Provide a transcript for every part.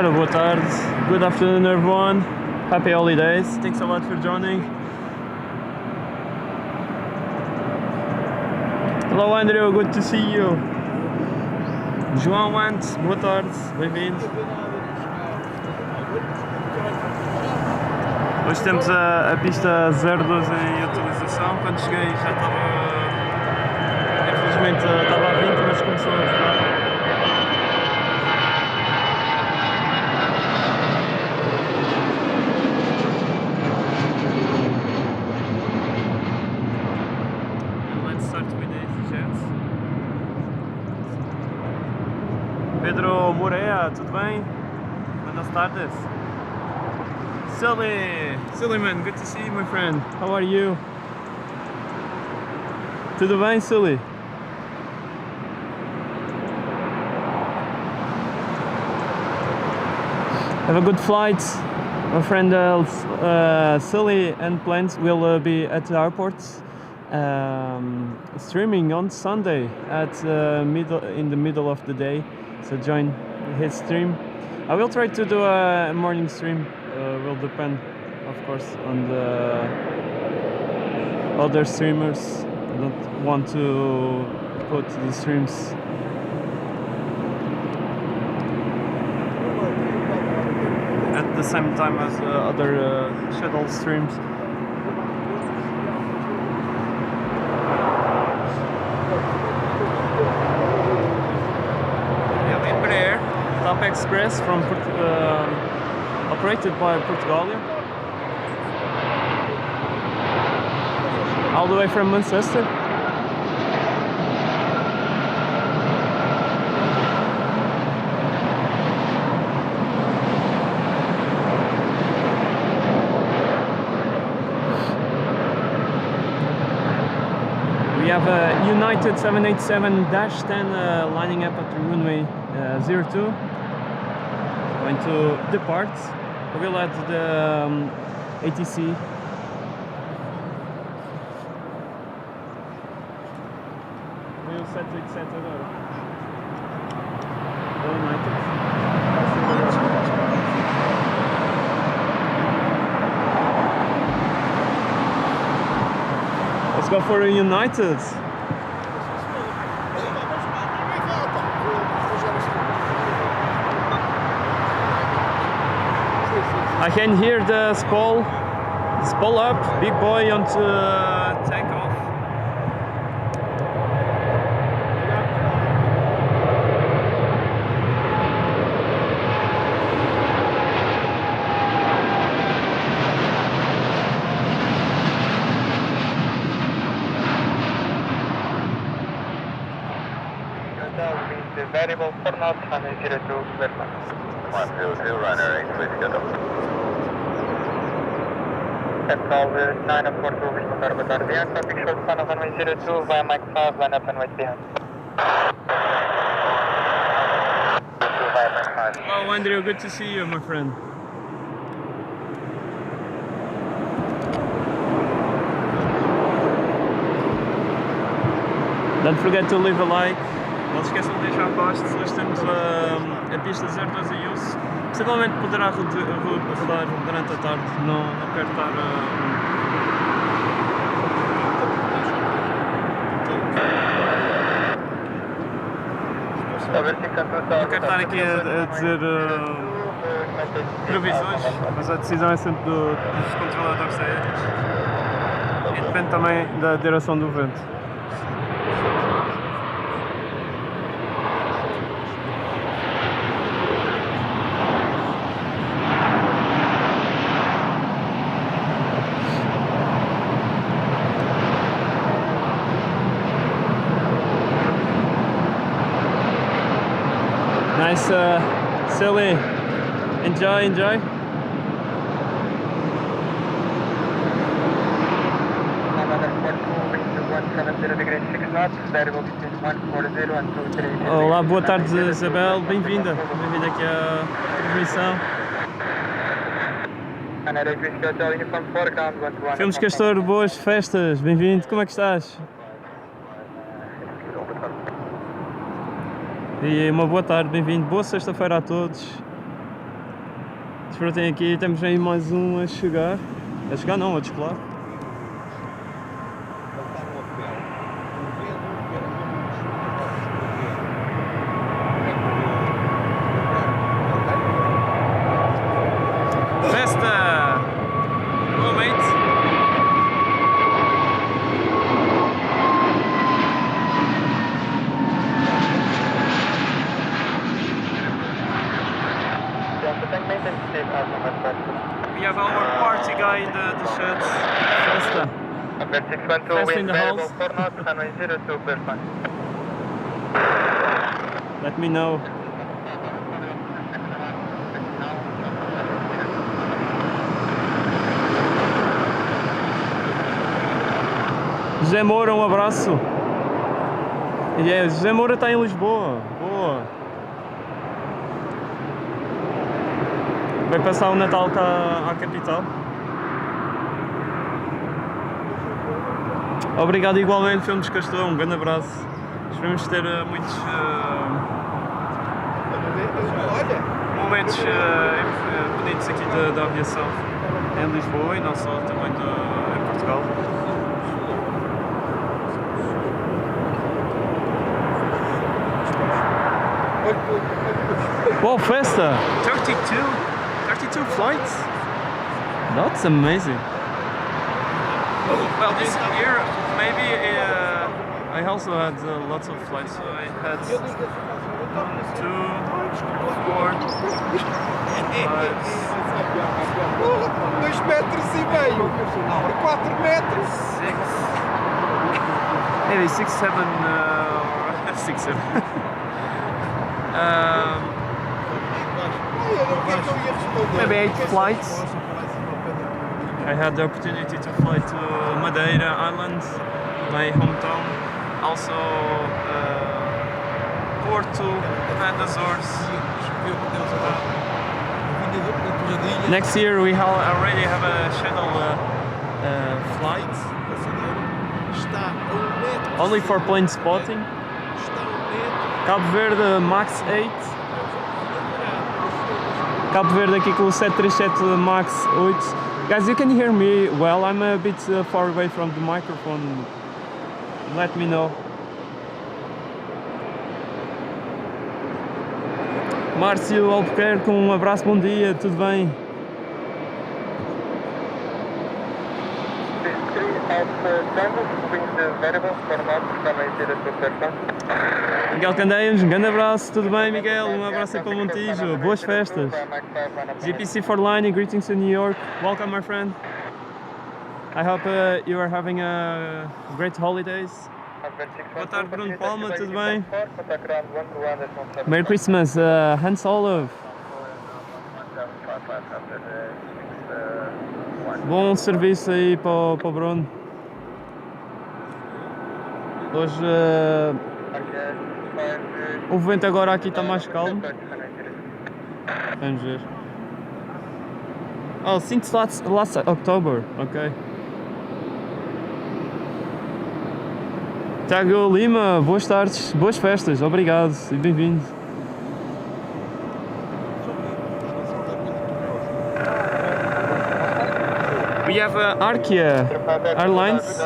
Ora, boa tarde, good afternoon everyone, happy holidays, thanks a lot for joining. Hello Andrew, good to see you. João Ant, boa tarde, bem-vindo. Hoje temos a pista 02 em utilização. Quando cheguei já estava, infelizmente estava a 20, mas começou a rodar. Pedro Moreira, tudo bem? Buenas tardes. Silly man, good to see you, my friend. How are you? Tudo bem, Silly? Have a good flight. My friend Silly and Plants will be at the airport streaming on Sunday at in the middle of the day. So join his stream. I will try to do a morning stream. Will depend, of course, on the other streamers. I don't want to put the streams at the same time as other shuttle streams. Express from operated by Portugalia, all the way from Manchester. We have a United 787-10 lining up at the runway 02. Going to depart. We will add the ATC. We'll set agora. United. Let's go for a United. I can hear the spool up, big boy on to takeoff. The variable for knots and 02 Vermont. 102 runner 8 with cutoff. Control 942 Lisbon Humberto Delgado Airport, traffic short span of runway 02 via Mike 5, line up and wait behind. Oh Andrew, good to see you, my friend. Don't forget to leave a like. Não se esqueçam de deixar abaixo. Hoje temos a pista 02 em uso. Possivelmente poderá rodar durante a tarde. Não quero estar não quero estar aqui a dizer previsões, mas a decisão é sempre dos controladores aéreos e depende também da direção do vento. Nice, Silly. Enjoy. Olá, boa tarde Isabel, bem-vinda aqui à transmissão. Filmes Castor, boas festas, bem-vindo, como é que estás? E uma boa tarde, bem-vindo, boa sexta-feira a todos. desfrutem aqui, temos aí mais um a chegar. A chegar não, a descolar. Festa! Boa noite! We have our party guy in the shirts. Festa. Festa in the house. Let me know. José Moura, um abraço. José Moura está em Lisboa. Boa. Vai passar o Natal cá à capital. Obrigado igualmente, Filmes Castor, um grande abraço. Esperamos ter muitos momentos bonitos aqui da aviação em Lisboa e não só, também em Portugal. Wow, Festa! 32 flights? That's amazing. Well, this year maybe I also had lots of flights. So I had 2, 4, 5, 2,5 metros por 4 metros. 6, maybe 6, 7, or 6, 7. Maybe 8 flights. I had the opportunity to fly to Madeira Island, my hometown. Also Porto and Azores. Next year we already have a scheduled flight. Only for plane spotting. Cabo Verde Max 8. Cabo Verde aqui com o 737 Max 8. Guys, you can hear me well. I'm a bit far away from the microphone. Let me know. Márcio Albuquerque, um abraço, bom dia, tudo bem? Miguel Candeias, um grande abraço, tudo bem, Miguel? Um abraço aí para o Montijo, boas festas. GPC for Line, greetings to New York. Welcome, my friend. I hope you are having a great holidays. Boa tarde, Bruno Palma, tudo bem? Merry Christmas, Hans Olof. Bom serviço aí para o Bruno. Hoje o vento agora aqui está mais calmo. Vamos ver. Oh, since last October, ok. Tiago Lima, boas tardes, boas festas, obrigado e bem-vindo. We have Arkia Airlines.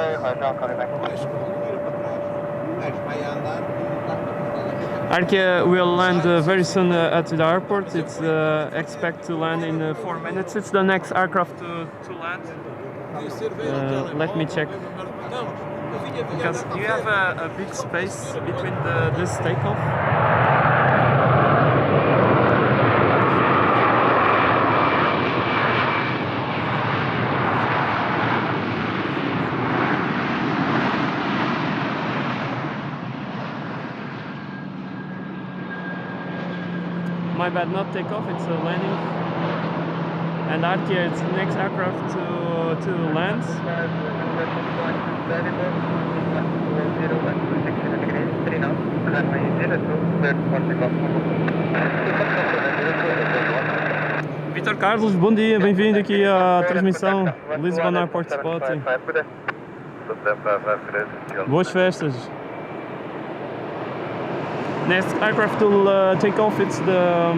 Arkia will land very soon at the airport. It's expect to land in 4 minutes. It's the next aircraft to land. Let me check. Because you have a big space between this takeoff. My bad, not takeoff, it's a landing. And Arkia, it's the next aircraft to land. Vitor Carlos, bom dia, bem-vindo aqui à transmissão Lisbon Airport Spotting. Boas festas. Next aircraft will take off, it's the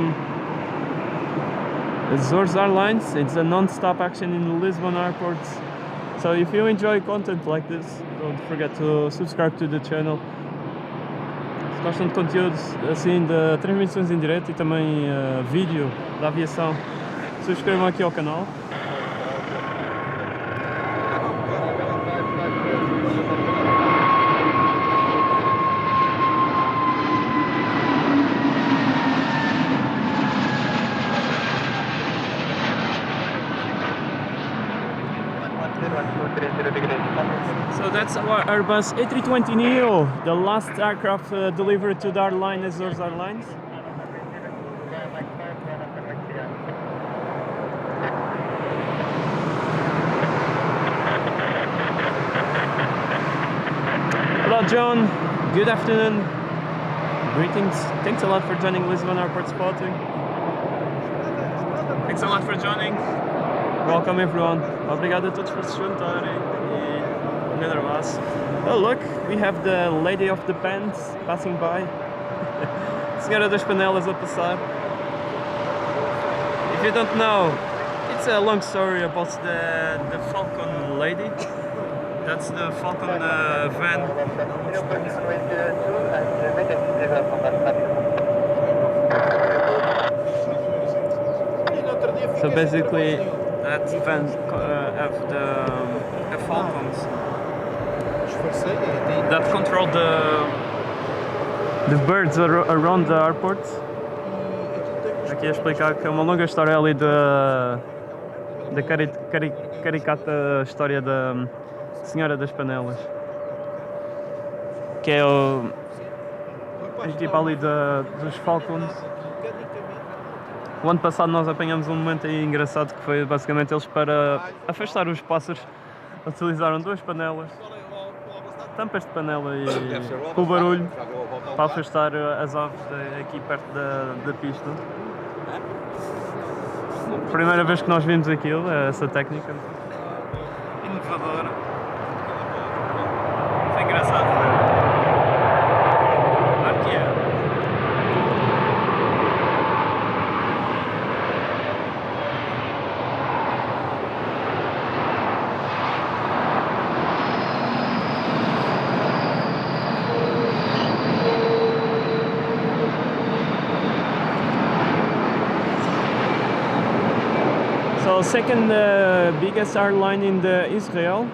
Azores Airlines. It's a non-stop action in Lisbon Airport. So if you enjoy content like this, don't forget to subscribe to the channel. Se gostam de conteúdos assim, de transmissões em direto e também vídeo da aviação, subscrevam aqui ao canal. So that's our Airbus A320neo, the last aircraft delivered to the airline, Azores Airlines. Hello John, good afternoon, greetings, thanks a lot for joining Lisbon Airport Spotting. Thanks a lot for joining. Welcome everyone. Obrigado a todos por se juntarem e um grande abraço. Oh look, we have the lady of the pants passing by. Senhora das panelas a passar. If you don't know, it's a long story about the Falcon lady. That's the Falcon van. So basically, that van have the Falcons that control the birds around the airport. Aqui a explicar que é uma longa história ali da caricata história da Senhora das Panelas, que é o tipo ali dos Falcons. O ano passado nós apanhamos um momento aí engraçado que foi basicamente eles, para afastar os pássaros, utilizaram duas panelas, tampas de panela e com o barulho para afastar as aves aqui perto da pista. Primeira vez que nós vimos aquilo, essa técnica inovadora. Foi engraçado. Claro que é. So second biggest airline in Israel.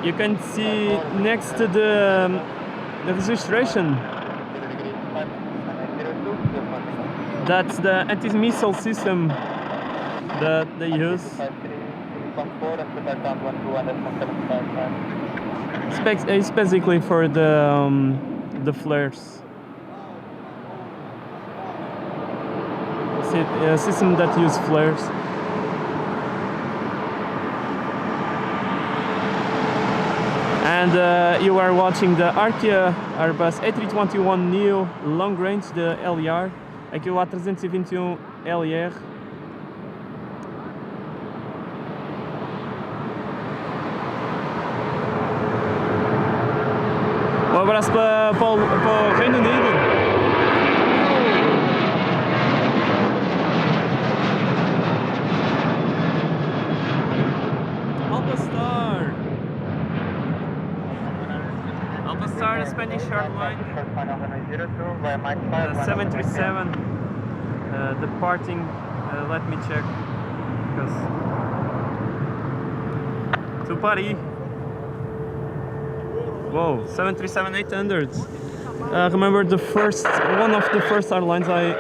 You can see next to the registration. That's the anti-missile system that they use. It's basically for the flares. A system that uses flares. And you are watching the Arkia Airbus A321neo long range, the LER. Aqui o A321 LER. Um abraço para o Reino Unido. Star, Spanish airline, 737, departing, let me check, to Paris. Whoa, 737-800. Remember one of the first airlines I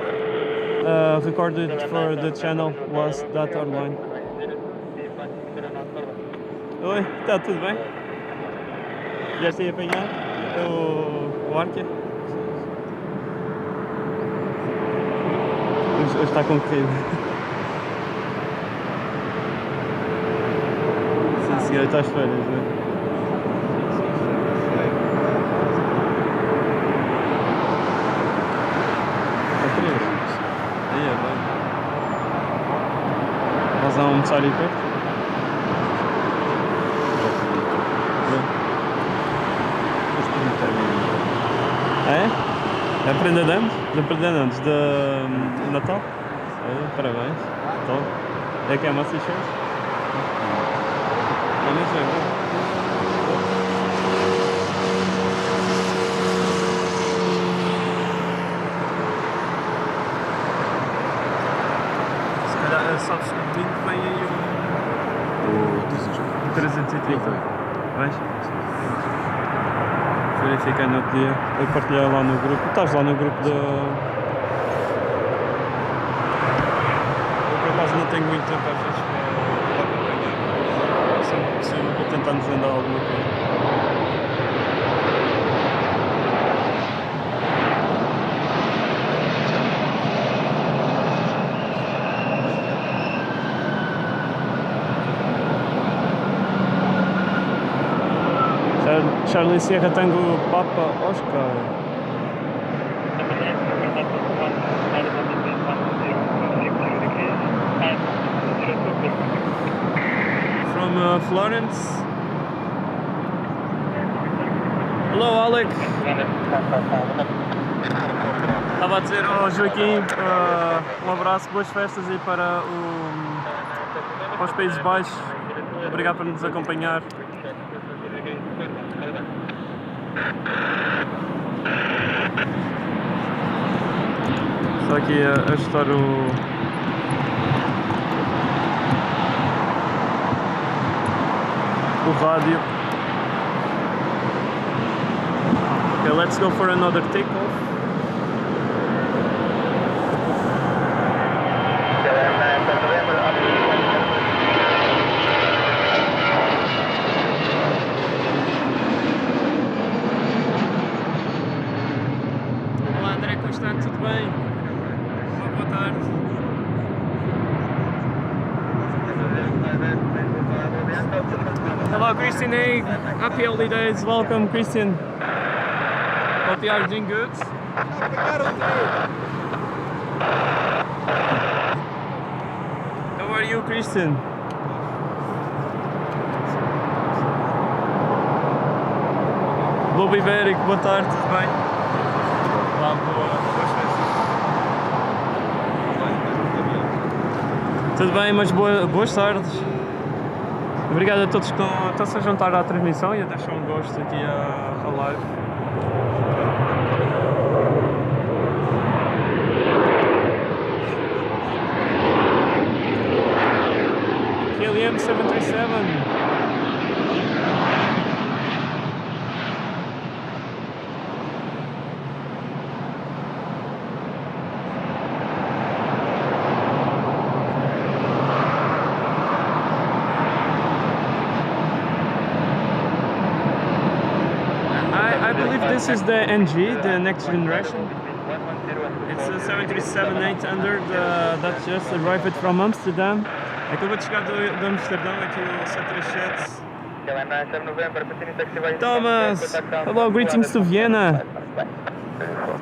recorded for the channel was that airline. Oi, tá tudo bem? Já sei apanhar? O Arkia? Hoje está concorrido. Sim, senhor, está às férias, não é? Está três? Aí é bem. Vais almoçar aí perto? É? É prenda de anos? De Natal? Olha, parabéns. Então, é que é Massachusetts? Eu nem sei, bom. Se calhar, sabes que domingo vem aí o 330. Vais? Verifiquei no outro dia. Eu partilhei lá no grupo. Estás lá no grupo da. Eu por acaso não tenho muito tempo às vezes para acompanhar. Sempre que possível vou tentar nos andar alguma coisa. Charlie Sierra Tango Papa Oscar. From Florence. Hello, Alex. Estava a dizer ao Joaquim um abraço, boas festas aí para os Países Baixos. Obrigado por nos acompanhar. Só aqui a ajustar o rádio. Okay, let's go for another takeoff. Olá André, como está? Tudo bem? Boa tarde. Hello Christian, hey, happy holidays, welcome Christian. Hope you are doing good. How are you Christian? Lobo Ibérico, boa tarde, tudo bem? Olá, boas festas. Tudo bem, mas boas tardes. Obrigado a todos que estão-se a juntar à transmissão e a deixar um gosto aqui à live. KLM 737. I believe this is the NG, the next generation. It's a 737-800 that just arrived from Amsterdam. Acabou de chegar de Amsterdão, aqui o 737. Thomas! Hello, greetings to Vienna!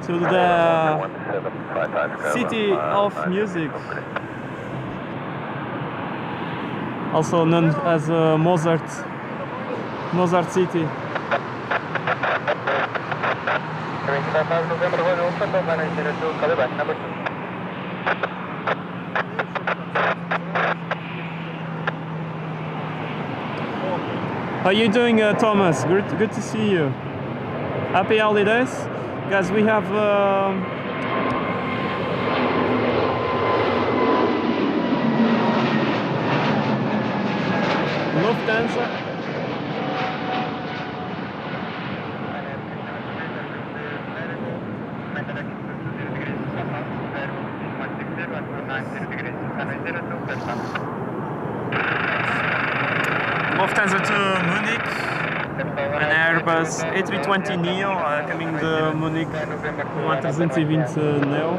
To the city of music. Also known as Mozart City. 25 November, Royal Hotel, manager to Calabash, number 2. How are you doing, Thomas? Good to see you. Happy holidays, guys. We have Lufthansa. Lufthansa to Munich, an Airbus A320neo coming de Munich com a 320 Neo.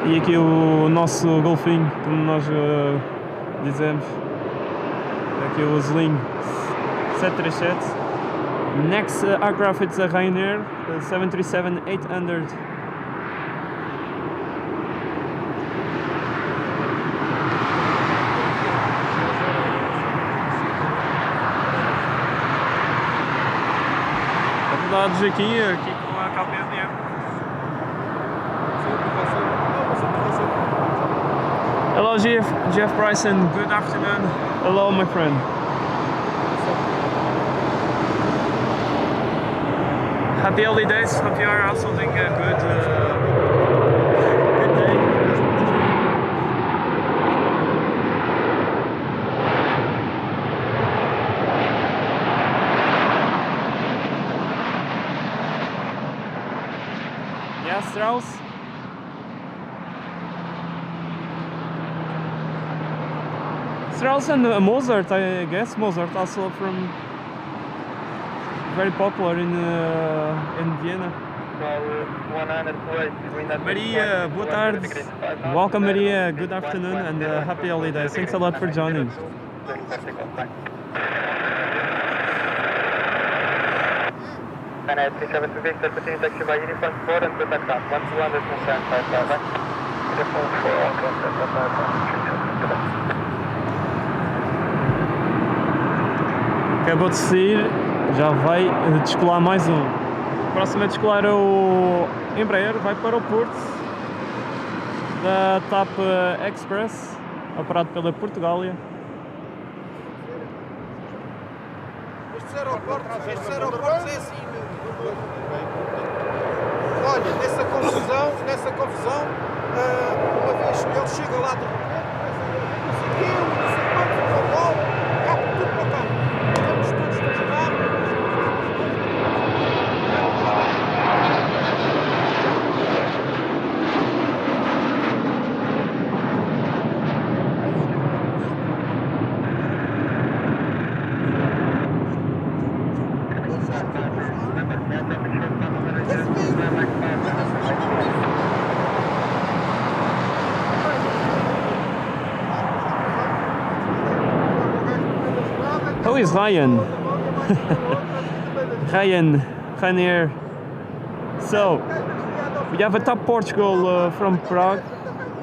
E aqui o nosso golfinho, como nós dizemos, aqui o Sling 737. Next aircraft it's a Ryanair 737-800. Dados aqui com a KPLM. Jeff Bryson, good afternoon. Hello, my friend. Happy holidays. Hope you are also doing a good day. Yeah, Strauss. Strauss and Mozart, I guess. Mozart also from very popular in Vienna. Maria, boa tarde. Welcome, Maria. Good afternoon and happy holidays. Thanks a lot for joining. Acabou de sair, já vai descolar mais um. O próximo a descolar é o Embraer, vai para o Porto da TAP Express, operado pela Portugália. Estes aeroportos é assim, meu. Olha, nessa confusão, uma vez ele chega lá de repente, não sei quanto, uma bola, capa tudo para cá. Estamos todos a jogar. Who is Ryan? Ryanair. So, we have a top Portugal from Prague,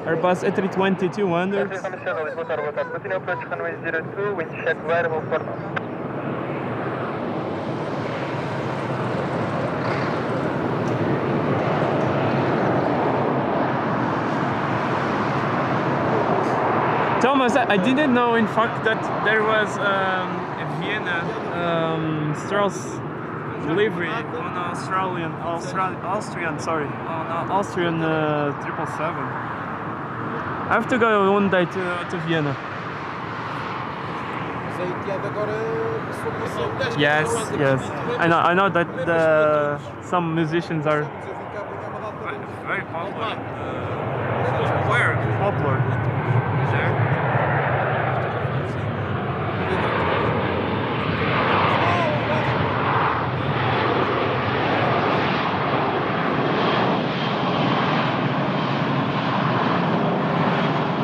Airbus A320-200. Thomas, I didn't know in fact that there was a Vienna Strauss delivery on Austrian 777. I have to go one day to Vienna. Yes. I know that some musicians are very popular. Where? Popular. There.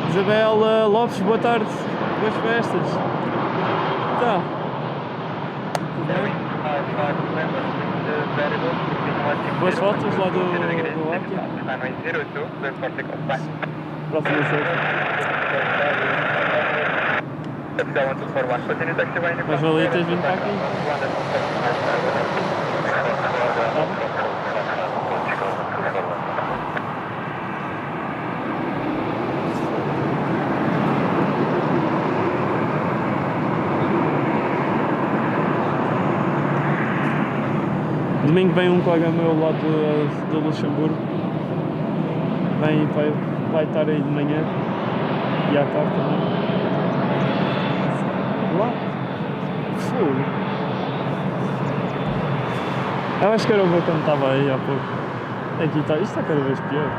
Isabel Lopes, boa tarde. Boas festas. Então. Boas fotos lá do hockey. Próxima sexta. Mas ali tens vindo para aqui. Domingo vem um colega meu lá do Luxemburgo. Vai estar aí de manhã e à tarde também. Lá? Fogo! Eu acho que era o meu quando estava aí há pouco. Aqui está, isto está cada vez pior.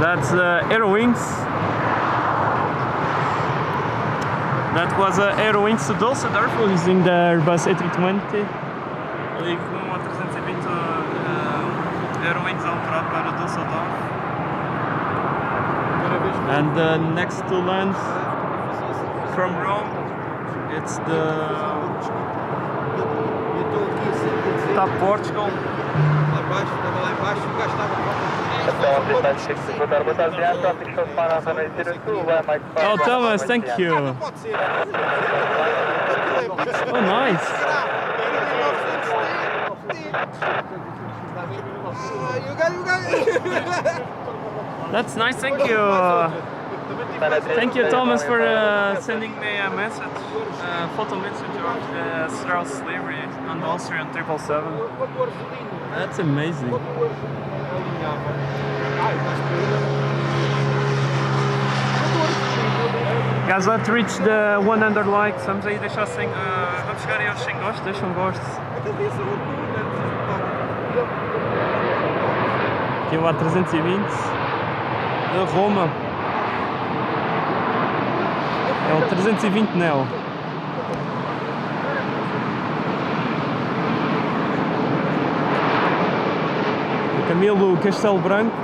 That's Aerowings. That was Aerowings to Düsseldorf using the Airbus A320. Ali com a 320 Aerowings a operar para Düsseldorf. And the next two lands from Rome, it's the top Portugal. Lá embaixo, estava lá embaixo, o gajo estava. Oh, Thomas, thank you. Pode ser. Oh, nice. That's nice, thank you. Thank you, Thomas, for sending me a message, photo message of Strauss slavery on the Austrian 777. That's amazing. Guys, let's reach the 100 likes. Vamos aí deixar vamos chegar aí aos 100 gostos, deixa um gosto. Aqui o A320 de Roma. É o 320 Neo. O Camilo Castelo Branco.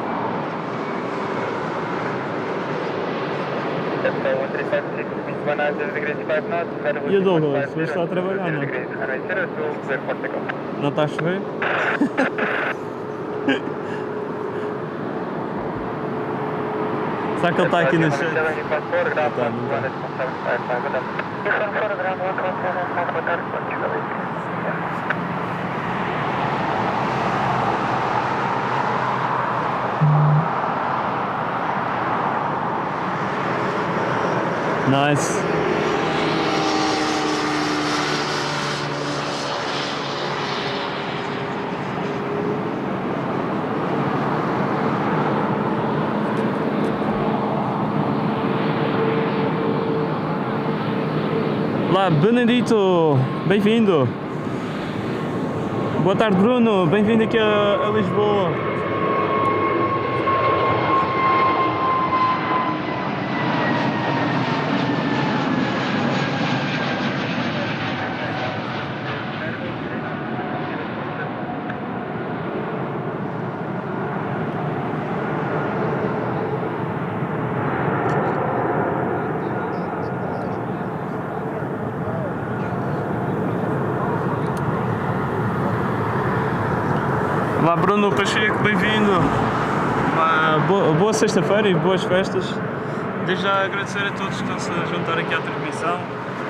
E o Douglas, você está a trabalhar, não? Não está a chover? Será que ele está aqui no chat? Tá, não Nice. Olá, Benedito, bem-vindo. Boa tarde, Bruno, bem-vindo aqui a Lisboa. Olá Bruno Pacheco, bem-vindo. Boa sexta-feira e boas festas. Desde já agradecer a todos que estão-se a juntar aqui à transmissão.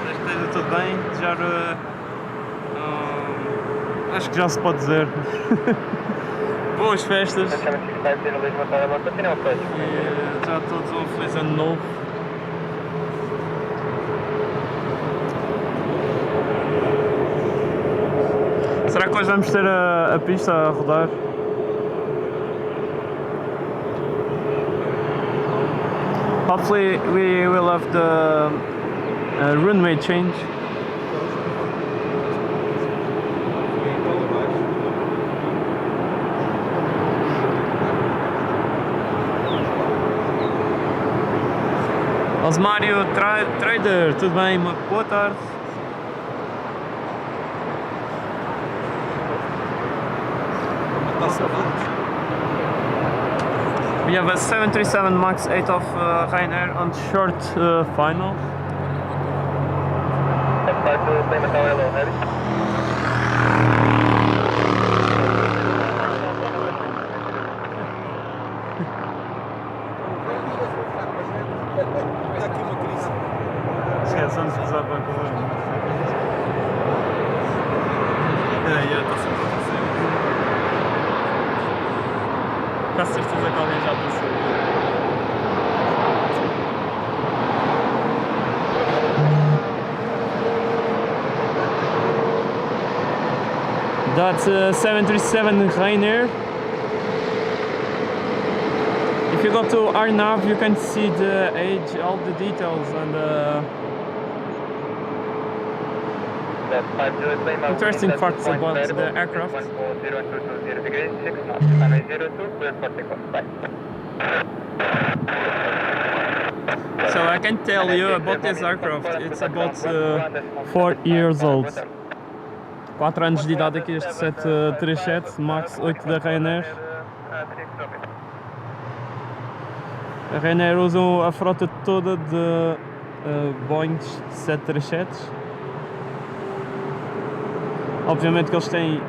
Desde que esteja tudo bem, desejar... acho que já se pode dizer. Boas festas. E já todos um feliz ano novo. Será que hoje vamos ter a pista a rodar? Hopefully we will have the runway change. Osmário Trader, tudo bem? Uma boa tarde. We have a 737 MAX 8 of Ryanair on short final. Está aqui uma crise. Esquece, antes de usar para correr. Está sempre a acontecer. Quase certeza que alguém já passou. That's a 737 Ryanair. If you go to RNAV, you can see the age, all the details, and interesting facts about the aircraft. So I can tell you about this aircraft. It's about 4 years old. 4 anos de idade aqui este 737 MAX 8 da Ryanair. A Ryanair usam a frota toda de Boeing 737. Obviamente que eles têm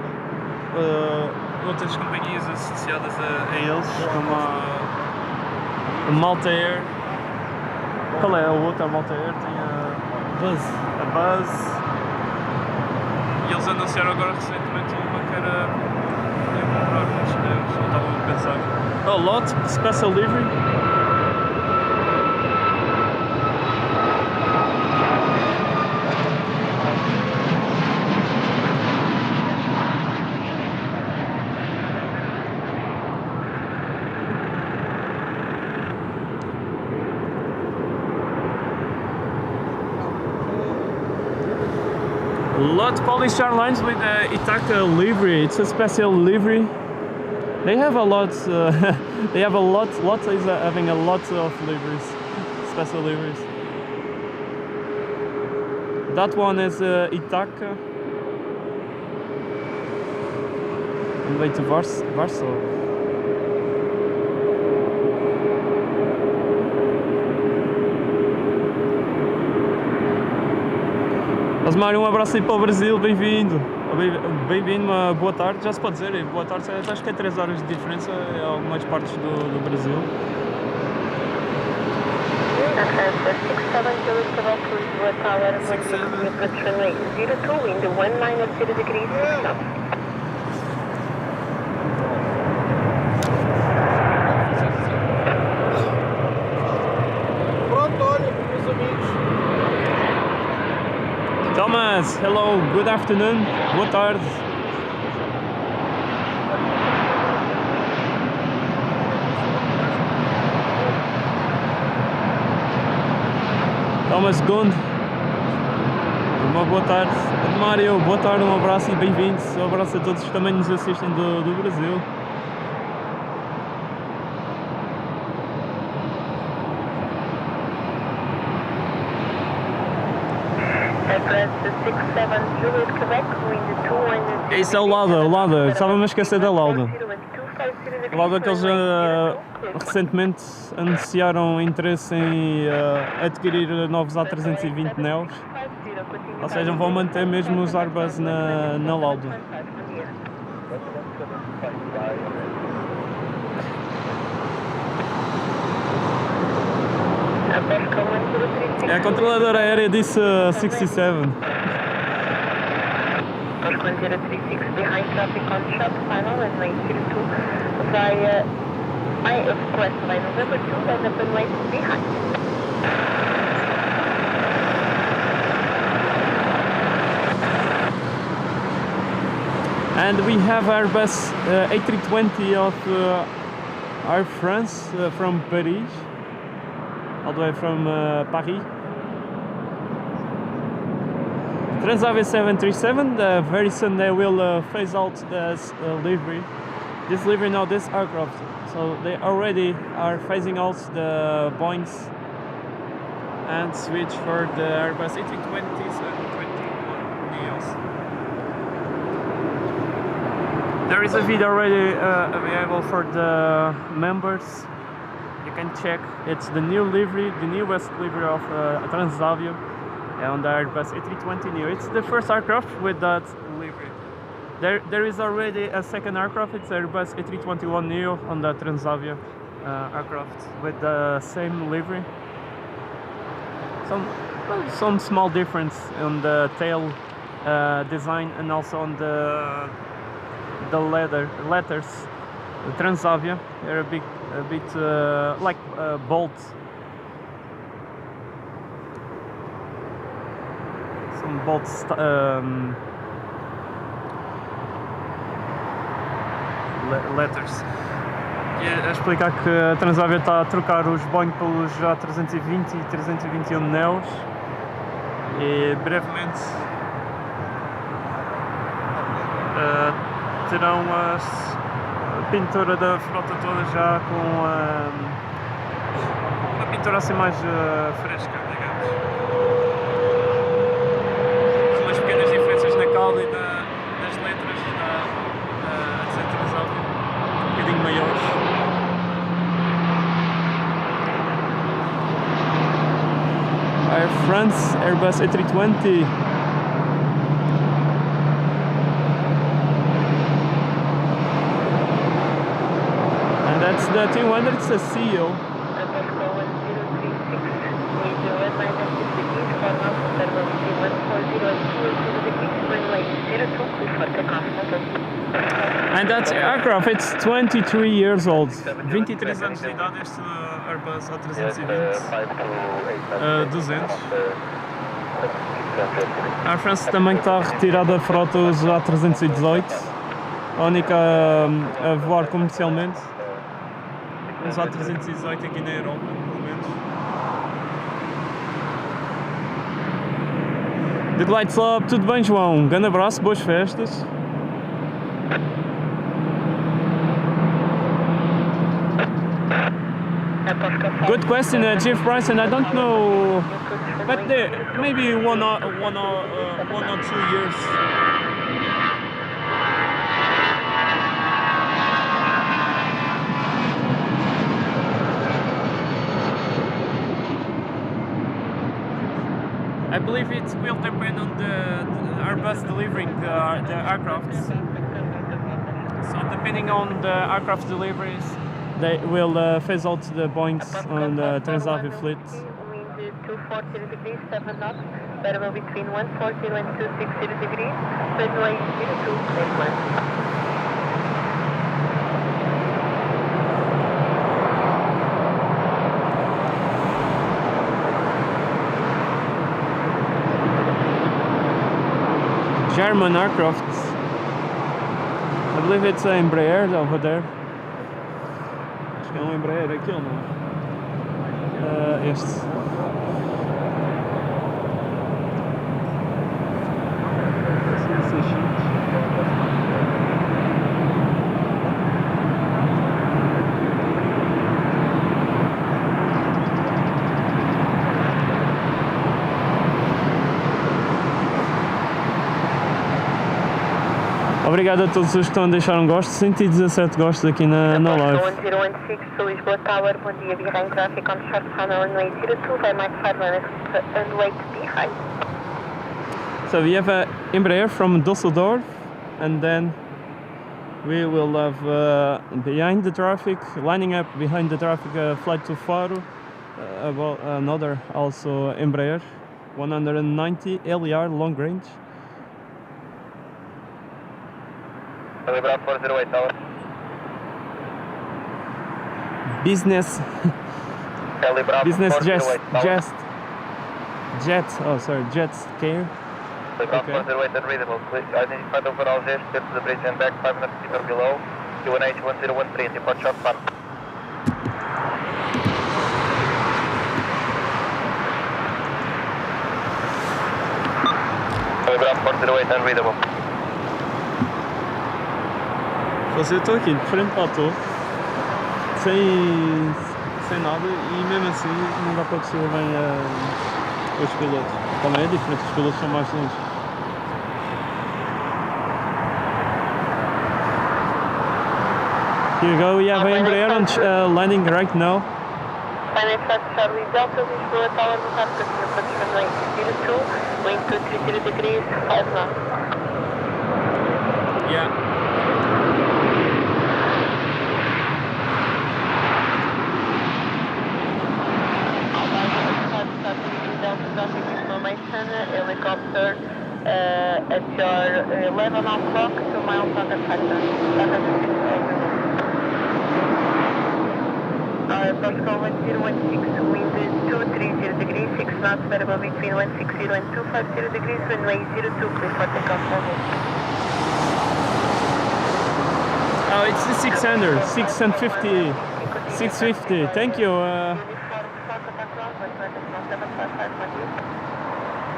outras companhias associadas a eles, como a Malta Air. Qual é a outra Malta Air? Tem a Buzz. E eles anunciaram agora recentemente uma que era comprar uns euros, não estavam a pensar. A lot, special livery. Lot Polish Airlines with the Ithaca livery. It's a special livery. They have a lot. They have a lot. Lot is having a lot of liveries, special liveries. That one is Ithaca. On the way to Warsaw. Osmário, um abraço aí para o Brasil, bem-vindo. Bem-vindo, uma boa tarde, já se pode dizer, boa tarde, acho que é 3 horas de diferença em algumas partes do Brasil. Pronto, olha, meus amigos. Thomas, hello, good afternoon, boa tarde. Thomas Gund, uma boa tarde. Mário, boa tarde, um abraço e bem-vindos. Um abraço a todos que também nos assistem do Brasil. Isso é o Lauda, estava-me a esquecer da Lauda. O Lauda que eles recentemente anunciaram interesse em adquirir novos A320 Neos, ou seja, vão manter mesmo os Airbus na Lauda. A controladora aérea disse 67. North 1036 behind traffic on shop final and 902 via request by November 2 and open way behind. And we have Airbus A320 of Air France from Paris, all the way from Paris. Transavia 737, very soon they will phase out this livery. This livery now, this aircraft. So they already are phasing out the Boeings and switch for the Airbus A320s and 21neos. There is a video already available for the members. You can check. It's the new livery, the newest livery of Transavia. On the Airbus A320neo. It's the first aircraft with that livery. There is already a second aircraft, it's Airbus A321neo on the Transavia aircraft with the same livery. Some small difference on the tail design and also on the letters. The Transavia, they're a bit like bold. Bold letters. E a explicar que a Transavia está a trocar os Boeing pelos A320 e 321 Neos e brevemente terão a pintura da frota toda já com uma pintura assim mais fresca, digamos. Na cauda e nas letras a dizer Transavia, um bocadinho maiores. France, Airbus A320. And that's the 200, it's a CEO. And that aircraft, it's 23 years old. 23 anos de idade este Airbus A320. 200. A Air France também está a retirar da frota os A318. A única a voar comercialmente. Os A318 aqui na Europa, pelo menos. The Glide Club, tudo bem, João? Um grande abraço, boas festas. Good question, Chief Bryson. I don't know, but maybe one or 2 years. I believe it will depend on the Airbus delivering the aircraft. So depending on the aircraft deliveries, they will phase out the Boeings on the Transavia fleet. Wind 240 degrees, 7 knots, variable between 140 and 260 degrees, runway 02, Lisbon. German aircraft. I believe it's an Embraer over there. Acho que é um Embraer aqui ou não? Este. Obrigado a todos os que estão a deixar um gosto. 117 gostos aqui na live. 1016 to Lisboa Tower, bom dia, behind traffic on short final runway 02, by Mike 5 and wait behind. So we have a Embraer from Düsseldorf, and then we will have behind the traffic, lining up behind the traffic, flight to Faro, about another also Embraer 190 LER long range. Calibrar 408 Tower. Business jet care. Calibrar 408 unreadable. Identify the overall gest, get to the bridge and back 500 feet below. QNH 1013, depart short fun. Calibrar 408 unreadable. Eu estou aqui de frente para a torre, sem nada, e mesmo assim não dá para perceber bem os pilotos. Também é diferente, os pilotos são mais longe. Here you go, we have an Embraer on landing right now. Final Charlie Delta, Lisboa Tower, no Parque de runway 02, wind 230 degrees, 5 knots. Yeah. Helicopter at your 11 o'clock, 2 miles under factor. Postcode 1016, wind 230 degrees, 6 knots, variable between 160 and 250 degrees, runway 02, clear for takeoff level. Oh, it's the 600, 650, 650, thank you.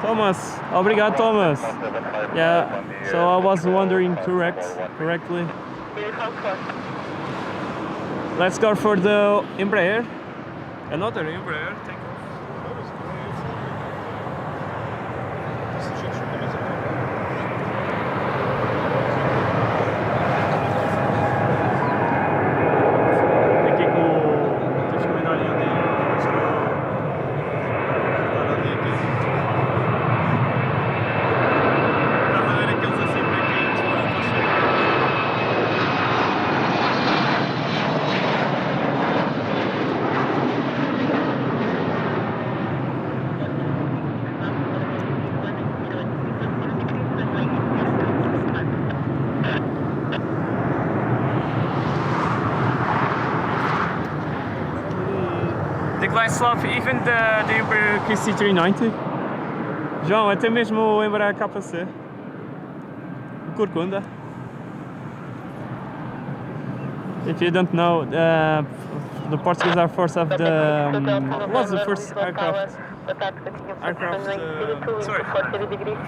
Thomas, obrigado Thomas. Yeah, so I was wondering correctly. Let's go for the Embraer. Another Embraer, take off. Aqui com o... Tens que combinar ali. guys love even the Embraer KC390. João, até mesmo o Embraer KC. Corcunda. If you don't know, the Portuguese Air Force have the was the first aircraft.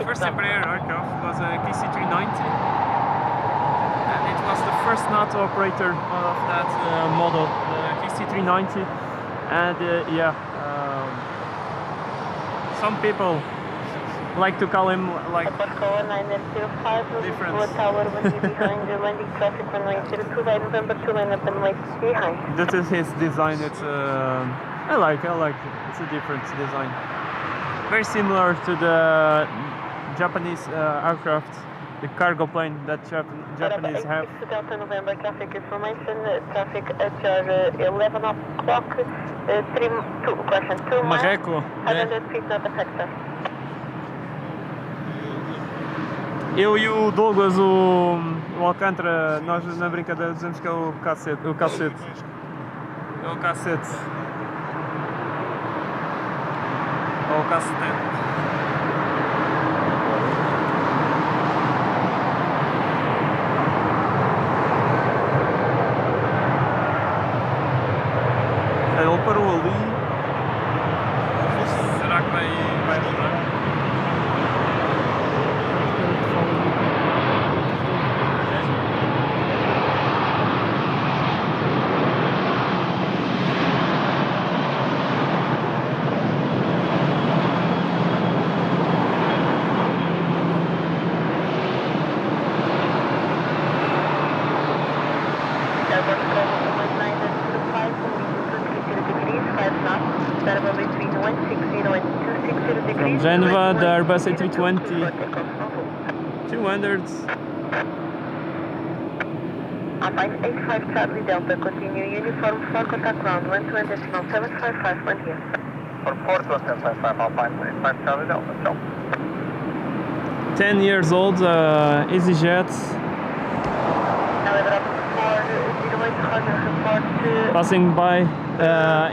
First Embraer aircraft was a KC390, and it was the first NATO operator of that model, the KC390. And some people like to call him like different. That is his design. It's I like it. It's a different design. Very similar to the Japanese aircraft, the cargo plane that Japanese have. Delta November traffic information, traffic at 11 o'clock, question 2 Marreco, miles, 100 feet not affected. Eu e o Douglas, o Alcântara, nós na brincadeira dizemos que é o cacete. É o cacete. É o cacete. É o cacete. Ele parou ali. Será que vai rodar? From Geneva, the Airbus A320 200s. Alpine 85 Charlie Delta, continue uniform 4 contact ground, 120 decimal 755, 1 here. For 42755 Alpine 85 Charlie Delta, so. 10 years old, EasyJet. Passing by.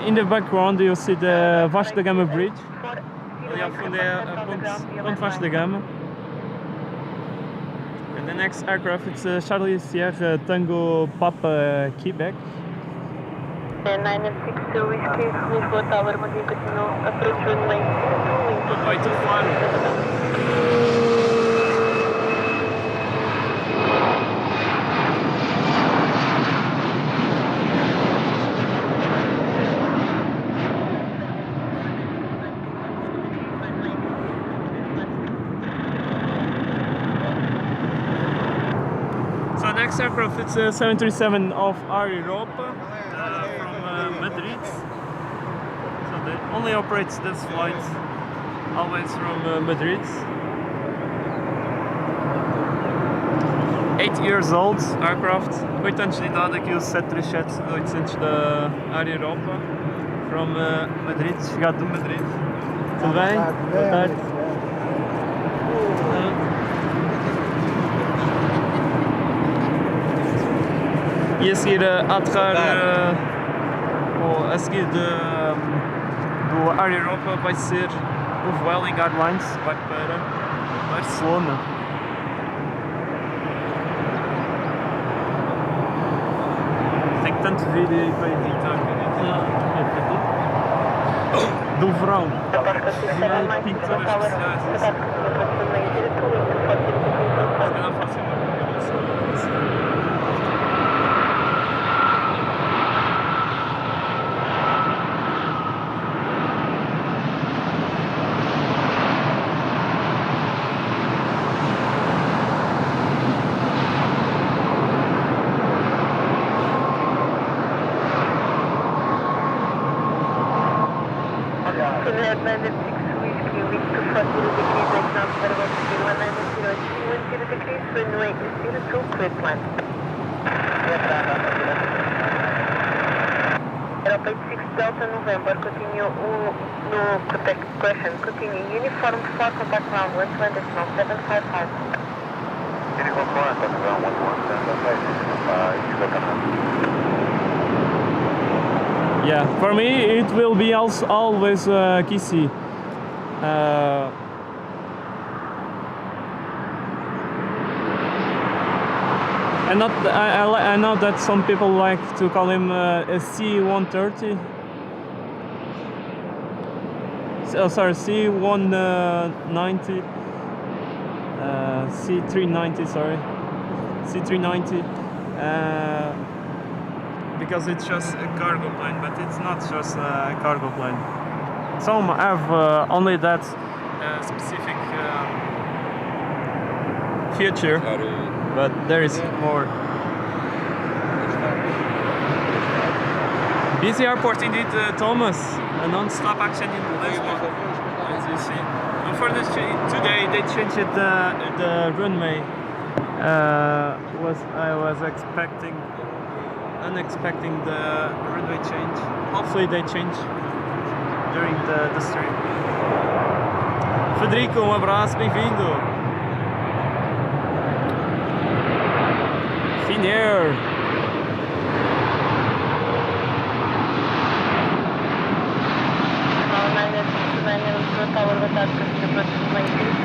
In the background you see the Vasco da Gama Bridge. Ali ao fundo é a ponte Vasco da Gama. And the next aircraft it's Charlie Sierra Tango Papa Quebec. 962 Whiskey, Lisboa Tower, Monte Casino, approach runway. Runway to fly. Next aircraft it's a 737 of Air Europa from Madrid. So they only operates this flight always from Madrid. 8 years old aircraft, 8 anos de idade, aqui o 737-800 da Air Europa from Madrid, chegado de Madrid. Tudo bem? Boa tarde. E a seguir a aterrar, ou a seguir do Air Europa vai ser o Vueling Airlines, vai para Barcelona. Tem tanto vídeo aí para editar. Do verão. Pinturas especiais. Se calhar faço uma combinação. Aeroplane 6 Delta November, continue no protect question, continue uniform 4 contact ground 120 decimal 755. Uniform 4 contact ground 120 755, Yeah, for me it will be also always Kissy. And not, I know that some people like to call him a C130. Oh, sorry, C190. C390, sorry. C390. Because it's just a cargo plane, but it's not just a cargo plane. Some have only that specific feature, but there is more. Busy airport indeed, Thomas. A non-stop action in Lisbon, as you see. Unfortunately, today they changed the runway. I was unexpecting the runway change. Hopefully they change during the stream. Federico, um abraço, bem-vindo. Finnair.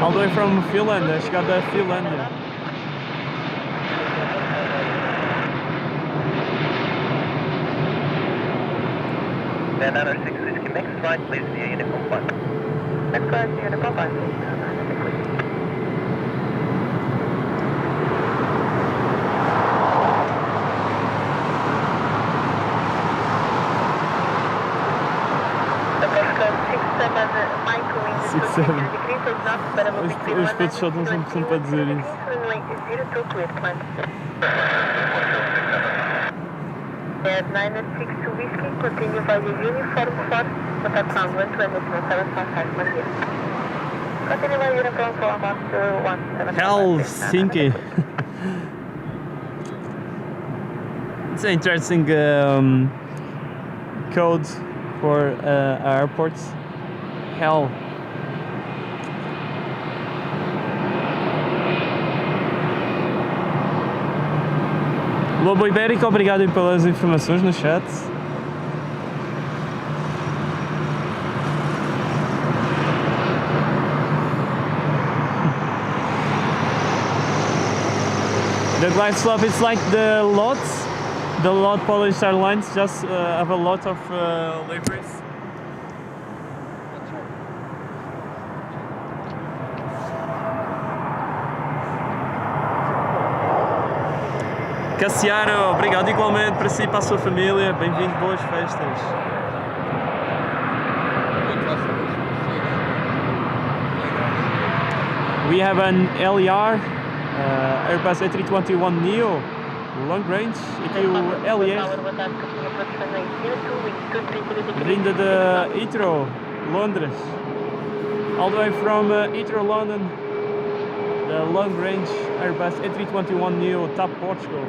All the way from Finland, she got the Finland. And 906 Whiskey Mix, right, please, via uniform 1. Next class, uniform 1. Os pilotos só não são para dizer isso. Air 962 Whiskey, continue via uniform 4, contact ground 120.755, Maria. Continue via uniform 4, mark 1755. Helsinki. It's an interesting code for airports. Hell. Lobo Ibérico, obrigado pelas informações no chat. The glide slope is like the lots. The lot Polish Airlines just have a lot of liveries. Cassiano, obrigado igualmente para si e para a sua família. Bem-vindo, boas festas. We have an LER, Airbus A321neo, long range, LER, vinda de Heathrow, Londres, all the way from Heathrow, London, the long range Airbus A321neo, TAP Portugal.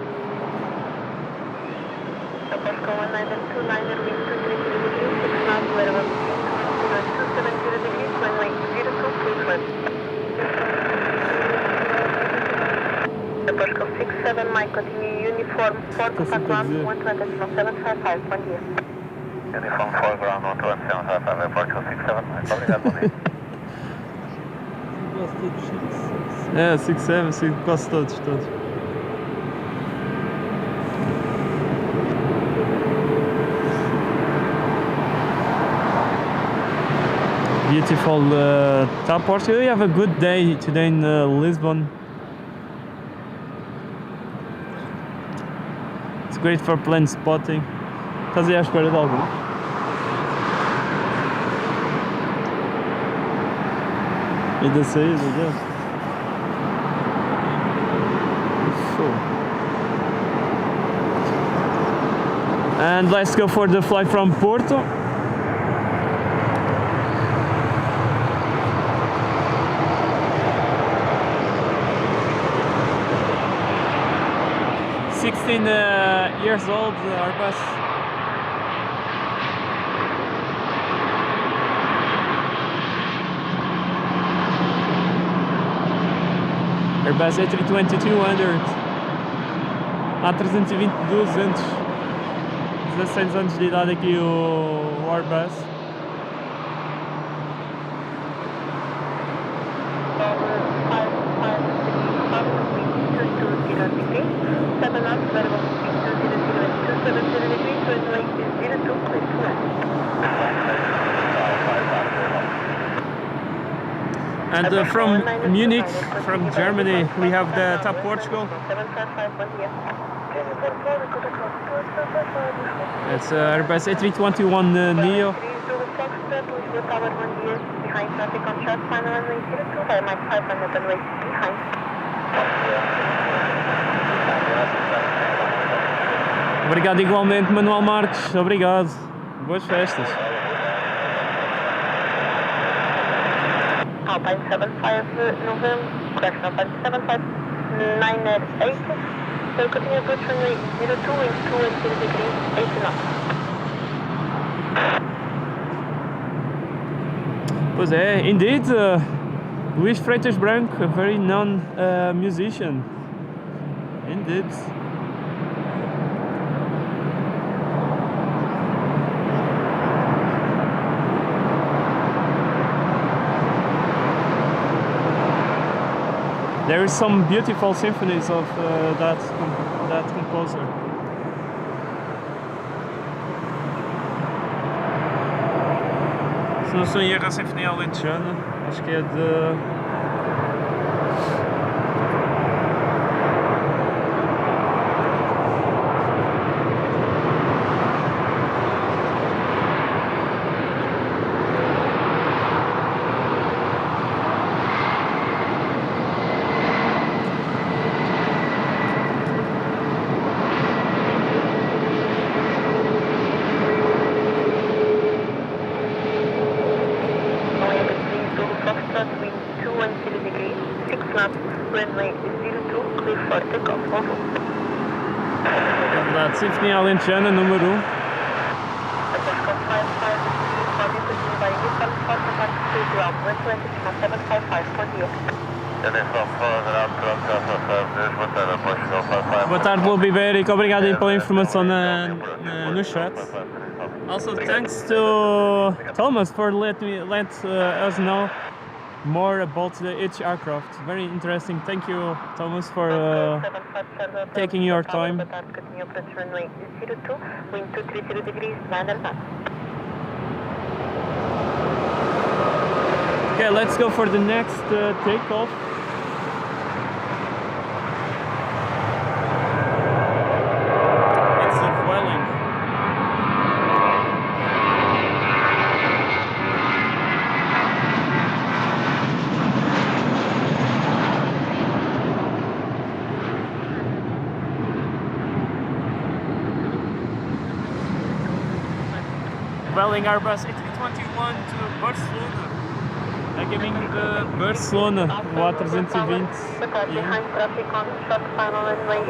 Portugal 1929, wind 230 degrees, 6 knots, weather 270 degrees, runway 02, please left. Portugal 67, Mike, continue uniform 4, contact ground 120.755, bom dia. Uniform 4, ground 120.755, Portugal 67, muito obrigado, bom dia. É, 67, quase todos. Beautiful TAP Portugal. We have a good day today in Lisbon. It's great for plane spotting. Estás aí à espera de algum? E da saída dele? And let's go for the flight from Porto. Years old, Airbus. Airbus A320-200 A320-200 16 anos de idade aqui o Airbus. And from Munich, from Germany, we have the TAP Portugal. It's Airbus A321 Neo. Obrigado igualmente, Manuel Marques. Obrigado. Boas festas. Alpine 75 November, correction, Alpine 75998. So continue approach runway 02 wind 210 degrees, 80 knots. Pois é, indeed, Luís Freitas Branco, a very known musician. Indeed. There is some beautiful symphonies of that composer. Se não estou em erro, a Sinfonia Alentejana, acho que é de... Verdade, Sinfonia Alentejana, número 1. Boa tarde, Lobo Ibérico. Obrigado aí pela informação no chat. Also, thanks to Thomas for let us know more about each aircraft. Very interesting. Thank you, Thomas, for taking your time. Okay, let's go for the next takeoff. It's the Vueling. Vueling Airbus A321 to Barcelona. Giving the Barcelona o A320. Behind traffic on short final runway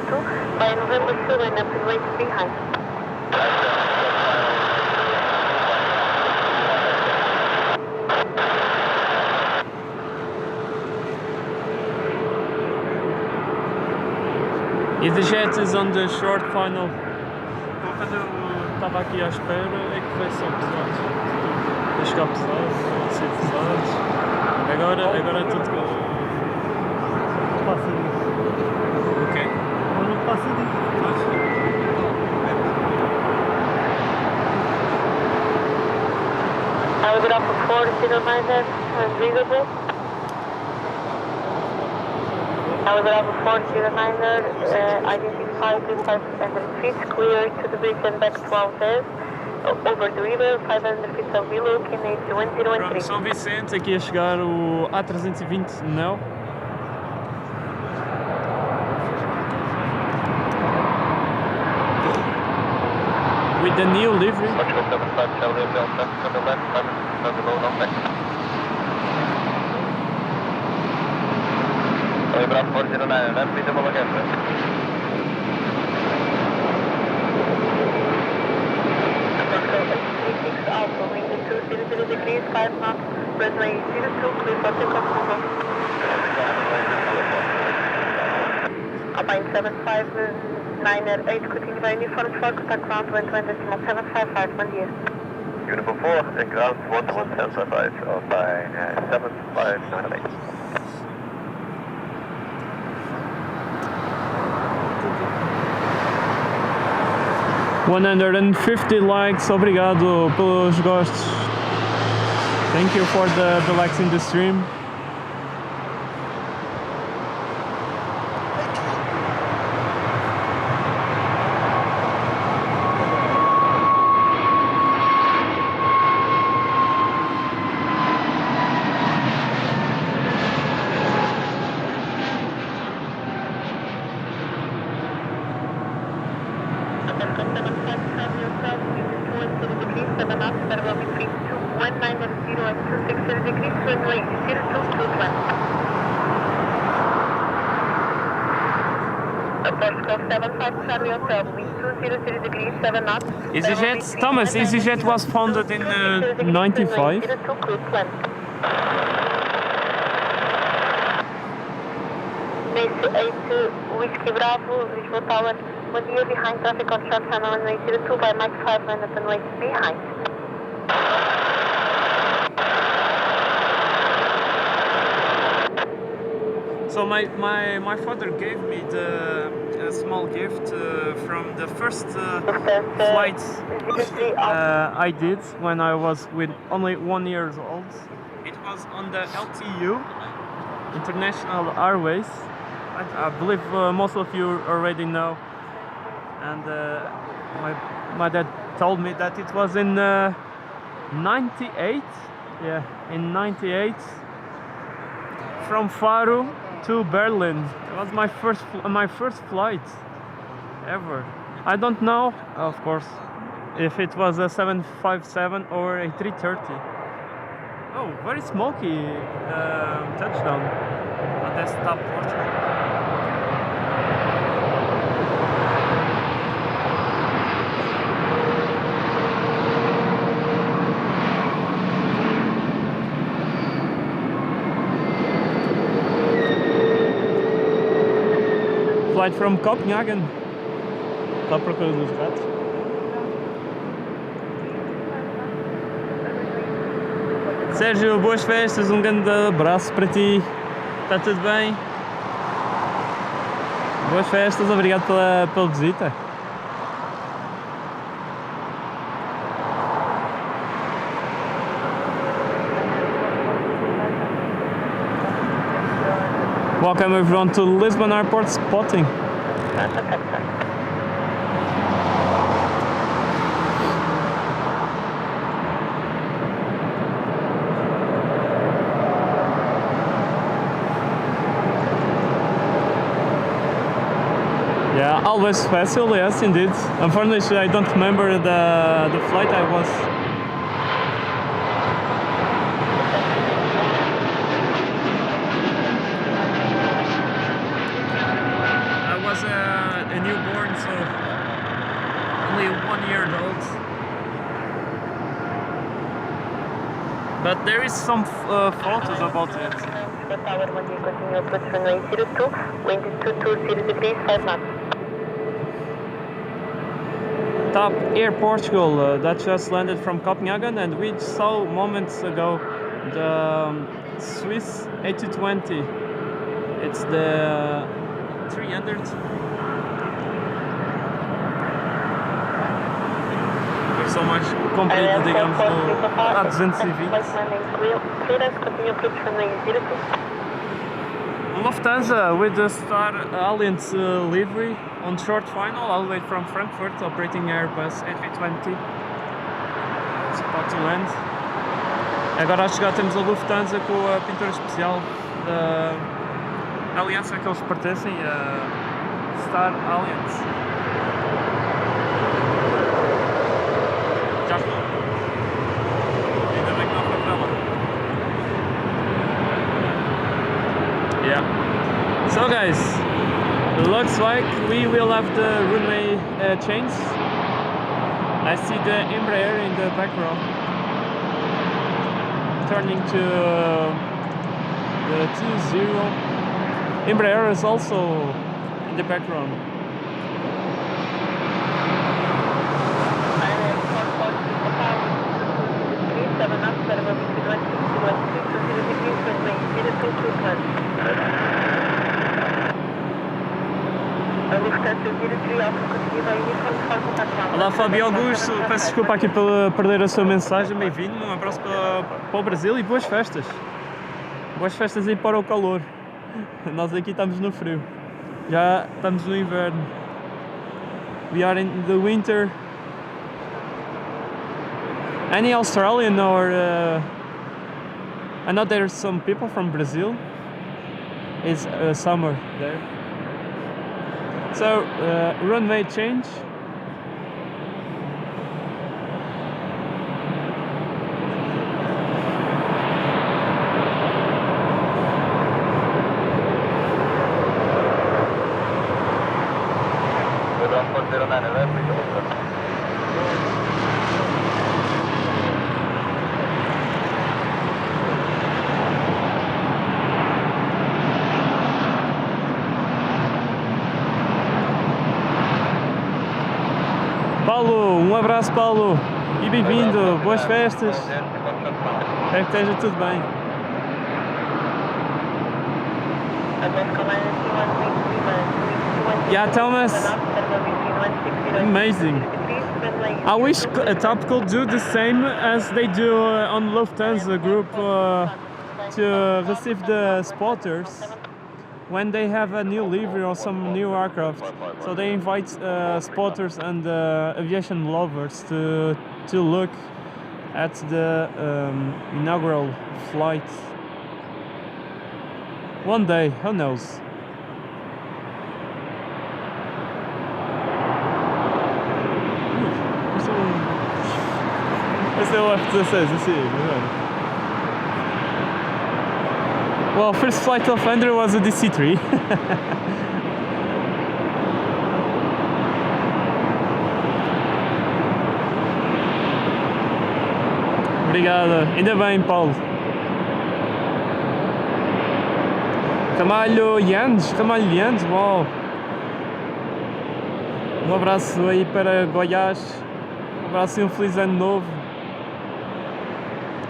02 by November 7 up and wait behind. If the jet is on the short final, quando eu estava aqui à espera é que foi só pesados. Vou chegar pesados, vou ser pesados. Agora é tudo com... Passa disso. O quê? Não passa disso. I will drop a 409 unreadable. I will drop a 409 identify 500 feet clear to the bridge and back 12 days. Over the river, 500 feet of below, QNH 1013. Pronto, São Vicente, aqui a chegar o A320 não. With the new livery. Bravo 409, unreadable again. Alpha, wind 200 degrees, 5 knots, runway 02, clear for takeoff, Alpine Flight 75908, continue by uniform 4, contact ground 120.755, bom dia. Uniform 4, ground 11755 by 7598. 150 likes, obrigado pelos gostos. Thank you for the likes in the stream. EasyJet, Thomas, EasyJet was founded in 95. Whiskey Bravo, Lisbon Tower, 1 year behind traffic on short channel runway 02 by Mike 5 minutes and wait behind. So my father gave me a small gift from the first flight I did when I was with only 1 year old. It was on the LTU, International Airways. I believe most of you already know. And my dad told me that it was in 98. Yeah, in 98 from Faro to Berlin. It was my first flight ever. I don't know, of course, if it was a 757 or a 330. Oh, very smoky touchdown at the stop Portugal. Flight from Copenhagen. Está à procura dos gatos. Sérgio, boas festas, um grande abraço para ti. Está tudo bem? Boas festas, obrigado pela visita. Welcome everyone to Lisbon Airport spotting. Yeah, always special, yes indeed. Unfortunately I don't remember the flight I was. A newborn, so only 1 year old. But there is some photos about it. Top Air Portugal that just landed from Copenhagen, and we saw moments ago the Swiss A220. It's the 300. So mais comprido, digamos, no A220. Lufthansa with the Star Alliance livery on short final, all the way from Frankfurt, operating Airbus A320. It's about to land. Agora a chegar temos a Lufthansa com a pintura especial da aliança que eles pertencem, a Star Alliance. Já estou. Ainda bem que não foi para lá. Yeah. So guys, looks like we will have the runway change. I see the Embraer in the back row. Turning to the 20. Embraer is also in the background. Olá Fábio Augusto, peço desculpa aqui por perder a sua mensagem, bem-vindo, um abraço para o Brasil e boas festas. Boas festas aí para o calor. Nós aqui estamos no frio, já estamos no inverno. We are in the winter. Any Australian or I know there's some people from Brazil. It's summer there. So runway change. Paulo, um abraço Paulo e bem-vindo, boas festas, espero que esteja tudo bem. Yeah, Thomas, amazing. I wish TAP could do the same as they do on Lufthansa group to receive the spotters when they have a new livery or some new aircraft. So they invite spotters and aviation lovers to look at the inaugural flight. One day, who knows? Esse é o F-16, assim, well, first flight of Andrew was a DC-3. Obrigado, ainda bem, Paulo. Ramalho Yanes, uau. Um abraço aí para Goiás, um abraço e um feliz ano novo.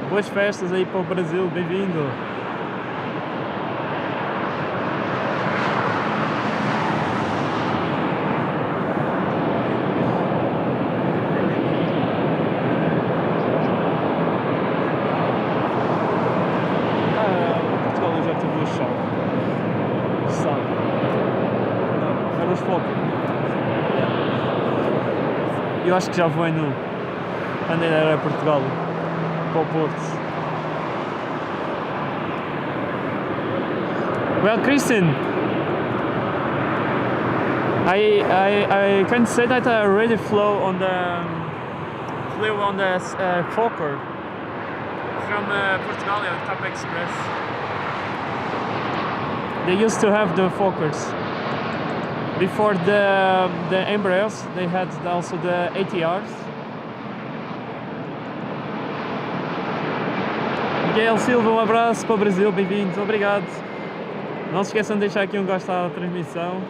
Boas festas aí para o Brasil, bem-vindo. Portugal eu já tive o chave. Sabe? Não, era os focos. Eu acho que já vou no quando era Portugal, para o Porto. Well, Christian, I can say that I already flew on the Fokker from Portugal, TAP Express. They used to have the Fokkers. Before the Embraers, they had also the ATRs. Miguel Silva, um abraço para o Brasil, bem-vindos, obrigado. Não se esqueçam de deixar aqui um gosto à transmissão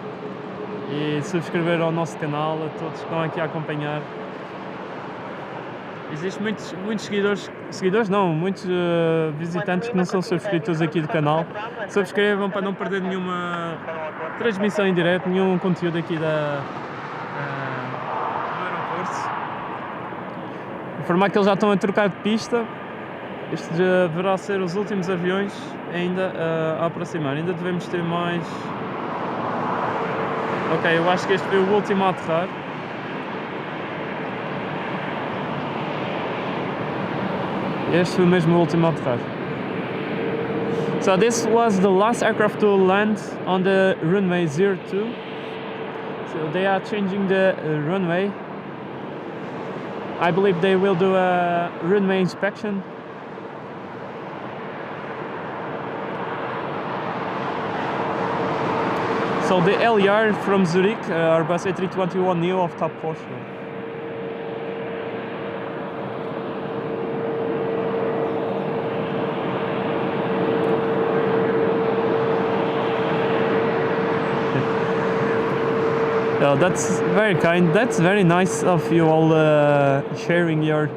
e subscrever ao nosso canal, a todos que estão aqui a acompanhar. Existem muitos seguidores não, muitos visitantes que não são subscritores aqui do canal. Subscrevam para não perder nenhuma transmissão em direto, nenhum conteúdo aqui do aeroporto. Informar que eles já estão a trocar de pista. Este deverá ser os últimos aviões ainda a aproximar. Ainda devemos ter mais. Ok, eu acho que este foi o último a aterrar. Este foi mesmo o último a aterrar. So this was the last aircraft to land on the runway 02. So they are changing the runway. I believe they will do a runway inspection. So the LER from Zurich, Airbus A321neo of TAP Portugal. Oh, that's very kind. That's very nice of you all sharing your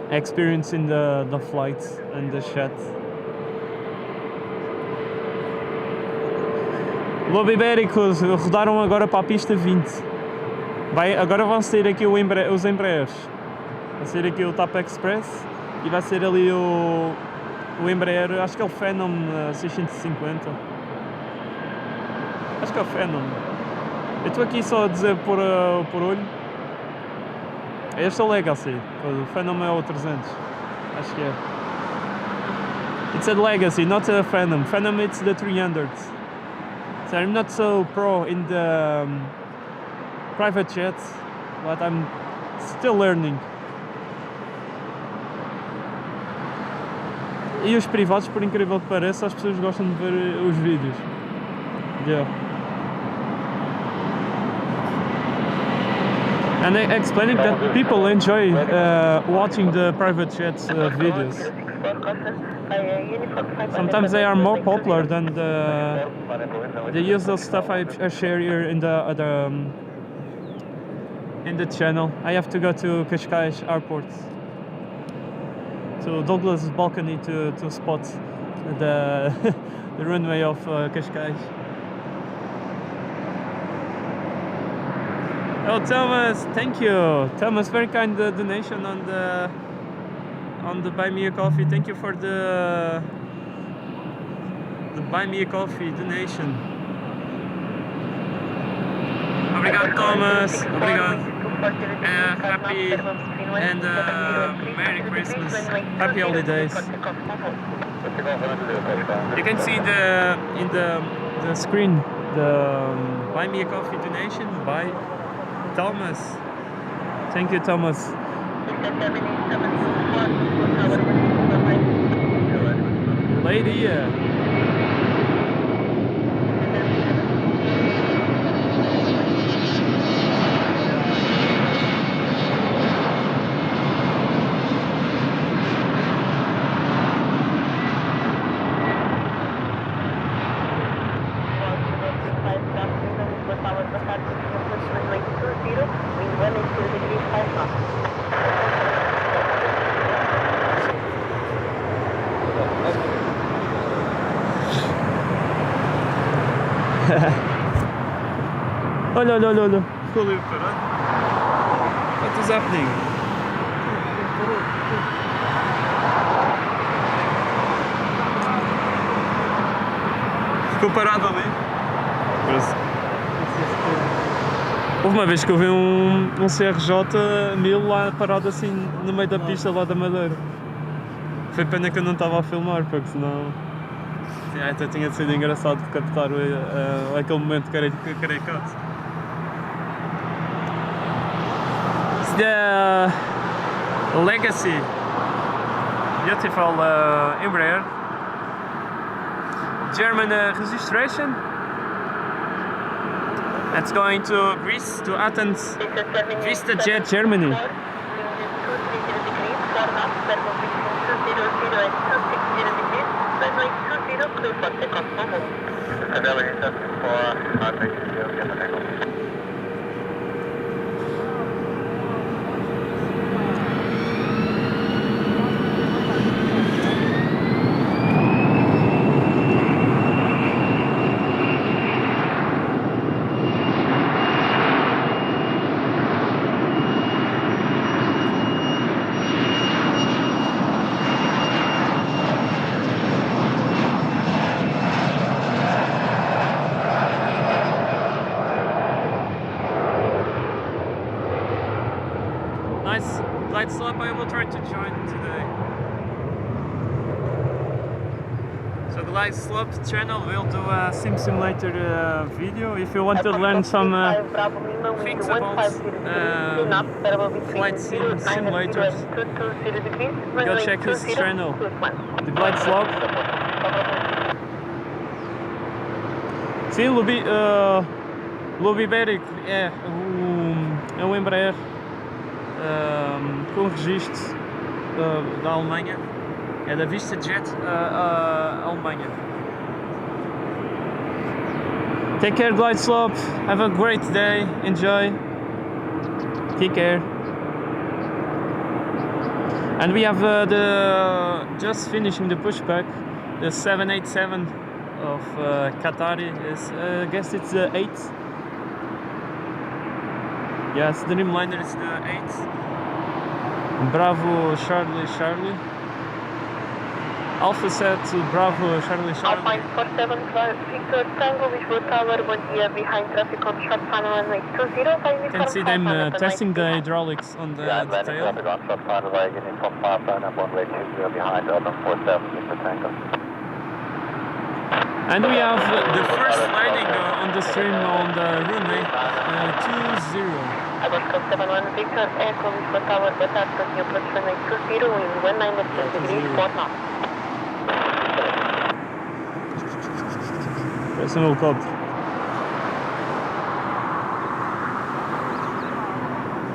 experience in the flights and the chat. Globo Ibéricos rodaram agora para a pista 20. Agora vão sair aqui os Embraers. Vai ser aqui o TAP Express e vai ser ali o Embraer, acho que é o Phenom 650. Acho que é o Phenom. Eu estou aqui só a dizer por olho. Este é o Legacy, o Phenom é o 300. Acho que é. It's a Legacy, not a Phenom. Phenom it's the 300. So I'm not so pro in the private jets, but I'm still learning. E os privados, por incrível que pareça, as pessoas gostam de ver os vídeos. Yeah. And explaining that people enjoy watching the private jets videos. Sometimes they are more popular than the usual stuff I share here in the channel. I have to go to Cascais Airport, to Douglas balcony to spot the the runway of Cascais. Oh, Thomas, thank you. Thomas, very kind donation on the Buy Me a Coffee. Thank you for the Buy Me a Coffee donation. Obrigado, Thomas. Obrigado. Happy and Merry Christmas. Happy holidays. You can see in the screen the Buy Me a Coffee donation by Thomas. Thank you, Thomas. Lady. Olha. Ficou ali parado. What is happening? Ficou parado ali. Houve uma vez que eu vi um CRJ 1000 lá parado assim no meio da pista lá da Madeira. Foi pena que eu não estava a filmar, porque senão até tinha sido engraçado captar aquele momento caricato. It's the Legacy, beautiful Embraer, German registration. It's going to Greece, to Athens, VistaJet, Germany. Glide slop I will try to join today. So Glide Slop channel will do a sim simulator video. If you want to learn some things about flight simulators, go check his channel, the Glide Slop. Sim, Globo Ibérico é um Embraer com registro da Alemanha, é da VistaJet Alemanha. Take care, glide slope. Have a great day. Enjoy. Take care. And we have just finishing the pushback. The 787 of Qatari is, I guess it's the 8th. Yes, the Dreamliner is the 8th. Bravo, Charlie. Alpha set to Bravo, Charlie. Alpine 47, Victor Tango, Lisboa Tower, 1 dia behind traffic on short final runway 20. You can see them testing the hydraulics on the tail. Traffic on short final runway, getting from 5 and 1 way 20 behind Alpine 47, Victor Tango. And we have the first landing on the stream on the runway 20. Abascal 71 Victor, Echo Lisboa Tower, Batak, Tokyo approach runway 20 with 190 degrees, 4 knots. Press an helicopter.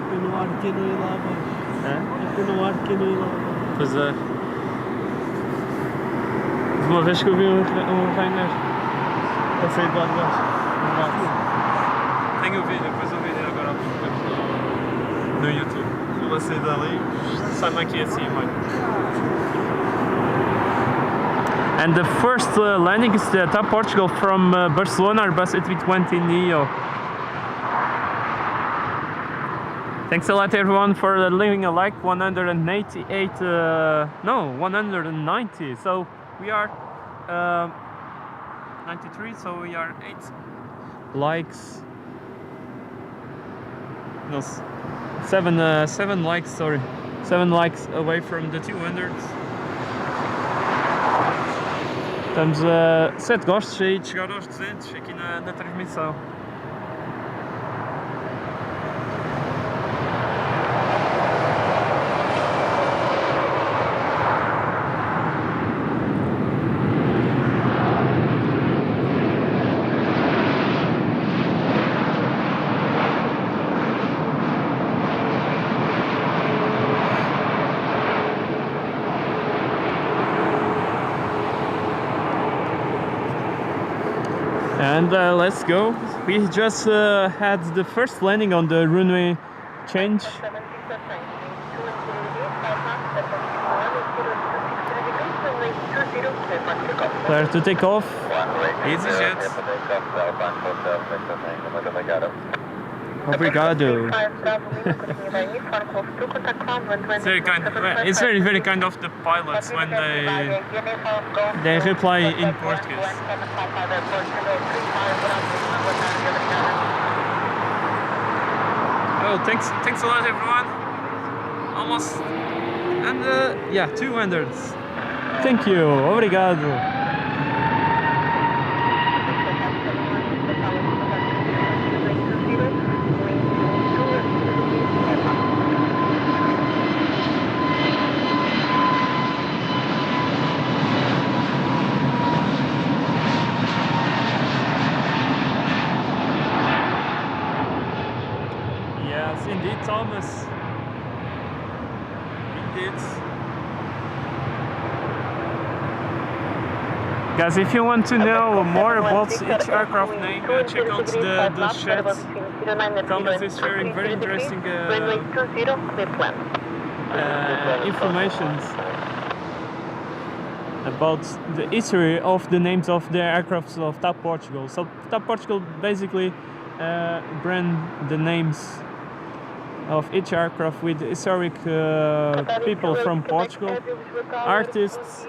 Fica no ar que não ir lá abaixo. É? Fica no ar que não ir lá abaixo. Pois é. De uma vez que eu vi um Rainer a sair de lá de baixo. Tenho o vídeo, depois o vídeo agora no YouTube. Vou sair dali, sai-me aqui assim, mano. And the first landing is the TAP Portugal from Barcelona, Airbus A320neo. Thanks a lot everyone for leaving a like. 188, no, 190. So we are 93, so we are 8 likes. No, 7 likes, sorry. 7 likes away from the 200. Estamos a 7 gostos aí de chegar aos 200 aqui na transmissão. And let's go. We just had the first landing on the runway change. Clear to take off. Easy jet. Obrigado. It's very kind of the pilots when they reply in Portuguese. Oh, thanks a lot everyone. Almost, and yeah, 200. Thank you. Obrigado. Yes, indeed, Thomas. Indeed. Guys, if you want to know more about each aircraft name, check out the chat. Thomas is sharing very interesting information about the history of the names of the aircrafts of TAP Portugal. So TAP Portugal basically brand the names of each aircraft with historic people from Portugal, artists,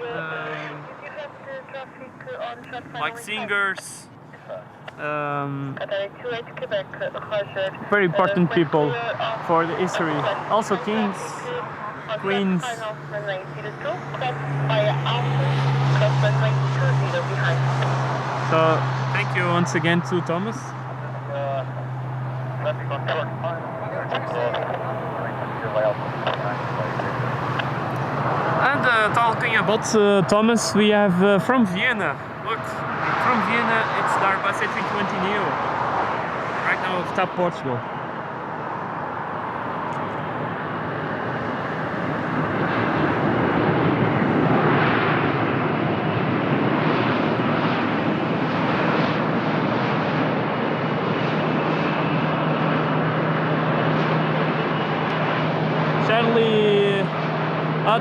like singers, very important people for the history, also kings, queens. So thank you once again to Thomas. And talking about Thomas, we have from Vienna. Look, from Vienna, it's the Airbus A320neo. Right now of TAP Portugal.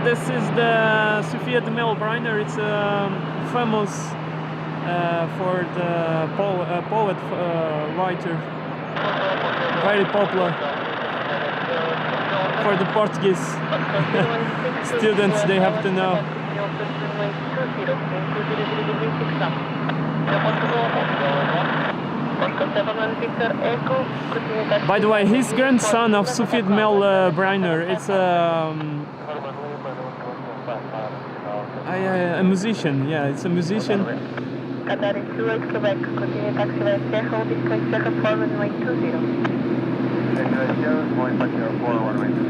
this is the Sofia de Melbreiner. It's famous for the poet, writer, very popular for the Portuguese students. They have to know. By the way, he's grandson of Sofia de Melbreiner. It's a musician. Yeah, it's a musician. Qatar is 28 Quebec, continue taxi by Serra, hold this point Serra for runway 20. Going back here for runway 20.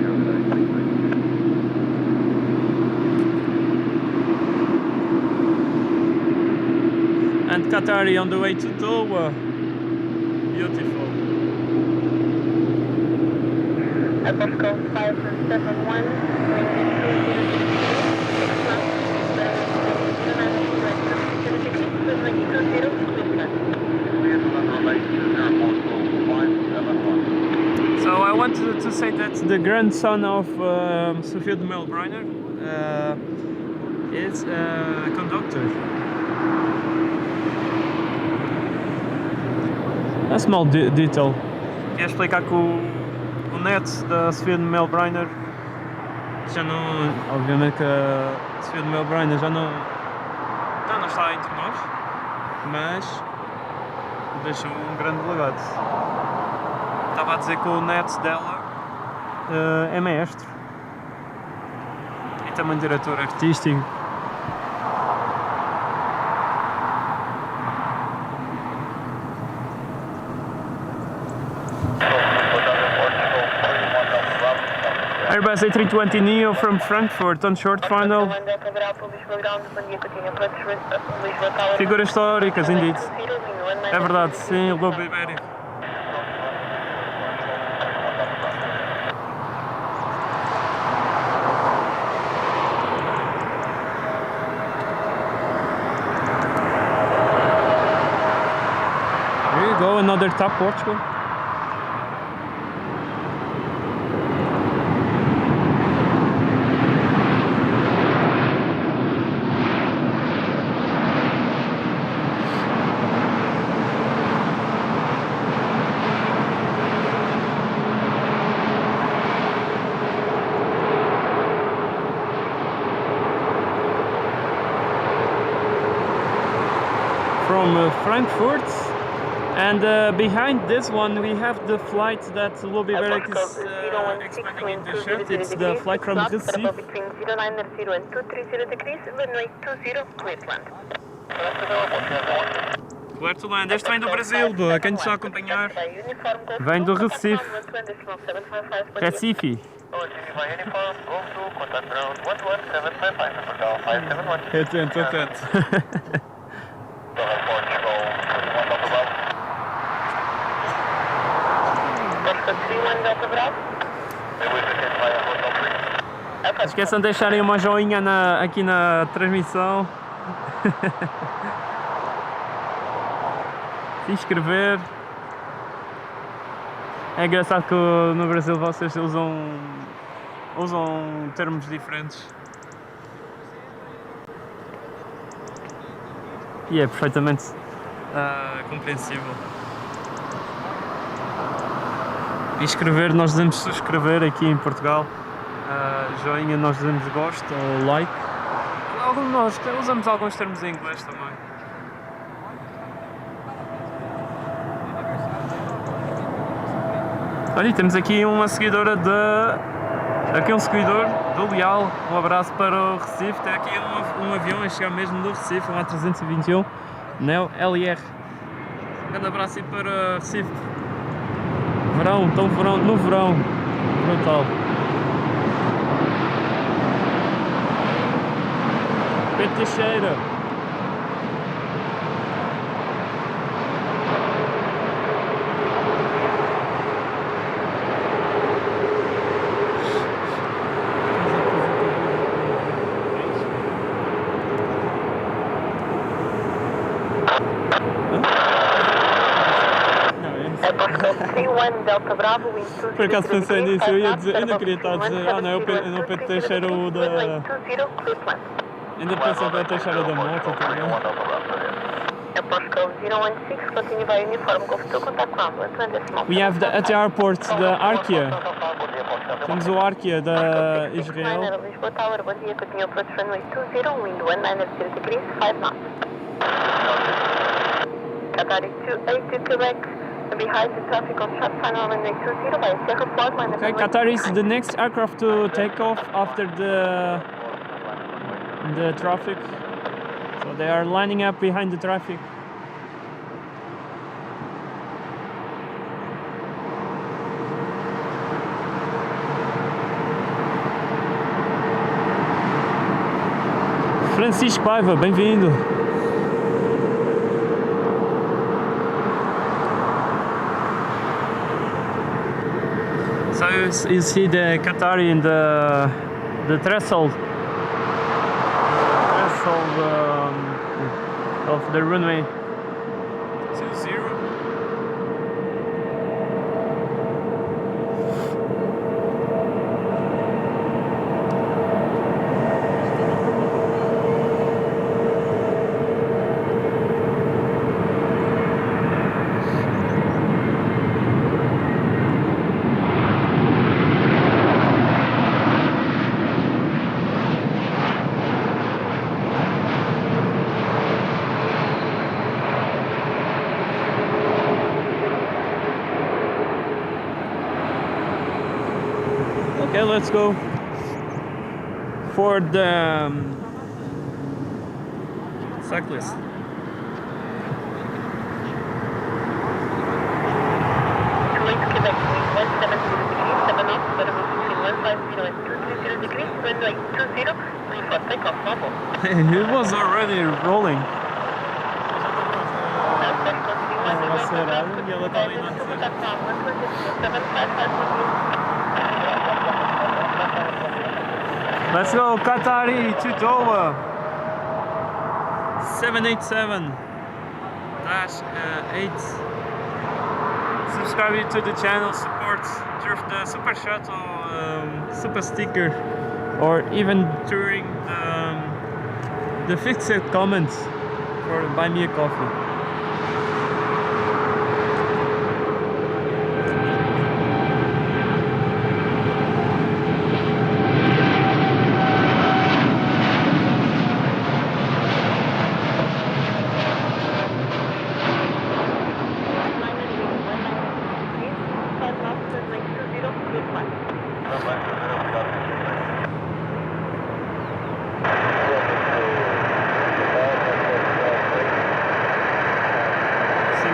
And Qatari on the way to Doha. Beautiful. Above code 571, So I wanted to say that the grandson of Sofia de Melbreiner is a conductor. A small detail. Queria explicar que o neto da Sofia de Melbreiner já não. Obviamente que a Sofia de Melbreiner já não está entre nós, mas deixou um grande legado. Estava a dizer que o neto dela é maestro e também diretor artístico. Airbus A320neo from Frankfurt on short final. Figuras históricas, indeed. É verdade, sim, o Globo Ibérico. Here you go, another top Portugal. From Frankfurt, and behind this one we have the flight that Lobby Berek is expecting in the shirt. It's the flight from Recife. Between 090 and 230 degrees, runway 20, clear to land. Clear to land. Este vem do Brasil, quem nos está a acompanhar vem do Recife. Recife. Atento, atento. Esqueçam de deixarem uma joinha aqui na transmissão. Se inscrever. É engraçado que no Brasil vocês usam termos diferentes. E é perfeitamente compreensível. Inscrever, nós dizemos subscrever aqui em Portugal. Joinha, nós dizemos gosto ou like. Nós usamos alguns termos em inglês também. Olha, temos aqui uma seguidora aqui um seguidor do Leal. Um abraço para o Recife. Tem aqui um avião a chegar mesmo do Recife, um A321 Neo LR. Um grande abraço aí para Recife. Verão, tão verão, no verão. Brutal. Pedro Teixeira. C1 Delta Bravo, wind 20 Por acaso pensei degrees, nisso, eu 5 ia knots, dizer, ainda turbo queria estar a dizer, ah não, é o Pedro Teixeira o da... runway 20, clear plan. Ainda pensei que era o Teixeira da moto, tá ligado? Postcode 016, continue by uniform, Golf 2, contact ground, 1 decimal. We have at the airport the Arkia. Temos o Arkia da Israel. Lisboa Tower, bom dia, continue approach runway 20, wind 190 degrees, 5 knots. Qatar 282 Quebec, behind the traffic on short final runway 20 by Sierra Flight line. Okay, Qatar is the next aircraft to take off after the traffic. So they are lining up behind the traffic. Francisco Paiva, bem-vindo. So you see the Qatari in the threshold of the runway 20. Okay, let's go for the cyclist. Quebec, 170 degrees, 7 knots, vertical between 150 and 230 degrees, runway 20, clear for takeoff, normal. It was already rolling. Let's go, Qatari to Doha. 787-8. Subscribe to the channel, support through the super shuttle, super sticker, or even during the fixed comments for buy me a coffee.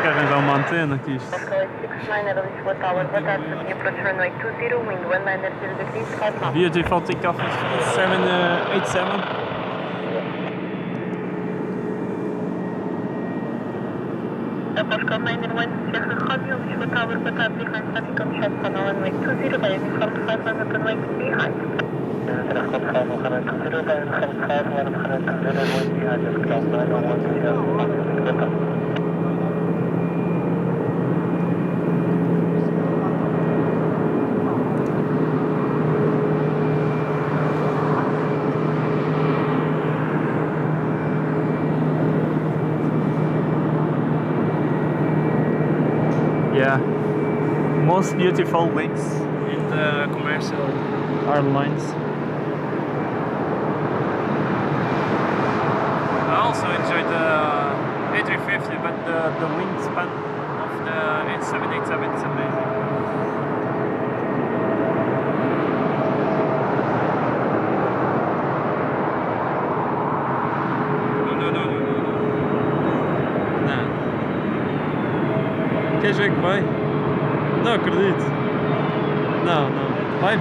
Arranjar uma antena aqui. Beautiful takeoff 787. Postcode 901, Sierra Romeo, Lisbon Tower, Qatar, behind traffic on short final runway 20 by uniform 500 runway behind. Yeah, most beautiful wings in the commercial airlines. I also enjoyed the A350, but the wingspan of the 787 is amazing. Queres ver que vai? Não acredito. Não, não. Vai.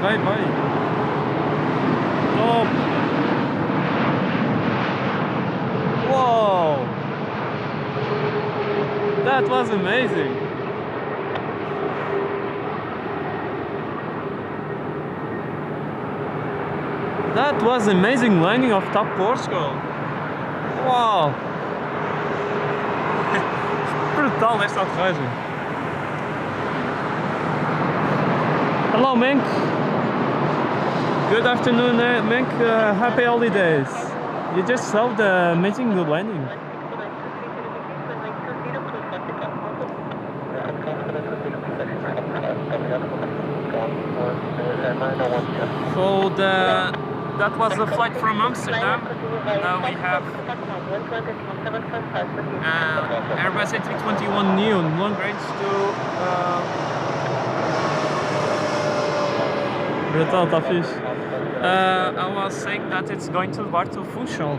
Top! Whoa! That was amazing! That was amazing landing of top Portugal! Wow! Brutal esta aterragem! Hello, Mink. Good afternoon, Mink. Happy holidays. You just saw the amazing landing. So that was the flight from Amsterdam. Now we have Airbus A321neo long range to Brutal, tá fixe. I was saying that it's going to bar to Funchal.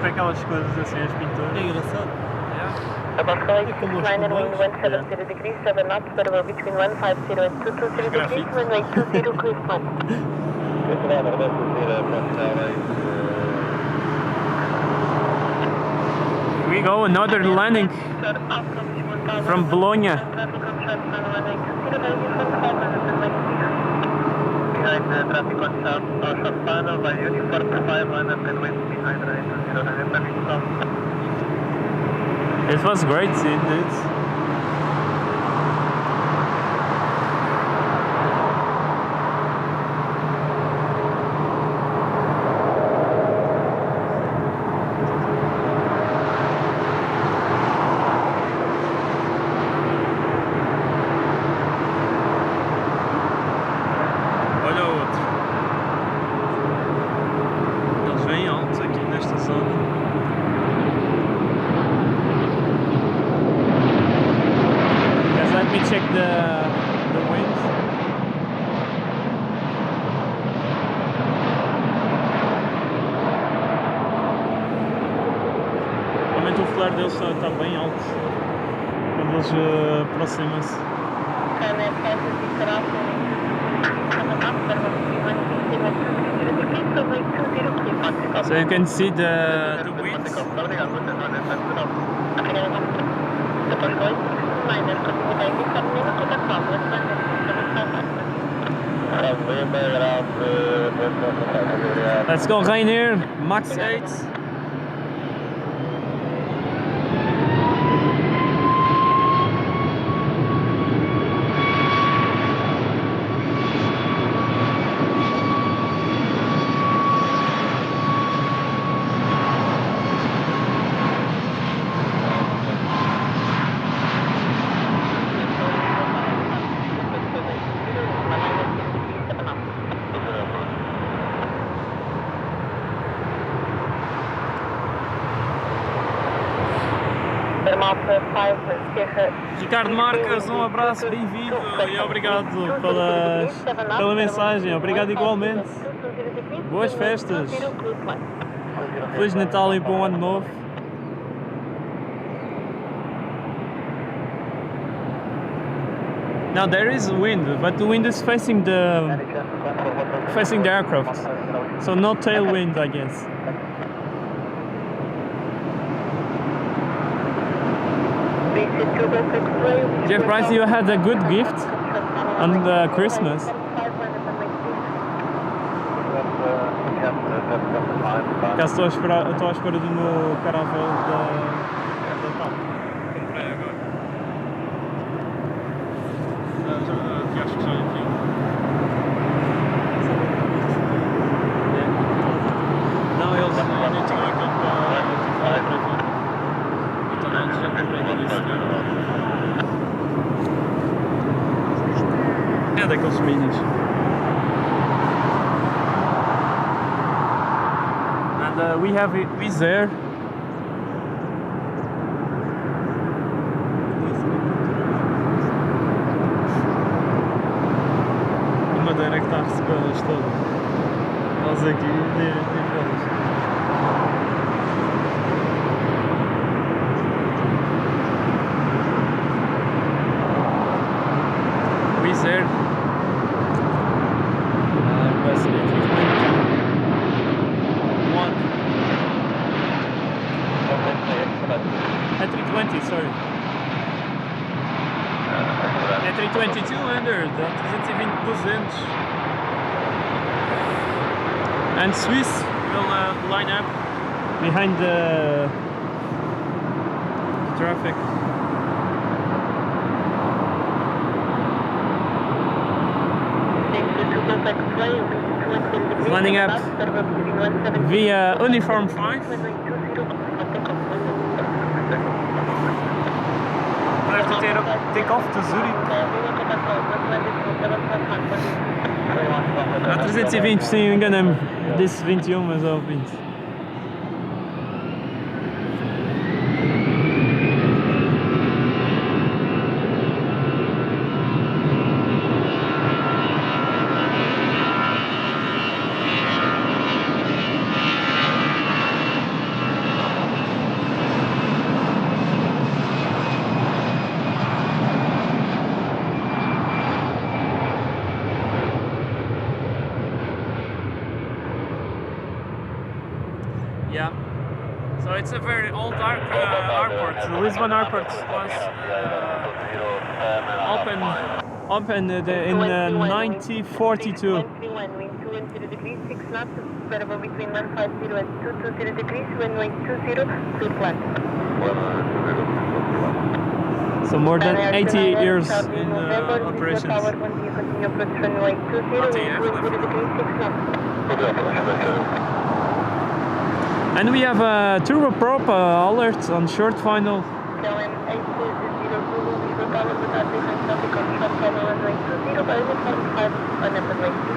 Aquelas coisas assim, as pinturas. É engraçado. About como os line and wind comboios. 170 degrees, 7 knots, vertical between 150 and 220 degrees, runway 20 cruise line. We go another landing from Bologna. Behind the traffic on south, our short final by uniform 5 line up and wind behind right 20 It was great seeing this. Olha o outro. Eles vêm altos aqui nesta zona. Let me check the winds. Realmente o flare deles está bem alto quando eles aproximam-se. So you can see the winds. Let's go, Rainier, max 8. Ricardo Marques, um abraço, bem-vindo e obrigado pela mensagem, obrigado igualmente. Boas festas, Feliz Natal e bom Ano Novo. Now there is wind, but the wind is facing the aircraft, so no tailwind, I guess. Jeff Price, you had a good gift on Christmas. Estou à espera do meu caravel da TAP. Comprei agora. Acho que já enfim. Não, eles nem tinham aquele para vir. Então antes já comprei tudo isso. É daqueles minis. And we have Wizz Air. A Madeira que está a recebê-las todas. Nós aqui nem vamos. 320, sorry. É 320-200, 320-200. And Swiss will line up behind the traffic. Lining up via Uniform 5. Clear to take off to Zurich. A 320, se não me engano, disse 21, mas é o 20. Yeah, so it's a very old airport. The Lisbon Airport was opened in 1942. So more than 80 years in operations. And we have a turboprop alert on short final.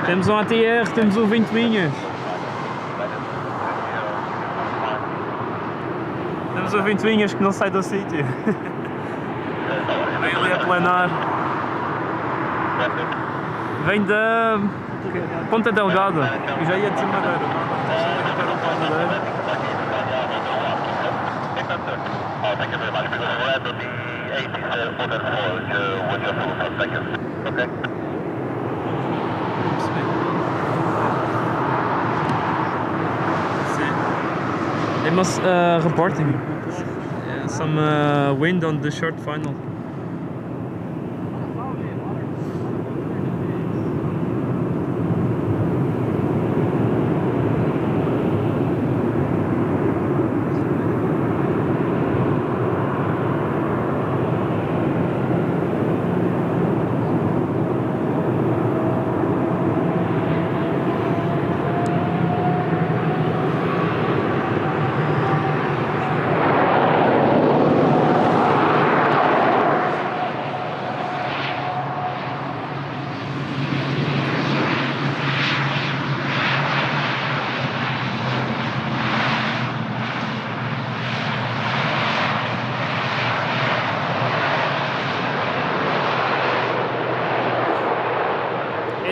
Temos um ATR, temos um 20 milhas. Temos um 20 milhas que não sai do sítio. Vem ali a planar. Vem da Ponta Delgado. Eu já ia dizer Madeira. Thank you very much. We're going to land on the 8744, with your full stop. Thank you. Okay. They must reporting some wind on the short final.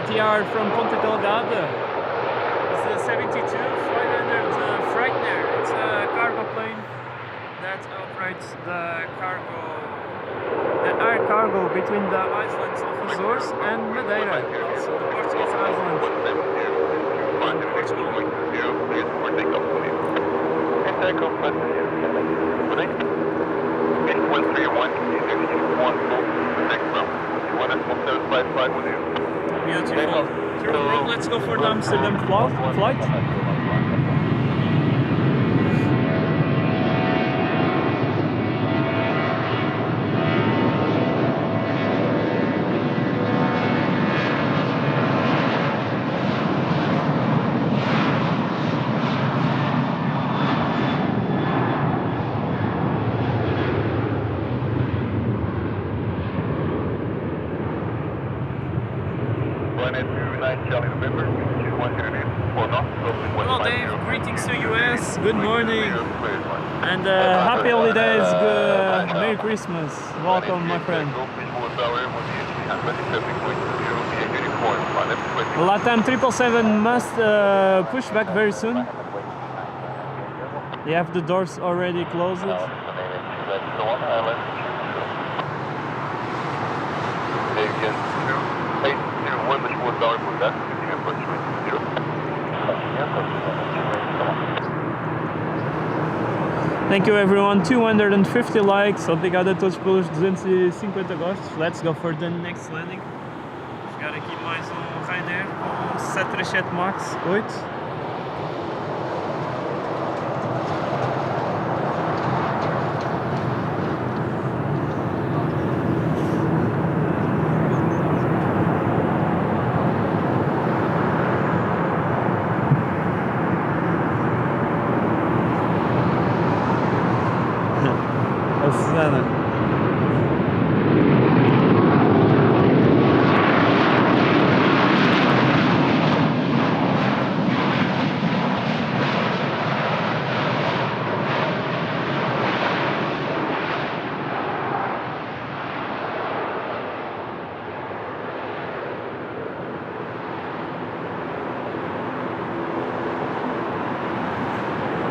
ATR from Ponta Delgado. It's a 72-500 Frightener. It's a cargo plane that operates the air cargo between the islands of Azores and Madeira, also the Portuguese island. Beautiful. Let's go for the Amsterdam flight. Hello Dave, greetings to US, good morning, and happy holidays, Merry Christmas, welcome my friend. LATAM 777 must push back very soon. They have the doors already closed. Thank you everyone, 250 likes, obrigado a todos pelos 250 gostos. Let's go for the next landing. Chegar aqui mais Ryanair com 737 MAX 8.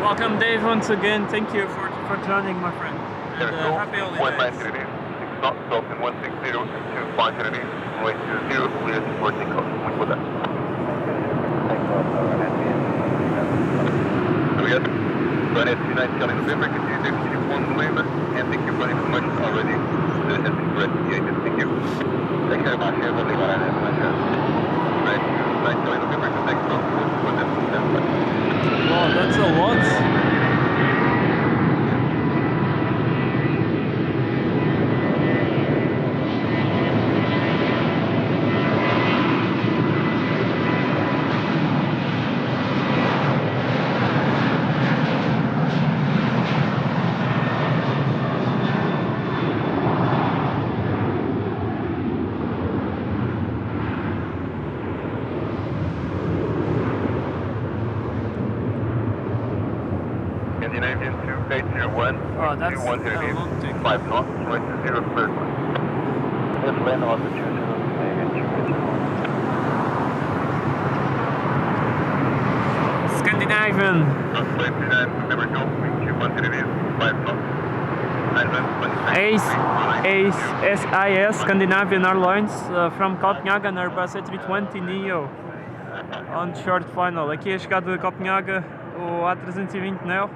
Welcome Dave once again, thank you for joining my friend. And happy holidays. 190 degrees, 6 knots, Dolphin 160 and 25 degrees, runway 20, clear for takeoff. Muito boa tarde. Obrigado. Planet 29 Charlie November, continue to execute 1 Lima, and thank you for the information already. That has been corrected. Thank you. Thank you very much. Have a good one. Planet 29 Charlie November, thanks for the Wow, that's a lot. Scandinavian 2801, Oh, that's a long thing. 5 knots, runway 20, clear. Let's land altitude, Scandinavian. Plane 29, November Golf, 21 degrees, 5 knots. SIS Scandinavian Airlines from Copenhagen, Airbus A320neo on short final. Aqui a chegada de Copenhagen, o A320neo.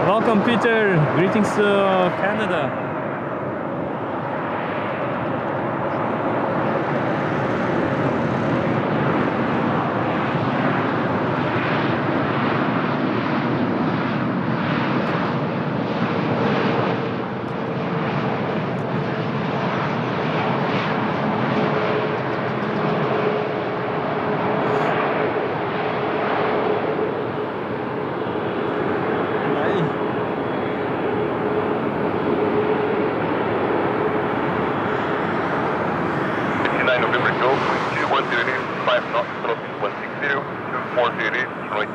Welcome Peter, greetings to Canada. November Golf, 21 5 knots, dropping 160, 24 runway 20,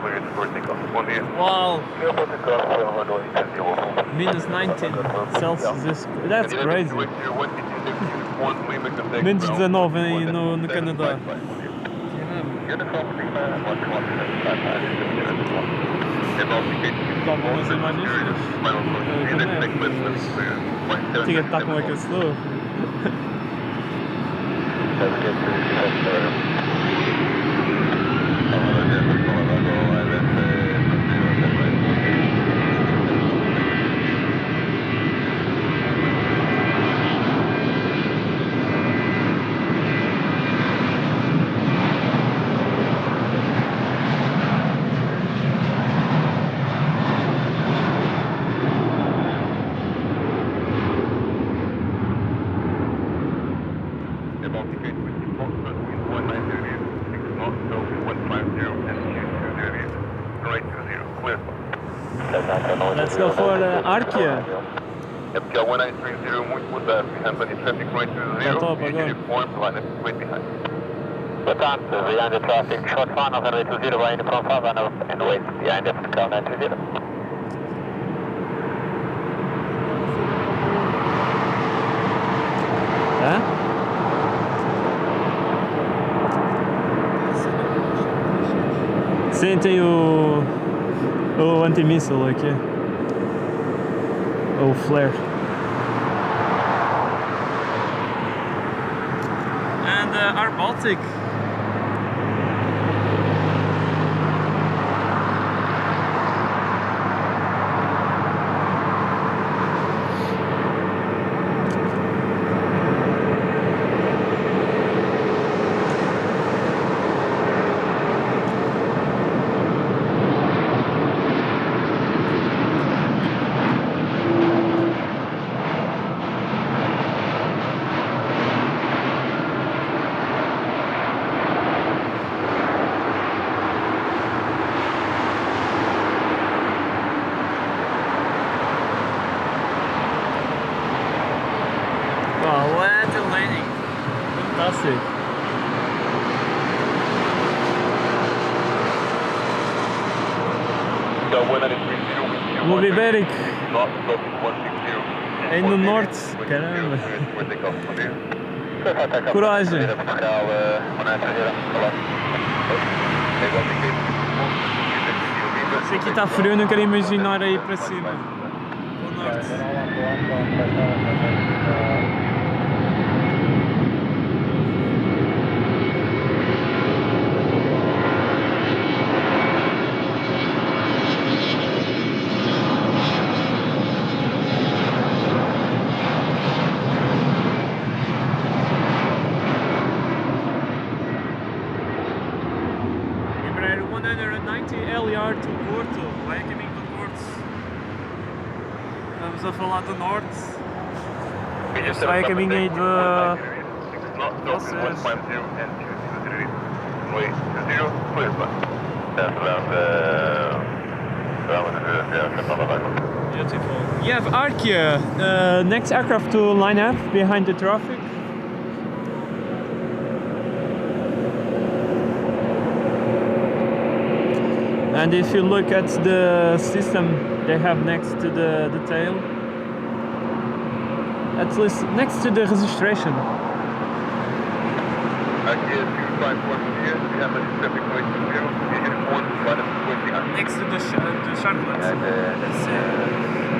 cleared for takeoff. Bom dia. Wow, minus 19 Celsius, that's crazy. Menos 19 aí no Canadá. Toma umas imagens. Tinha que estar com aquecedor. Baltic 8 with 190. Let's go for Arkia. É porque a 1930 muito mudado. Rampa de traffic right to zero. Top agora. Uniform, line up, wait behind. Baton, behind the traffic, short final, runway 20, behind the front 5, and wait, behind the car 920. Hã? Sim, tem o anti-missile aqui. O flare. And our Baltic. What a landing! Fantastic! Vou Ibéric! É no norte! Caramba! Coragem! Se aqui está frio, eu não quero imaginar aí para cima. Para o norte. Embraer 190 LR to Porto, vai a caminho do Porto. Vamos a falar do norte. Vai a caminho aí de vocês. Beautiful. You have Arkia, next aircraft to line up behind the traffic. And if you look at the system they have next to the tail, at least next to the registration. Next to the Charlotte.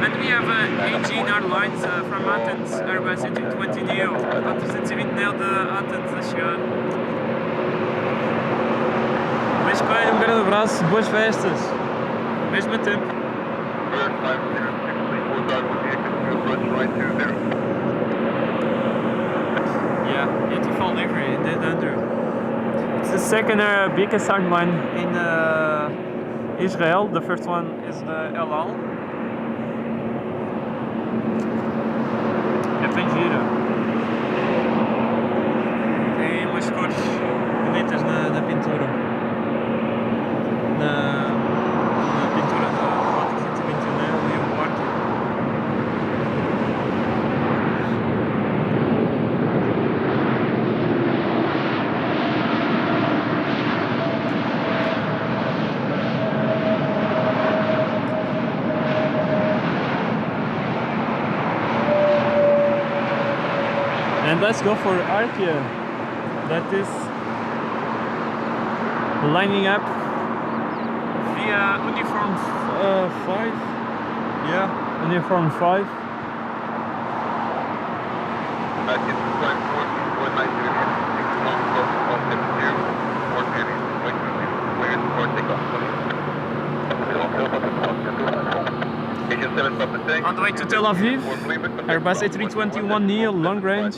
And we have AG in our lines from Athens, Airbus A320neo, A320neo de Athens a chegar. Mas Coelho, um grande abraço, boas festas, mesmo a tempo. Yeah, beautiful livery, dead under. It's the second biggest airline in Israel. The first one is the El Al. É bem gira. Tem umas cores bonitas na pintura. Na pintura da Rota 121 e o quarto. And let's go for Arkia. That is lining up via uniform 5. Yeah, uniform 5. On the way to Tel Aviv, Airbus A321neo long range.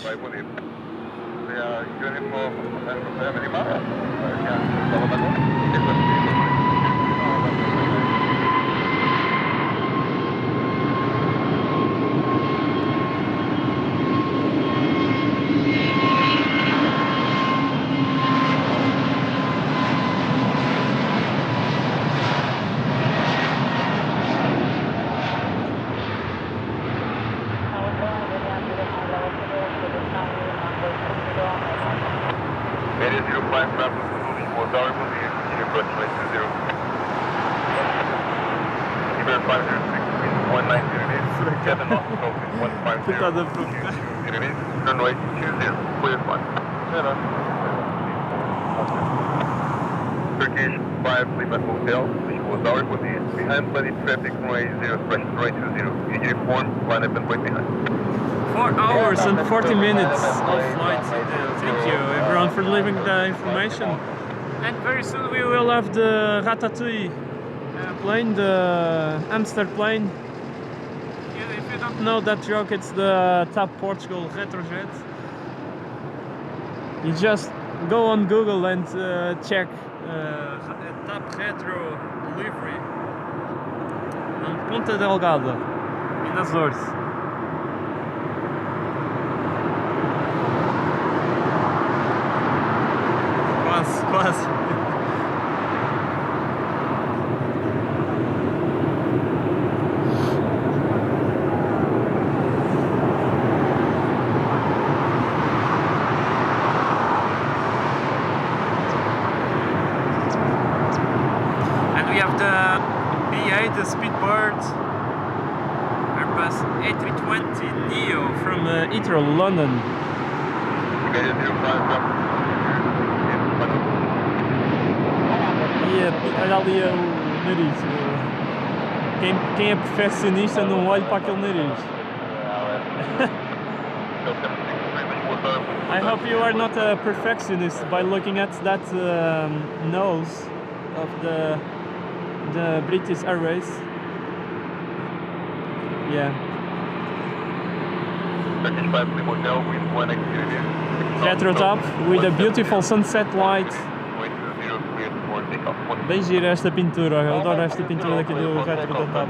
19 7 knots, Coitada da fruta. runway 20, clear flight. Turkish 5 Lisbon Hotel, Lisboa Tower, bom dia. Behind plenty traffic, runway 0, expression runway 20. In uniform, line up and wait behind. 4 hours and 40 minutes of flight. Thank you everyone for leaving the information. And very soon we will have the Ratatouille plane, the hamster plane. If you don't know that joke, it's the TAP Portugal retrojet. You just go on Google and check TAP retro delivery on Ponta Delgada in Azores. Quase. And we have the BA, the Speedbird Airbus A320 Neo from Heathrow, London. Olha ali o nariz. Quem é perfeccionista não olha para aquele nariz. I hope you are not a perfectionist by looking at that nose of the British Airways. Yeah. Retro top with a beautiful sunset light. Bem gira esta pintura, eu adoro esta pintura aqui do retro da TAP.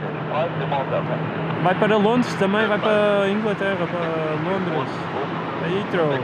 Vai para Londres também, vai para Inglaterra, para Londres, a Heathrow.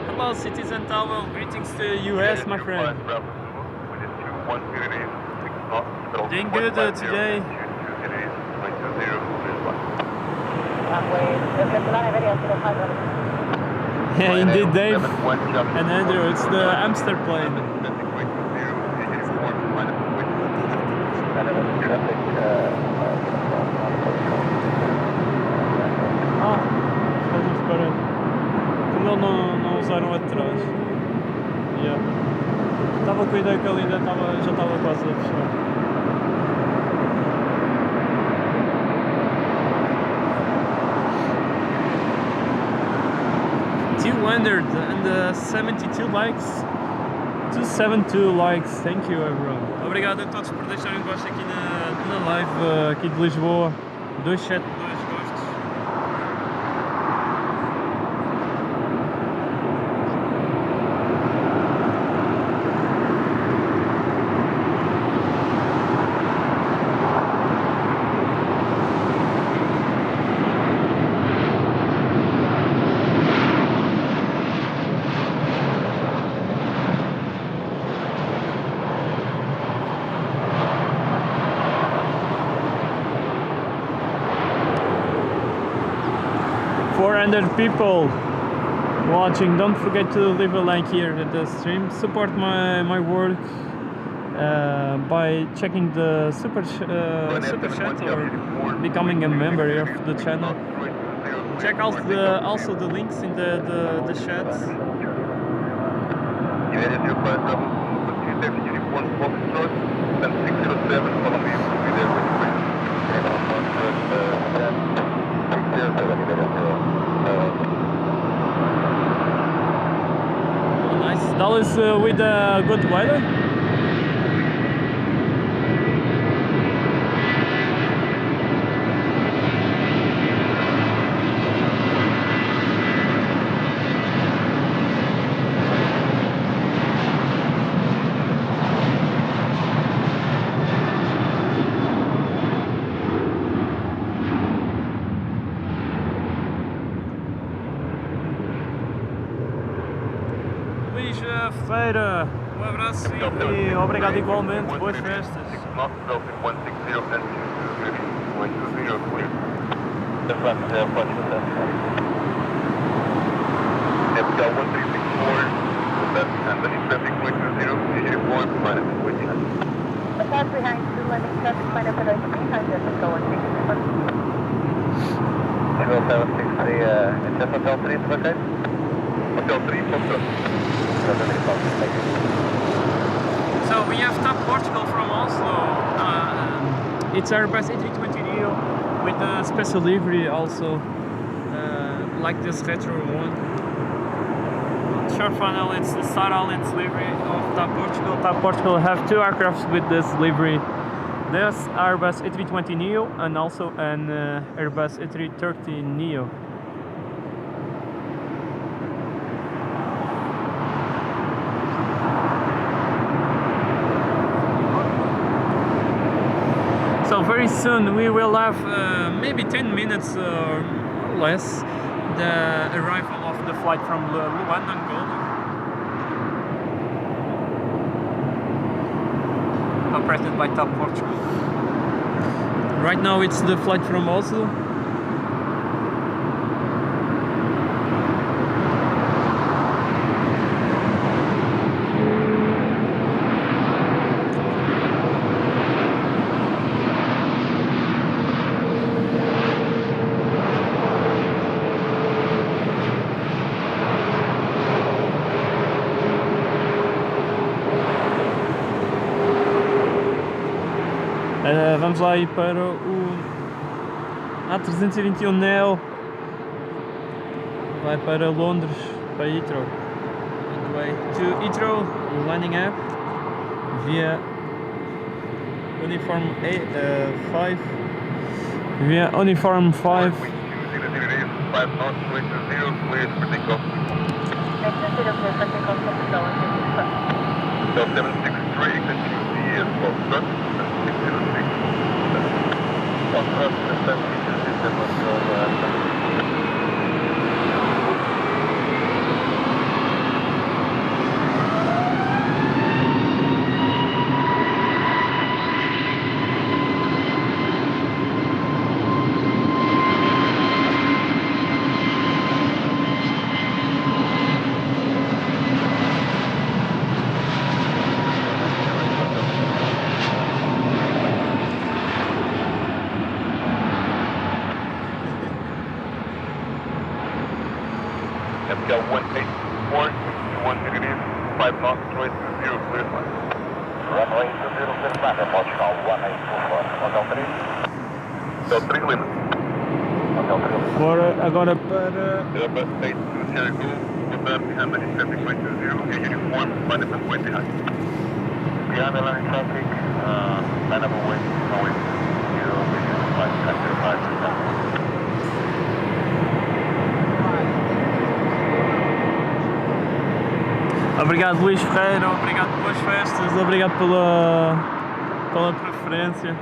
Hello, Citizen Tower. Greetings to US, my friend. Doing good today. Yeah, indeed, Dave and Andrew. It's the hamster plane. Como não usaram atrás. Yeah. Estava com a ideia que ele ainda já estava quase a fechar. And 72 likes. 272 likes. Thank you everyone. Obrigado a todos por deixarem gosto aqui na live aqui de Lisboa. 272 gostos. People watching, don't forget to leave a like here at the stream. Support my work by checking the super chat or becoming a member of the channel. Check out also the links in the chats. Dallas with good weather. Luís Ferreira. Um abraço e obrigado igualmente. Boas festas. Attack behind two landing traffic, find up at 300, go 164. 0763, it's just Hotel 3, is it okay? Hotel 3, Foxtrot. So we have TAP Portugal from Oslo. It's Airbus A320neo with a special livery also, like this retro one. Short funnel, it's the Star Alliance livery of TAP Portugal. TAP Portugal have two aircrafts with this livery. There's Airbus A320neo and also an Airbus A330neo. So very soon we will have maybe 10 minutes or less the arrival of the flight from Luanda, Angola. Operated by TAP Portugal. Right now it's the flight from Oslo. Vamos lá ir para o A321 Neo, vai para Londres, para Heathrow. On the way to Heathrow, landing app via uniform 5, via uniform 5. 5 knots, 20, clear for takeoff. So 763, continue the Foxtrot, 606. Foxtrot, 763, Go 184, 1 degrees, 5 knots, 20, clear flight. Runway 2005, Portugal 1824, Hotel 3. Hotel 3 limit. Hotel 3. Agora para Airbus 820, confirm behind landing traffic 20, engine uniform, minus 20 high. Behind the landing traffic, line up away, 0, 5, 5. Obrigado Luís Ferreira, obrigado pelas festas, obrigado pela preferência.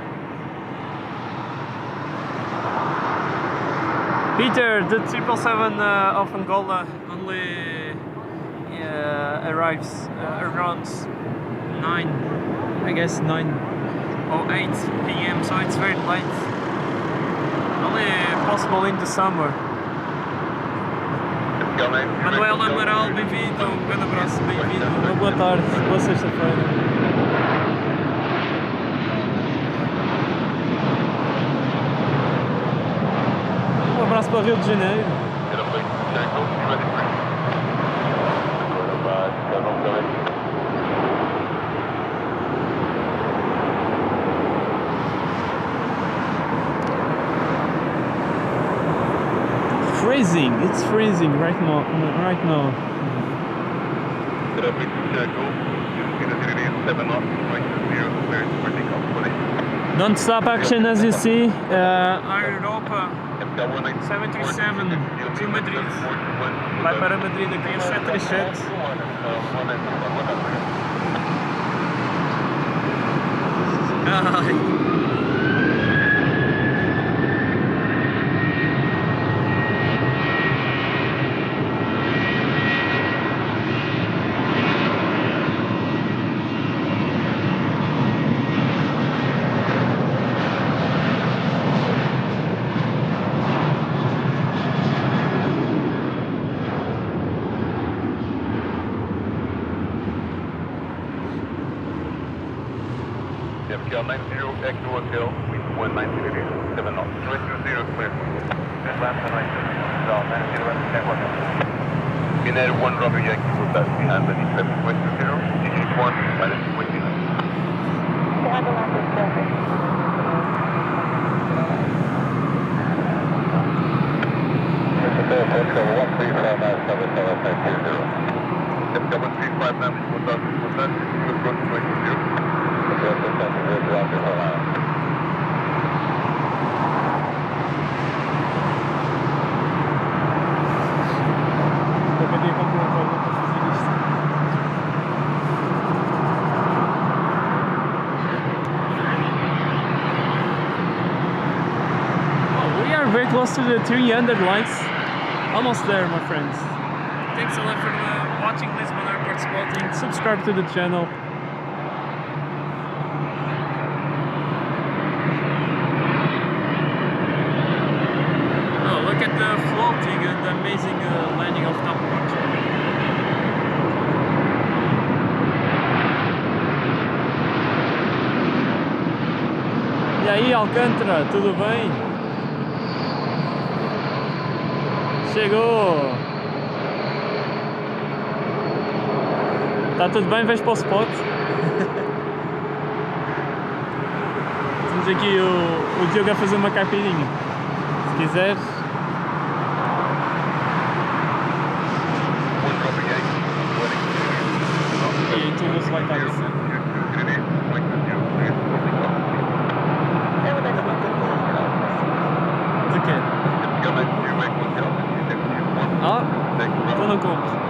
Peter, the 777 of Angola only arrives around 9, I guess 9 or 8 p.m, so it's very late. Only possible in the summer. Manuel Amaral, bem-vindo, um grande abraço, bem-vindo, uma boa tarde, boa sexta-feira. Um abraço para o Rio de Janeiro. Freezing, it's freezing right now. Non-stop action as you see. Air Europa 737 to Madrid. Vai para Madrid aqui, 737. Ai. FPL 90, Echo Hotel, wind 190 degrees, 7 knots, 320, clear. Atlanta 90, 90, Echo Hotel. Binary 1 Romeo Yankee will pass behind the 720, digit 1, minus 29. Behind the line is perfect. Hotel 135977520. FPL 135 Lisbon approach 20. We are very close to the 300 likes. Almost there, my friends. Thanks a lot for watching Lisbon Airport Spotting. Subscribe to the channel. Oh, look at the floating and the amazing landing of top watch. E aí, Alcântara, tudo bem? Chegou! Tá tudo bem? Vens para o spot? Temos aqui o Diogo a fazer uma caipirinha. Se quiseres. E tu não se vai estar assim. De quê? Ah, então não compro.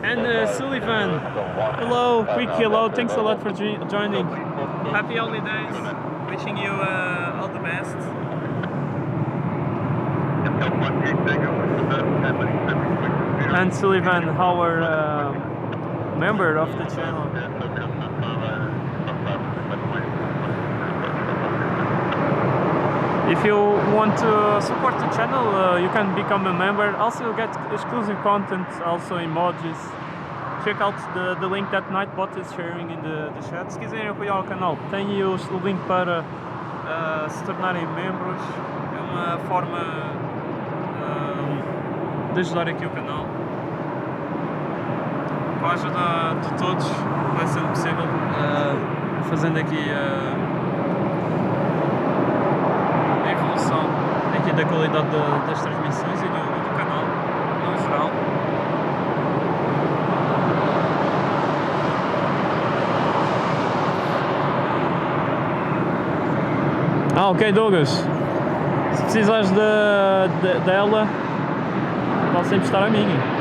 And Sullivan, hello, quick hello, thanks a lot for joining. Happy holidays, wishing you all the best. And Sullivan, our member of the channel. If you want to support the channel, you can become a member. Also, you get exclusive content, also emojis. Check out the link that Nightbot is sharing in the chat. Se quiserem apoiar o canal, tem o link para se tornarem membros. É uma forma de ajudar aqui o canal. Com a ajuda de todos vai ser possível, fazendo aqui aqui da qualidade das transmissões e do canal no geral. Ah, ok, Douglas, se precisares dela, pode sempre estar a minha.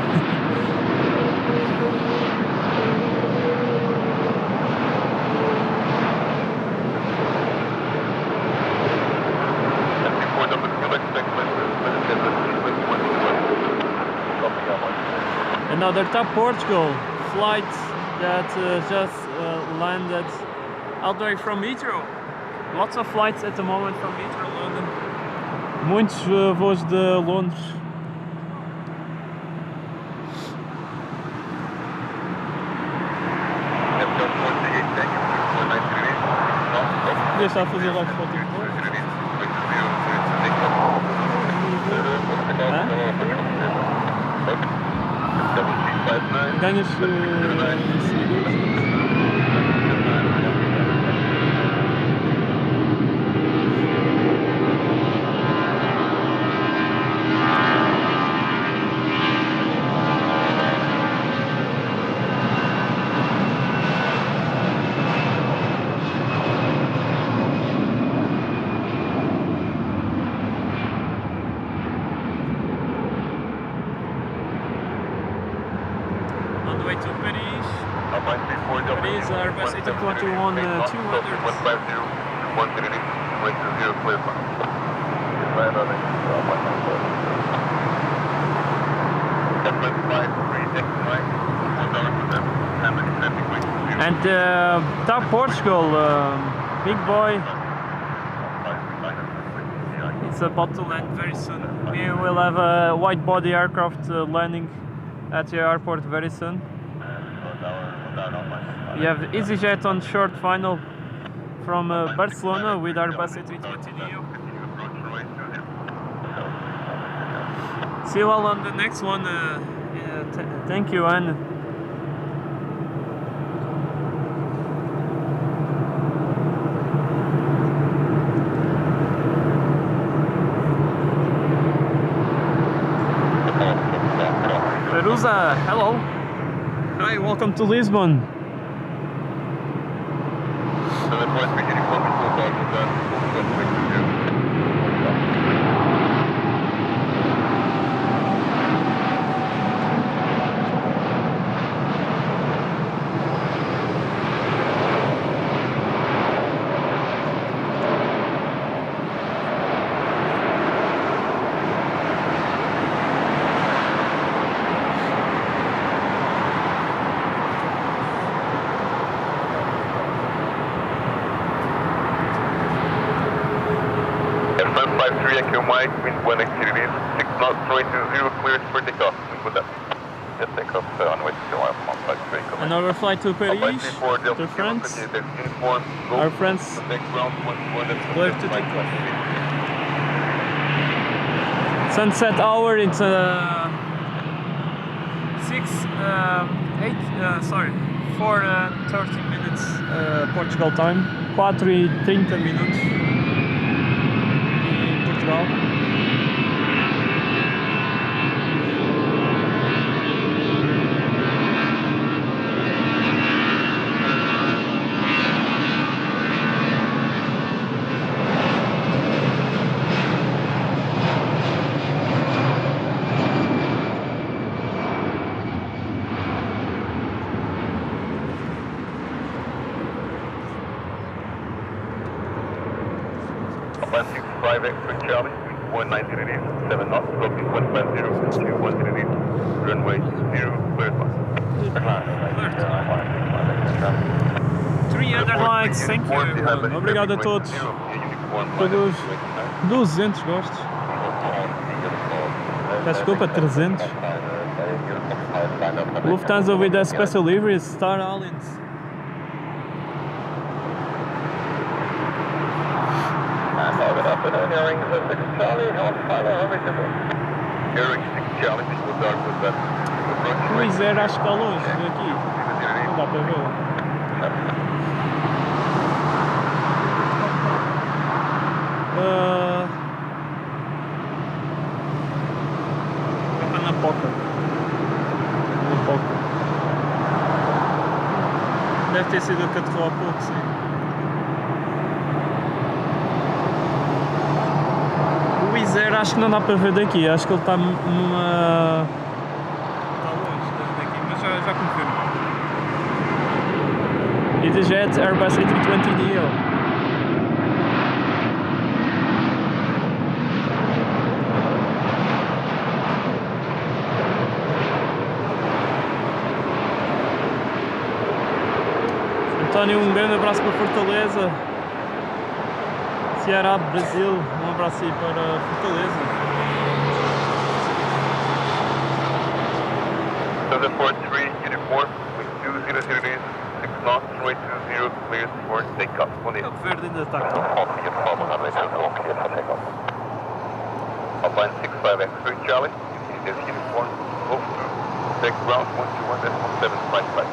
Another top Portugal flight that just landed all the way from Heathrow. Lots of flights at the moment from Heathrow, London. Muitos voos de Londres. Deixa a fazer logo para o tipo. Ganhas On the way to Paris. Alpine 34, Paris, Airbus A321 200. 130, 120, clear for. And TAP Portugal, big boy, it's about to land very soon. We will have a wide body aircraft landing at the airport very soon. We have EasyJet on short final from Barcelona with Airbus A320neo. See you all on the next one. Thank you, Anne. Perusa, hello. Hi, welcome to Lisbon. Mike, wind 1 activities, 6 knots, runway 20, cleared for takeoff. With that. Just take off on way to another flight to Paris, to France. Our friends clear to take off. Sunset hour, it's 4:30 minutes Portugal time, 4:30 minutos. Portugal. Extra Charlie, 190 degrees, 7 knots, approaching 150, 21 degrees, runway 0, clear pass. 300 likes, thank you everyone. Obrigado a todos pelos 200 gostos. Peço desculpa, 300. Lufthansa with a special livery, Star Alliance. Pois era, acho que está longe daqui. Não dá para ver. Está na Poca. Na Poca. Deve ter sido a que aterrou há pouco, sim. Acho que não dá para ver daqui, acho que ele está numa... está longe daqui, mas já confirmo. EasyJet Airbus A320neo. António, um grande abraço para Fortaleza. Ceará, Brasil, um abraço aí para Fortaleza. Southern 43, uniform, with 200 degrees, 6 knots, runway 20, clears for takeoff. Cabo Verde ainda está aqui. Alpine 65 X-ray Charlie, this uniform, over to take ground 121.755.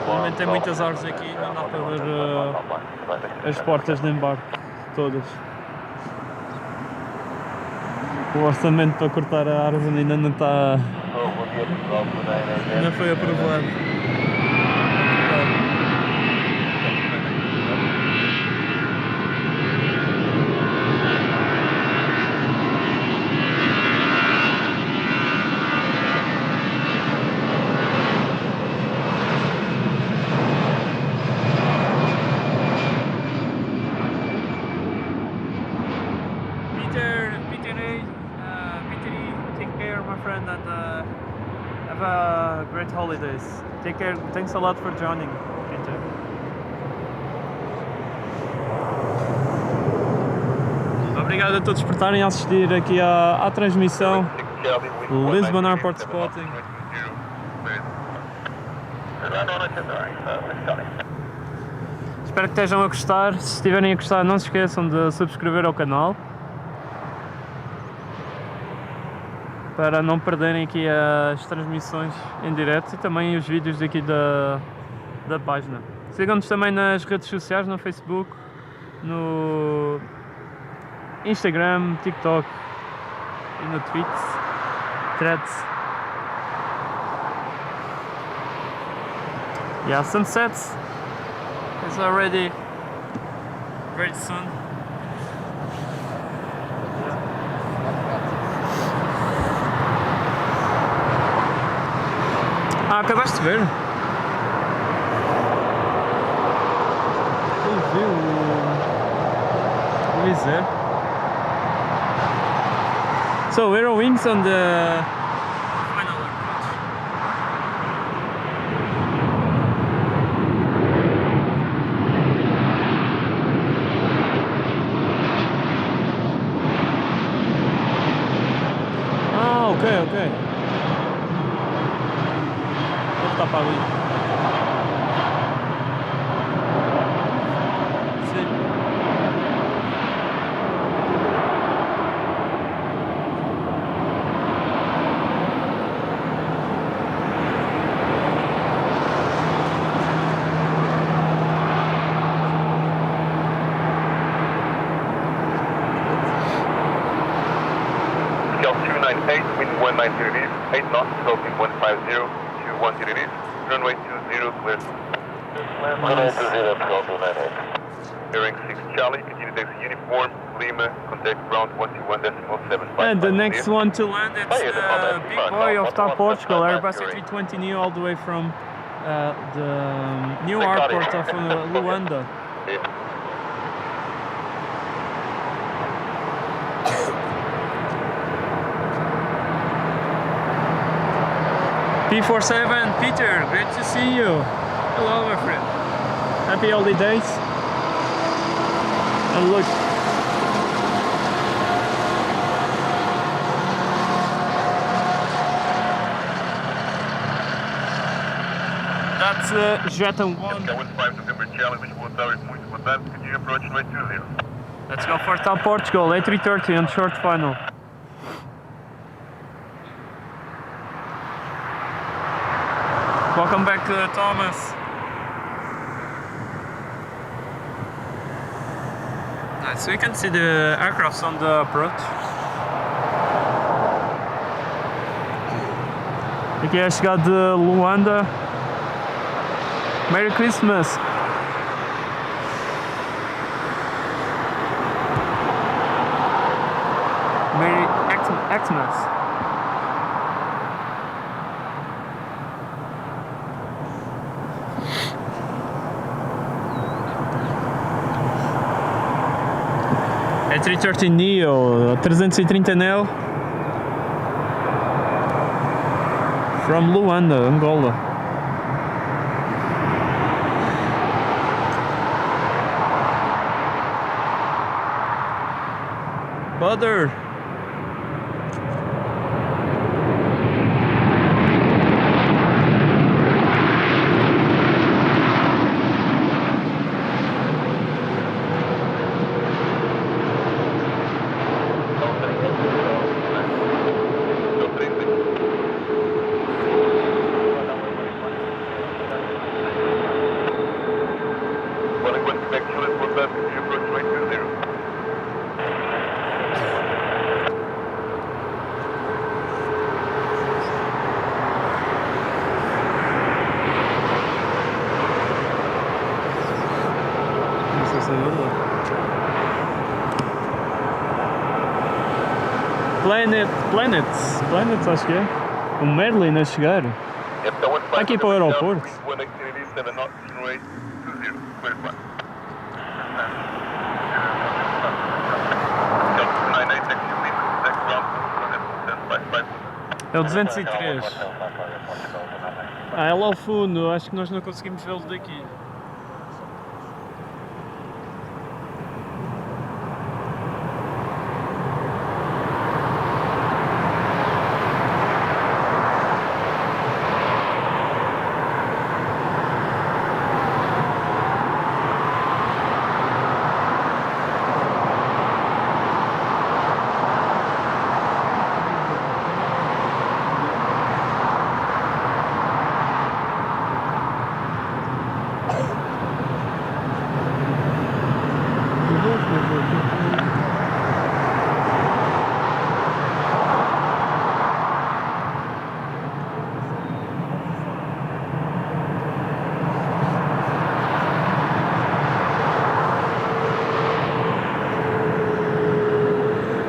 Realmente tem muitas árvores aqui, não dá para ver as portas de embarque todas. O orçamento para cortar a árvore ainda não está. Não foi aprovado. have great holidays. Take care. Thanks a lot for joining, Peter. Obrigado a todos por estarem a assistir aqui à transmissão Lisbon Airport Spotting. Espero que estejam a gostar. Se estiverem a gostar, não se esqueçam de subscrever ao canal para não perderem aqui as transmissões em direto e também os vídeos daqui da página. Sigam-nos também nas redes sociais, no Facebook, no Instagram, TikTok e no Threads. Yeah, sunset is already very soon. Acabaste de ver? Eu vi o Isé. So we're wings on the final approach. Ah, ok. Vou voltar para ali. Sim. Scale 298, wind 190 degrees, 8 knots, sloping 150 to 10 degrees, runway 20 clear. Runway 20, Scale 298. Bearing 6 Charlie, continue taxi uniform, Lima, contact ground 121.755. And the next one to land, it's the big boy of TAP Portugal, Airbus A320neo, all the way from the new airport of Luanda. P47, Peter, great to see you. Hello, my friend. Happy holidays. And look. That's Jetta 1. Scale 15 November Charlie, Lisboa Tower, muito boa tarde, continue approach runway 20. Let's go for TAP Portugal, A330 on short final. Welcome back, Thomas. Nice, so you can see the aircrafts on the approach. Aqui é a chegada de Luanda. Merry Christmas! Merry Xmas! A330neo, 330neo from Luanda, Angola. Butter. Planets, acho que é. O Merlin a chegar. Está aqui para o aeroporto. É o 203. Ah, é lá ao fundo, acho que nós não conseguimos vê-lo daqui.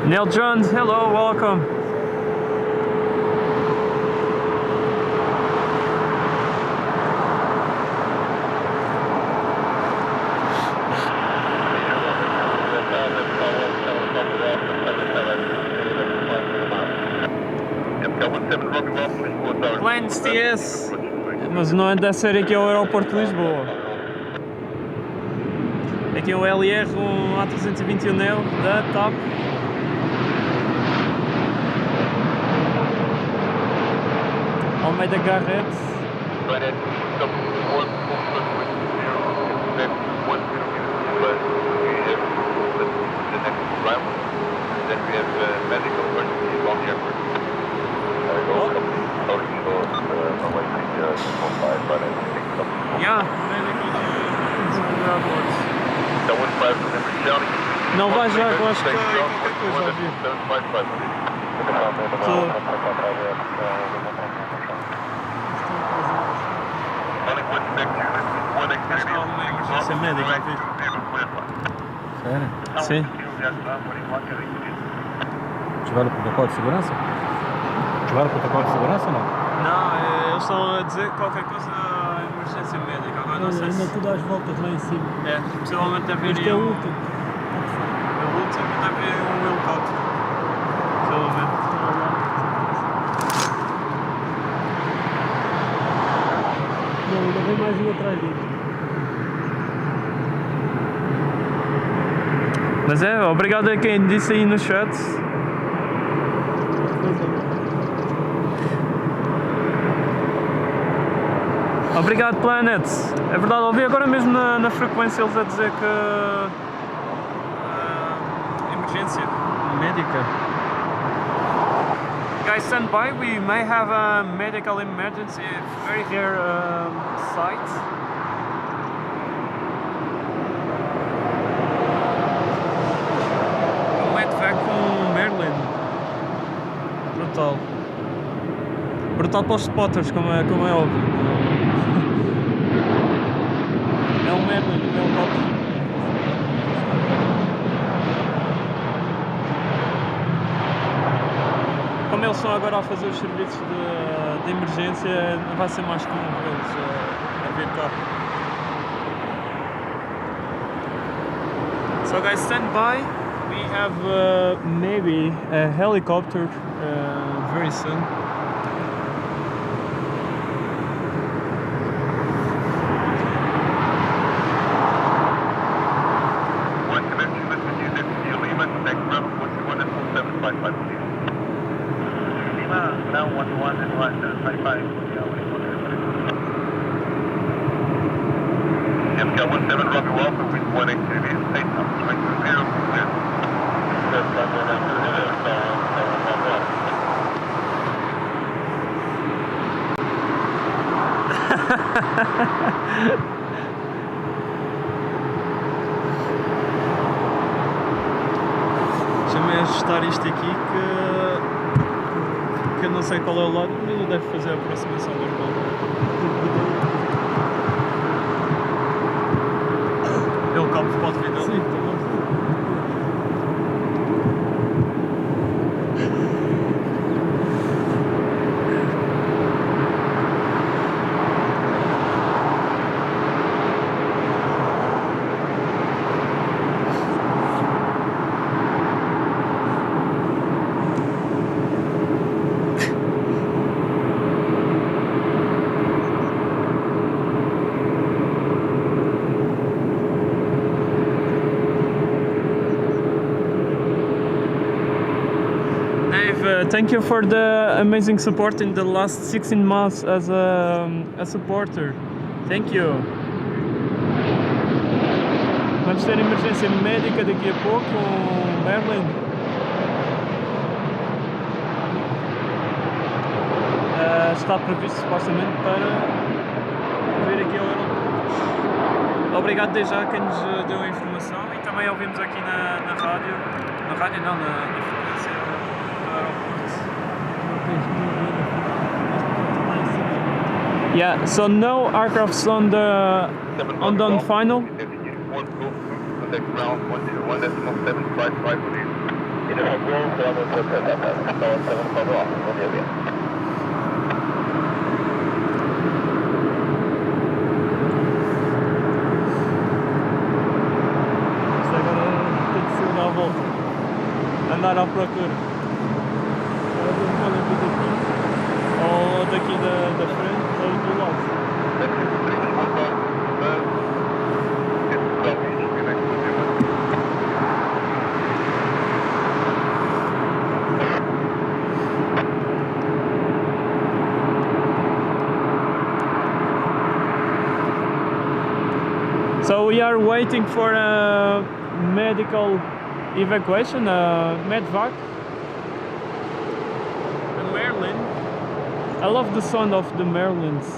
Neil Jones, hello, welcome. Planes TS, mas não é da série aqui ao aeroporto de Lisboa. Aqui é o LR, um A321 Neo da TAP. Almeida Garrett. Yeah, não vai já, eu acho que qualquer coisa a vir. Acho que há uma emergência médica a vir. Sério? Sim. Tiveram o protocolo de segurança? Tiveram o protocolo de segurança ou não? Não, eles estão a dizer qualquer coisa, emergência médica. Agora não sei se... Ainda tudo às voltas lá em cima. É, possivelmente deve Este haver é o um... último. É o último, deve haver um helicóptero. Possivelmente. Não, ainda vem mais um atrás dele. Mas é, obrigado a quem disse aí no chat. Obrigado, Planet. É verdade, ouvi agora mesmo na frequência eles a dizer que... emergência médica. Guys, stand by. We may have a medical emergency. Very rare site. Um medvac com Merlin. Brutal. Brutal para os spotters, como é óbvio. É um Merlin, um helicóptero. Como eles estão agora a fazer os serviços de emergência, vai ser mais comum para eles a vir cá. So guys, stand by. We have maybe a helicopter very soon. Now 11 and 155. MCAL 17 Robbie Walker with 183 views, 8 straight to 0, clear. Deixa-me ajustar isto aqui que eu não sei qual é o lado, mas ele deve fazer a aproximação normal. Helicóptero pode vir dali? Sim, thank you for the amazing support in the last 16 months as a supporter. Thank you. Vamos ter emergência médica daqui a pouco com Merlin. Está previsto supostamente para vir aqui ao aeroporto. Obrigado desde já a quem nos deu a informação e também ouvimos aqui na rádio. Na rádio não, na frequência do aeroporto. Yeah, so no aircrafts on the final. Contact ground 101.755 please. International ground 755 off. À volta, andar à procura ou daqui da frente ou do lado. So we are waiting for a medical evacuation, medvac. The Merlin. I love the sound of the Merlins.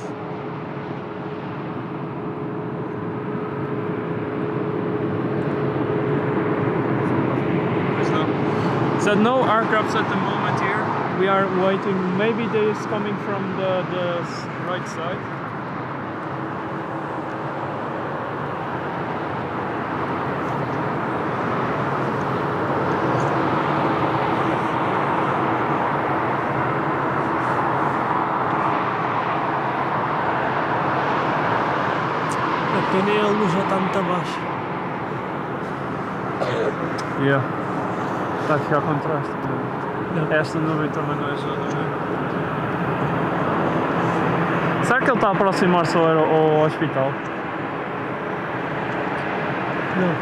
So no aircrafts at the moment here. We are waiting. Maybe they is coming from the right side. A pena, a luz já está muito abaixo. Yeah. Está a ficar contraste. Não. Esta nuvem também não ajuda. Será que ele está a aproximar-se ao hospital? Não.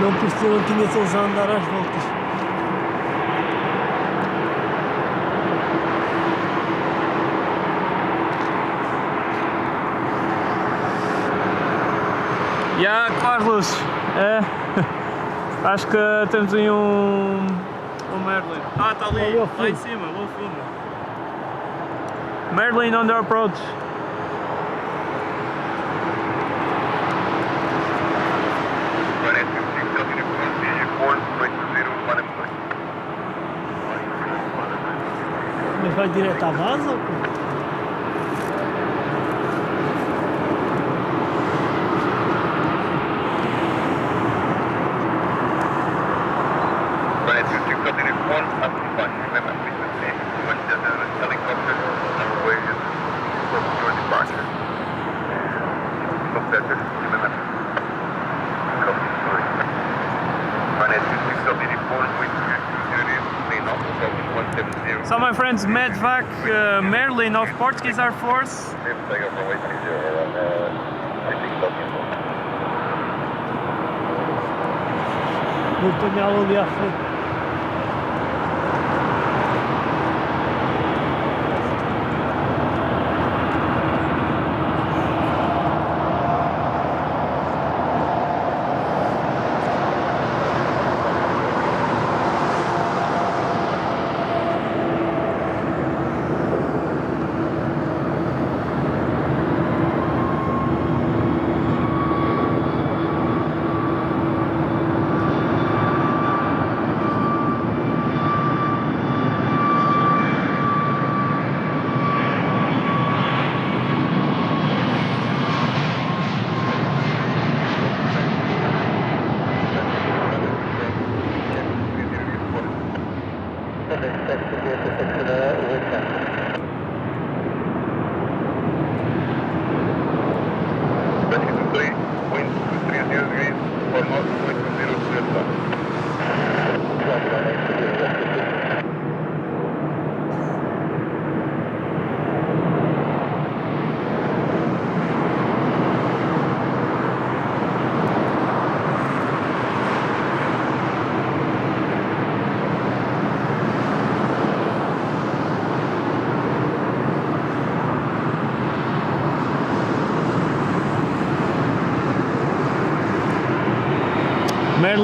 Não, por isso não tinha eles a andar às voltas. Yeah, Carlos, acho que temos aí um Merlin. Ah, está ali, Olha o lá em fundo. cima, lá ao fundo. Merlin on the approach. Mas vai direto à base ou quê? Helicopter, Runway, for departure. Suspected, So my friends, medvac Merlin of Portuguese Air Force. Vou apanhá-lo ali à frente.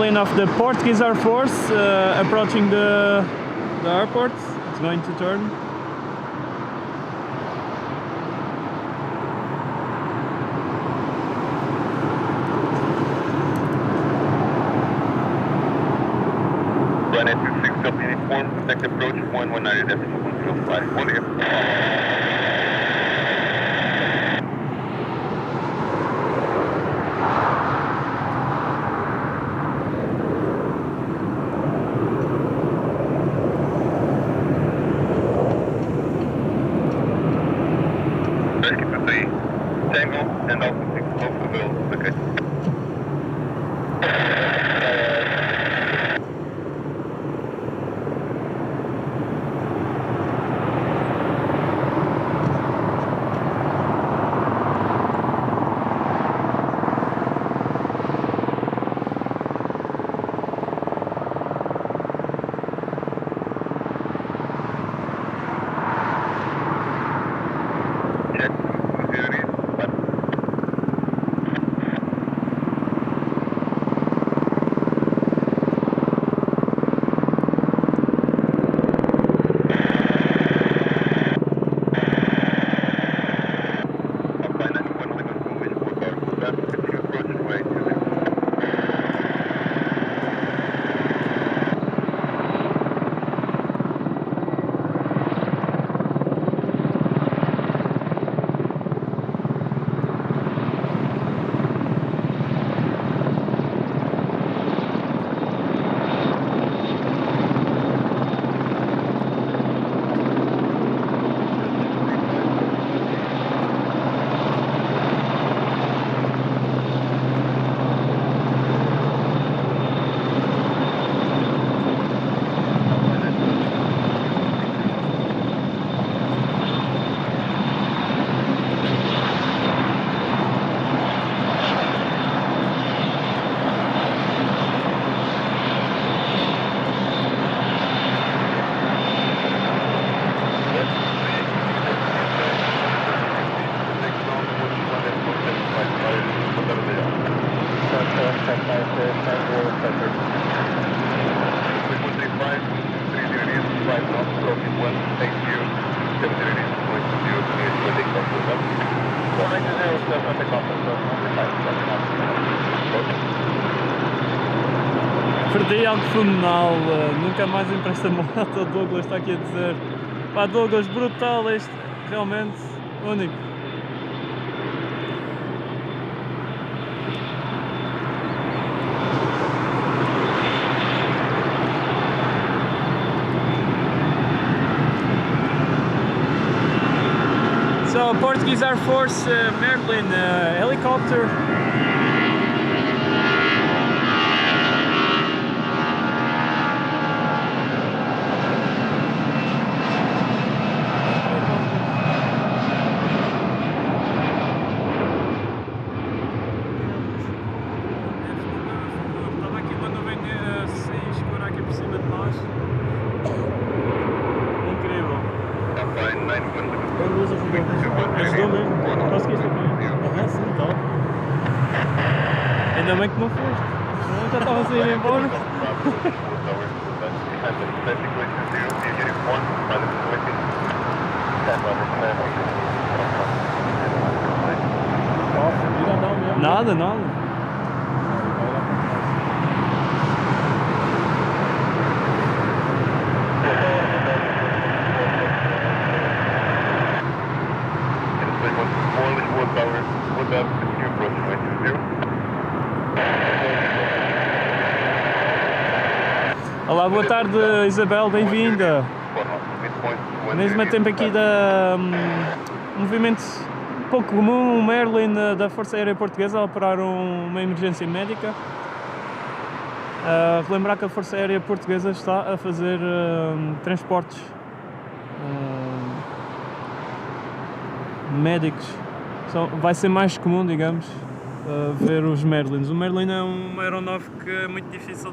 airplane of the Portuguese Air Force approaching the airport. It's going to turn. Runway 26 Delta uniform, contact approach 119.105. Bom dia. Tango and Alpha 6 off the bill, okay. Check. Perdi algo fenomenal, nunca mais empresta moto. O Douglas está aqui a dizer: pá, Douglas, brutal este, realmente único. So, Portuguese Air Force Merlin helicopter. Estava aqui uma nuvem assim escura aqui por cima de nós. Incrível. Ajudou mesmo. Conseguiste apanhar? Sim, top. Ainda bem que não foste. Senão já estava a sair embora. Nada, nada. Olá, boa tarde Isabel, bem-vinda. Mesmo tempo aqui da movimento pouco comum, um Merlin da Força Aérea Portuguesa a operar uma emergência médica. Relembrar que a Força Aérea Portuguesa está a fazer transportes médicos. Vai ser mais comum, digamos, ver os Merlins. O Merlin é uma aeronave que é muito difícil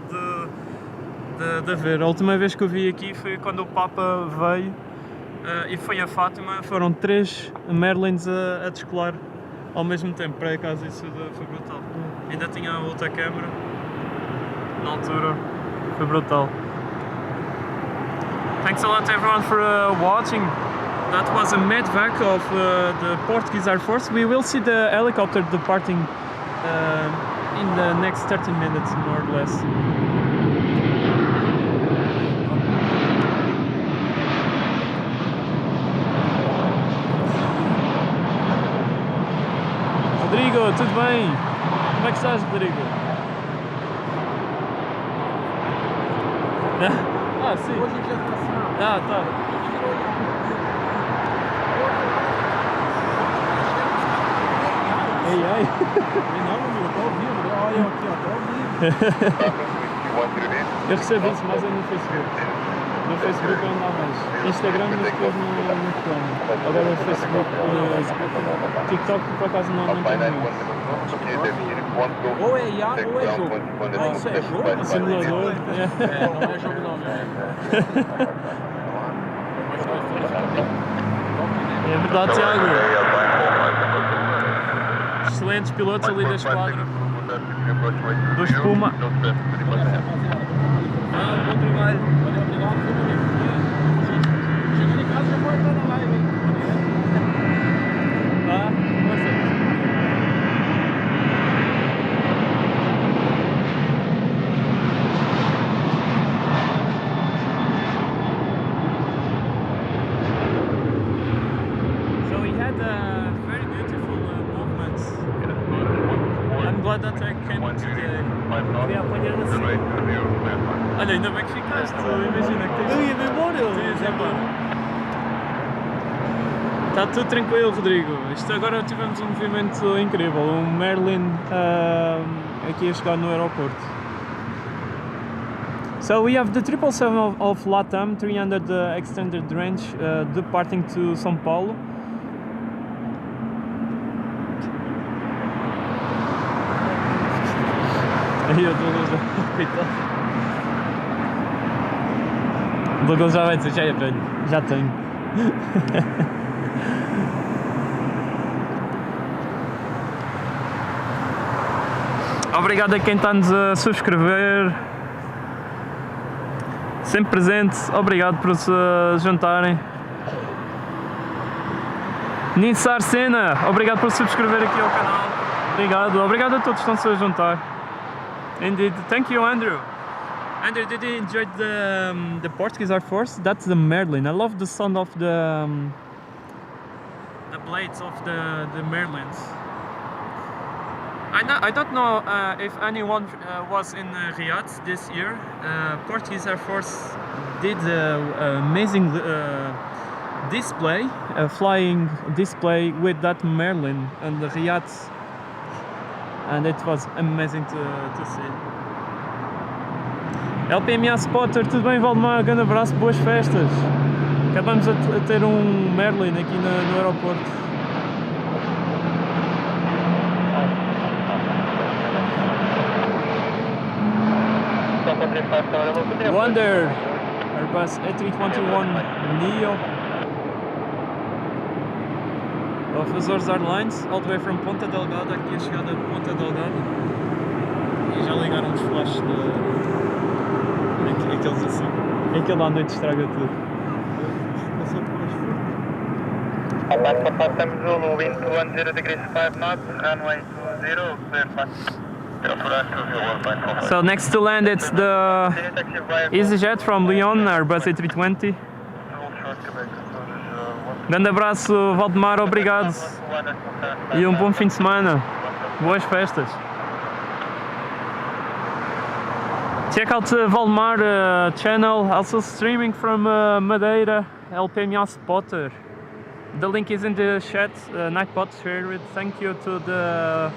de ver. A última vez que eu vi aqui foi quando o Papa veio e foi a Fátima. Foram 3 Merlins a descolar ao mesmo tempo. Por acaso isso foi brutal. Ainda tinha a outra câmara. na altura. Foi brutal. Thanks a lot everyone for watching. That was a medvac of the Portuguese Air Force. We will see the helicopter departing in the next 30 minutes, more or less. Rodrigo, tudo bem? Como é que estás, Rodrigo? Ah, sim. Hoje em dia tá assim, ó. Ah, tá. Ei, ai. Não, meu, tá ao vivo. Olha eu aqui, ó, tá ao vivo. Eu recebo isso, mas é no Facebook. No Facebook eu ando mais. Instagram mas depois no plano. Agora o Facebook, TikTok por acaso não tenho muito. Ou é IA ou é jogo. Ah, isso é jogo? Simulador. Não é jogo não, meu. É verdade, Thiago. Excelentes pilotos ali da esquadra. Do Espuma. Ah, bom trabalho. Valeu, obrigado. Chegando em casa já vou entrar na live, hein? Tá? Força. So we had very beautiful movements. I'm glad that I came today. Queria apanhar assim. Olha, ainda bem que ficaste. Imagina que tens... Eu ia-me embora. Tu ias embora. Está tudo tranquilo, Rodrigo. Isto agora tivemos um movimento incrível. Um Merlin aqui a chegar no aeroporto. So we have the 777 of LATAM 300 extended range departing to São Paulo. Aí o Douglas, coitado. O Douglas já vai dizer, já é velho, já tenho. Obrigado a quem está-nos a subscrever. Sempre presente, obrigado por se juntarem. Nissar Sena, obrigado por subscrever aqui ao canal. Obrigado a todos que estão-se a juntar. Indeed, thank you, Andrew. Andrew, did you enjoy the Portuguese Air Force? That's the Merlin. I love the sound of the blades of the Merlins. I don't know if anyone was in Riyadh this year. Portuguese Air Force did an amazing display, flying display with that Merlin and the Riyadh. And it was amazing to see. LPMA Spotter, tudo bem, Valdemar? Grande abraço, boas festas. Acabamos a ter um Merlin aqui no aeroporto. Wonder, Airbus A321neo of Azores Airlines, all the way from Ponta Delgado, aqui a chegada de Ponta Delgado. E já ligaram os flashes aqueles assim. Aquele à noite estraga tudo. Passamos Zulu, wind 210 degrees 5 knots, runway 20, clear fast. So next to land it's the EasyJet from Lyon, Airbus A320. Grande abraço, Valdemar, obrigado. E um bom fim de semana. Boas festas. Check out Valdemar channel, also streaming from Madeira, LPMA Spotter. The link is in the chat, Nightbot shared it. Thank you to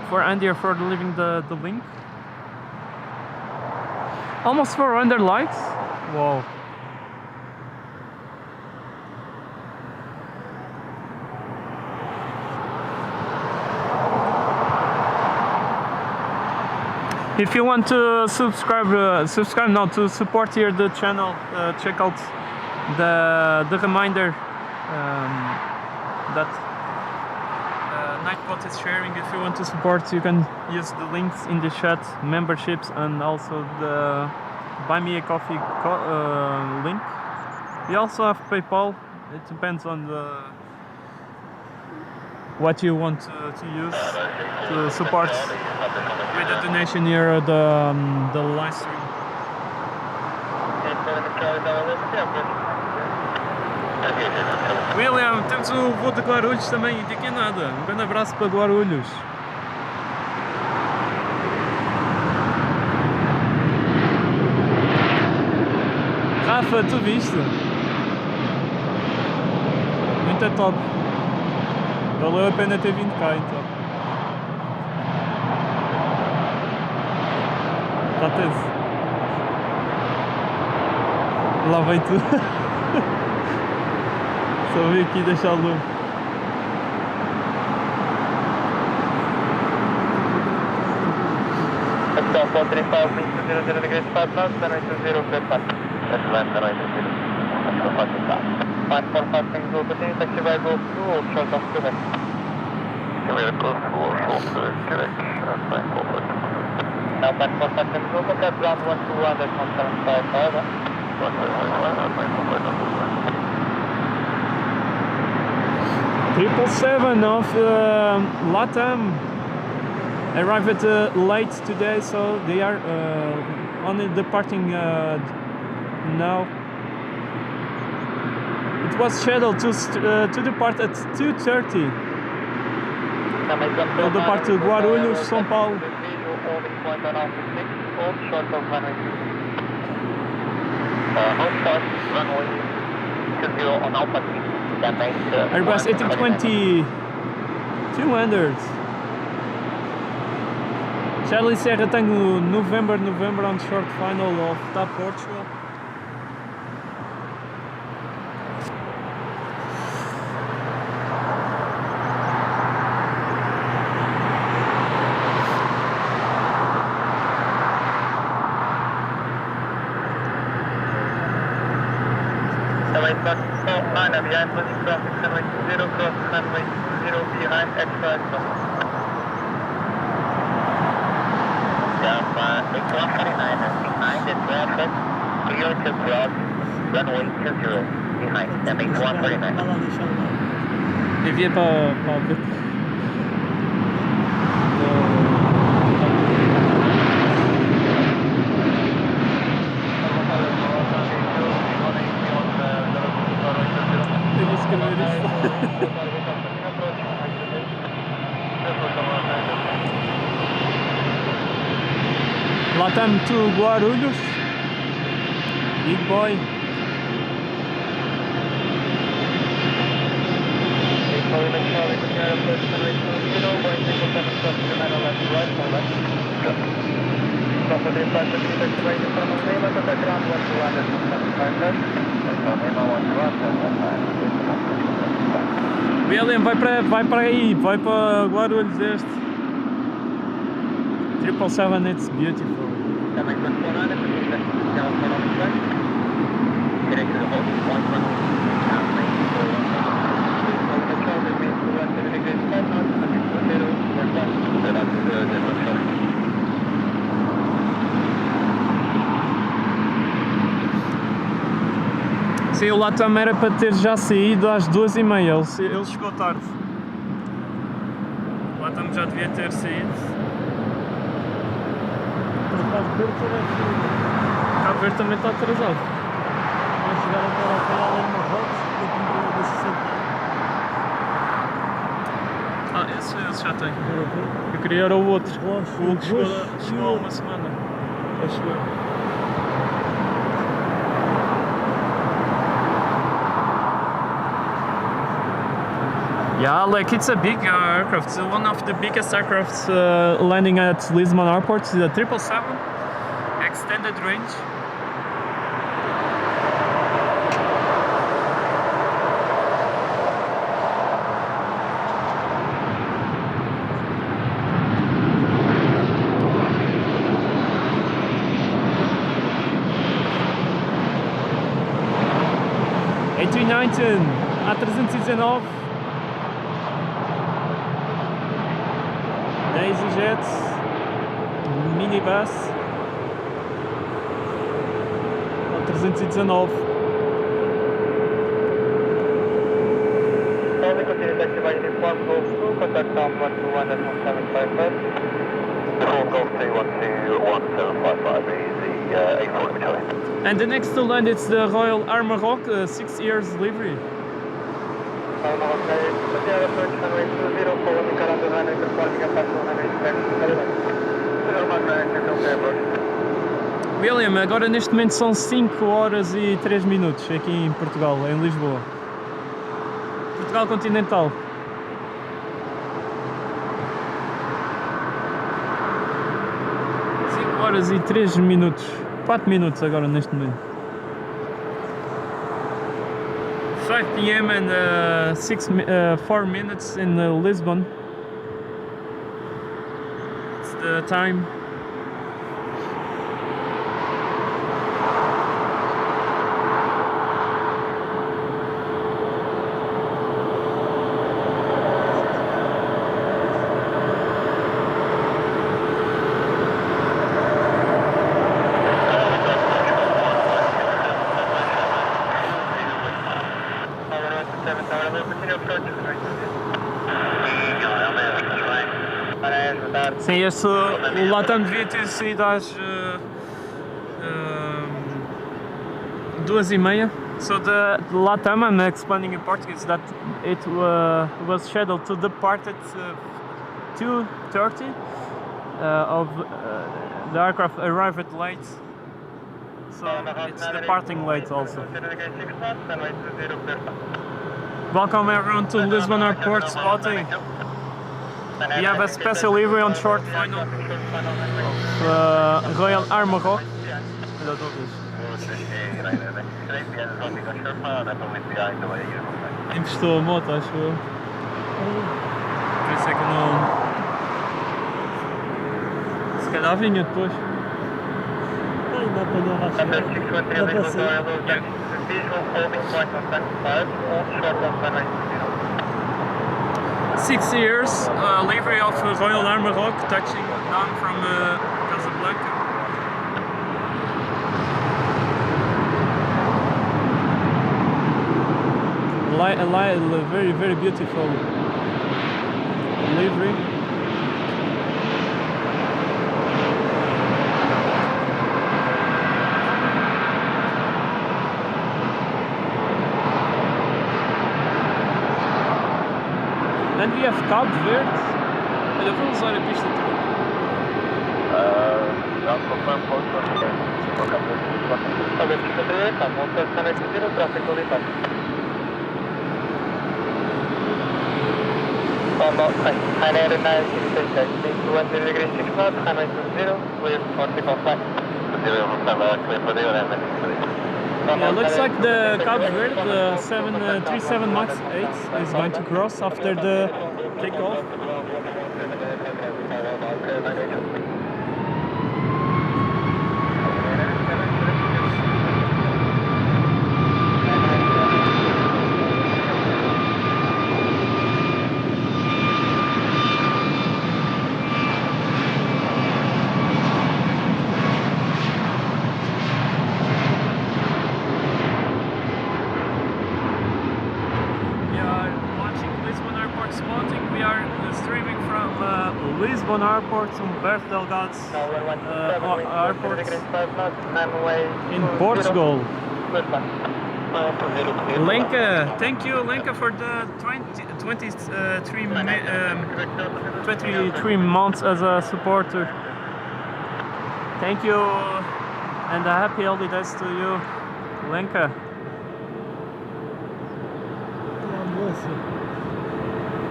for Andy for leaving the link. Almost 400 likes. Wow. If you want to subscribe now to support here the channel, check out the reminder that Nightbot is sharing. If you want to support, you can use the links in the chat, memberships, and also the Buy Me a Coffee link. We also have PayPal. It depends on what you want to use to support with a donation here or the live stream. William, temos o voo de Guarulhos também, daqui a nada. Um grande abraço para Guarulhos. Rafa, tu viste? Muito top. Valeu a pena ter vindo cá então. Está tenso. Lá vem tu. Só vim aqui deixar o lume. Então, 435, 0 degrees 5 knots, runway 20, clear passing. Let's land runway 20. Let's go passing stop. 545 things will continue, taxi by go through or short of Quebec. Clear, go through or short of Quebec. That's fine, forward. Now 545 things will look at ground 121, that's 175, however. 175, that's fine, forward. 777 of LATAM arrived late today, so they are only departing now. It was scheduled to depart at 2:30. They'll depart to Guarulhos, São Paulo. Airbus A320 200. Charlie Serra Tango November on short final of TAP Portugal. Behind closing traffic, runway 20, cross runway 0 behind, extra. Down by 8149 and behind the traffic, clear to cross runway 20 behind, and 8149. Et viens pas vite. LATAM to Guarulhos. Big boy. William, vai para aí, vai para Guarulhos este. 777, it's beautiful. Sim, o LATAM era para ter já saído às 2h30, ele chegou tarde. O LATAM já devia ter saído. Cabo Verde também está atrasado. Vai chegar agora ao canal em Marrocos e eu comprei da 60. Esse já tem. Eu queria era o outro. O que chegou há uma semana. Acho eu. Yeah, like it's a big aircraft. It's one of the biggest aircrafts landing at Lisbon Airport. It's a 777 extended range. A319 A319. EasyJet, minibus, a 319. Continue taxi by uniform Golf 2, contact number 21.755. Full Golf 2121755 is the A4 Charlie. And the next to land it's the Royal Armorock, 6 years livery. William, agora neste momento são 5 horas e 3 minutos aqui em Portugal, em Lisboa. Portugal continental. Horas e 3 minutos, 4 minutos agora neste momento. 5 p.m. and 4 minutes in Lisbon. It's the time. Sim, este o Latam devia ter saído às 2:30. So the Latam, I'm explaining in Portuguese, that it was scheduled to depart at 2:30. The aircraft arrived late, so it's departing late also. Welcome everyone to Lisbon Airport spotting. We have a special livery on short final of Royal Armorock. Emprestou a moto, acho eu. Por isso é que não. Se calhar vinha depois. Ai, dá para não rachar. Dá para sair. 6 years, livery of Royal Armorock, touching down from Casablanca. Very, very beautiful livery. And we have Cabo Verde. Olha, vou usar a pista toda. Já confirm post for Cabo Verde. Cabo Verde 38, monta connect 0, traffic only pass. Runway 20 degrees 6 knots, runway 20, clear for takeoff flight. 0 clear for the Yeah, looks like the Cabo Verde 737 MAX 8 is going to cross after the takeoff. Lisbon Airport, Humberto Delgado Airport in Portugal. Lenka, thank you Lenka for the 23 months as a supporter. Thank you and a happy holidays to you, Lenka.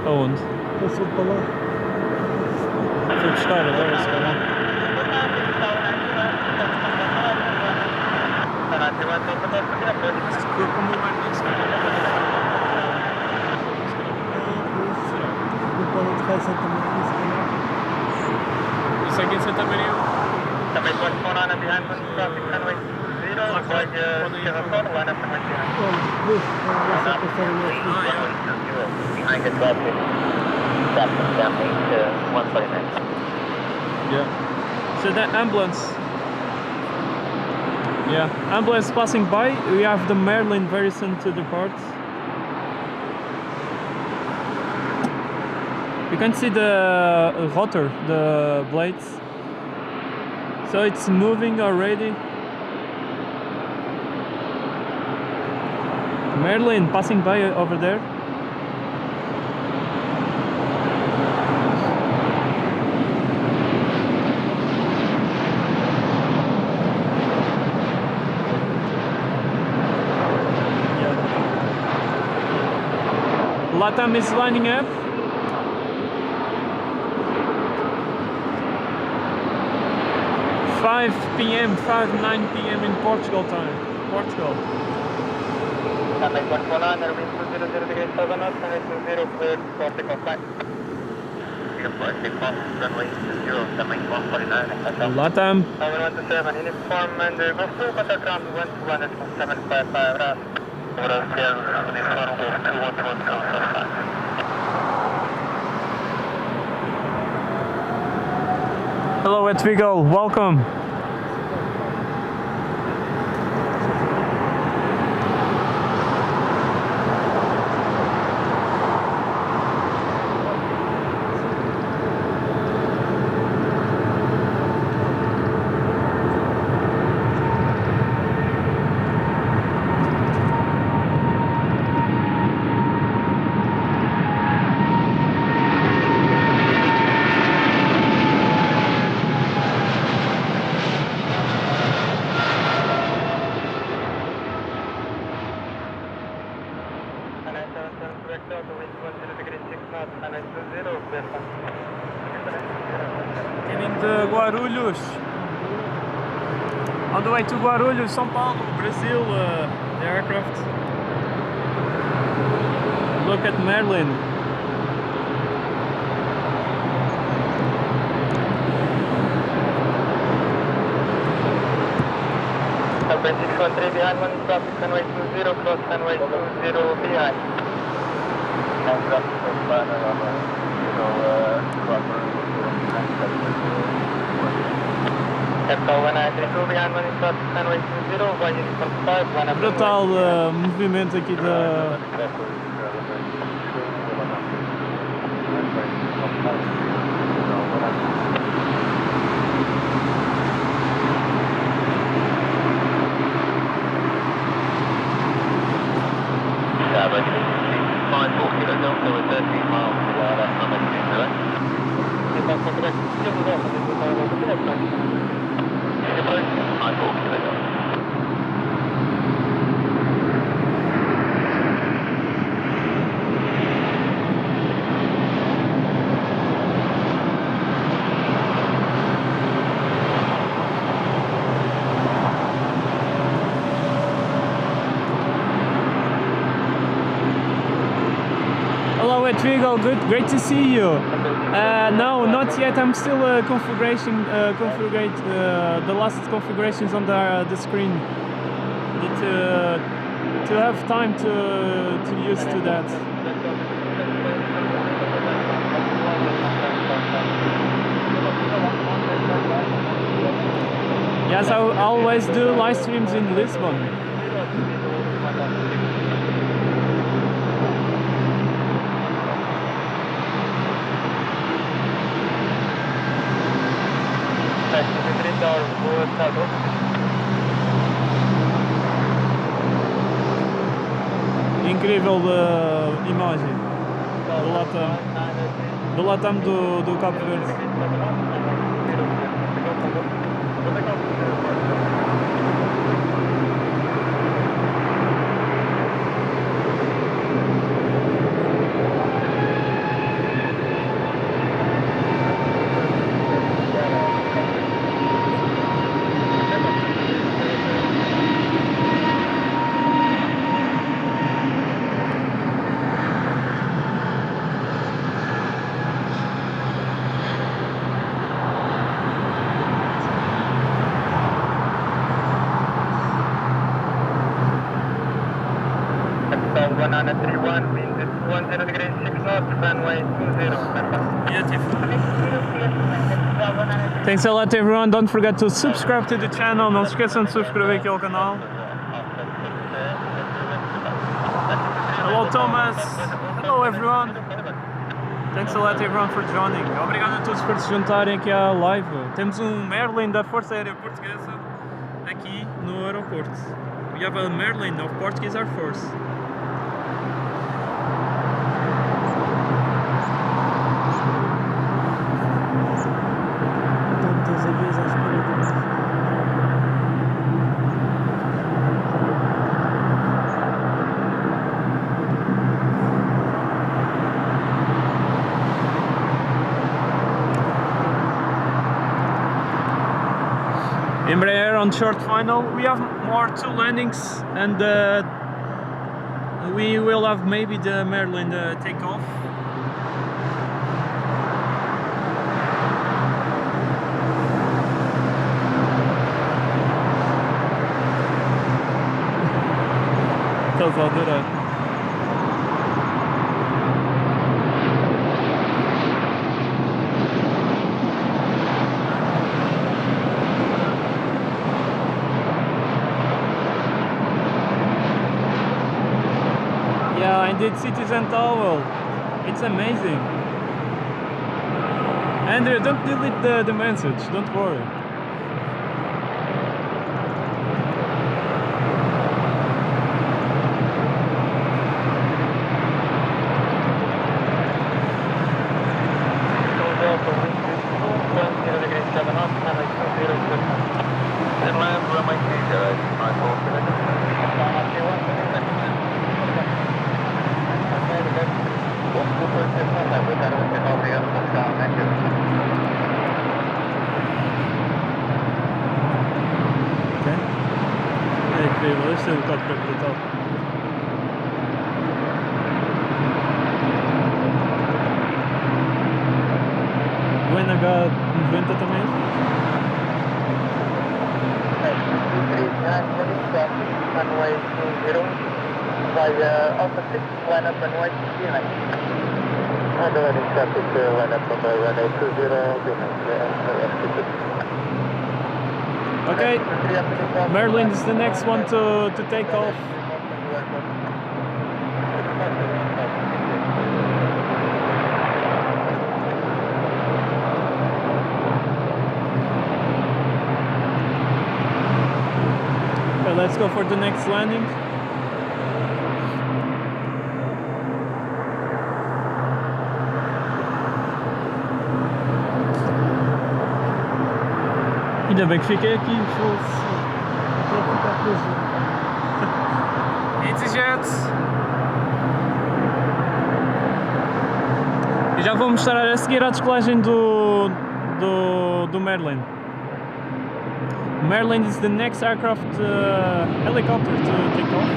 Aonde? Passou para lá. Fui buscar agora, se calhar. Ficou como o Berlim, se calhar. Não pode ficar em Santa Maria, se calhar. Isso aqui em Santa Maria. Também pode parar na behind traffic runway 0. line up to Montana. Vamos lá passar o nosso. Behind the traffic. Stop down to 149. Yeah. So the ambulance. Yeah, ambulance passing by. We have the Merlin very soon to depart. You can see the rotor, the blades. So it's moving already. Merlin passing by over there. Latam is lining up. PM, 9 p.m. in Portugal time. Portugal. Sunlight 149, runway 200 degrees 7 knots, runway 20 cleared for takeoff time. Airport takeoff, runway 20, sunlight 149, Latam. 717, uniform and go through contact ground 121.755 RAS. Order there, uniform go 211.755. Hello at Vigo, welcome. Heading to Guarulhos. On the way to Guarulhos, São Paulo, Brazil, the aircraft. Look at Merlin. Southwest 613 behind 1 traffic, runway 20, cross runway 20 behind. And traffic so far, runway 0, cross Capital 192 behind 1 traffic, runway 20, via uniform 5, 1 up. Brutal movimento aqui da... Hello at Vigo, good, great to see you. No, not yet. I'm still configurate the last configurations on the screen. Need to have time to use to that. Yes, I always do live streams in Lisbon. Incrível imagem do Latam do Cabo Verde. 131, wind 10 degrees 6 knots, runway 20. Thanks a lot everyone, don't forget to subscribe to the channel, não se esqueçam de subscrever aqui ao canal. Hello Thomas, hello everyone. Thanks a lot everyone for joining. Obrigado a todos por se juntarem aqui à live. Temos um Merlin da Força Aérea Portuguesa aqui no aeroporto. We have a Merlin of Portuguese Air Force. Tantas aviões à espera de nós. Embraer on short final. We have more 2 landings and we will have maybe the Merlin take off. Estás a adorar. Yeah, I did Citizen Towel. It's amazing. Andrew, don't delete the message, don't worry. É incrível, este é o helicóptero brutal. O NH90 também é Runway 20, by Alpha 6, line up runway 29. Underline traffic, line up on the runway 20, Okay, Merlin is the next one to take off. Okay, let's go for the next landing. Ainda bem que fiquei aqui, fosse. Vou ficar preso. EasyJet. E já vou mostrar a seguir a descolagem do Merlin. Merlin is the next aircraft helicopter to take off.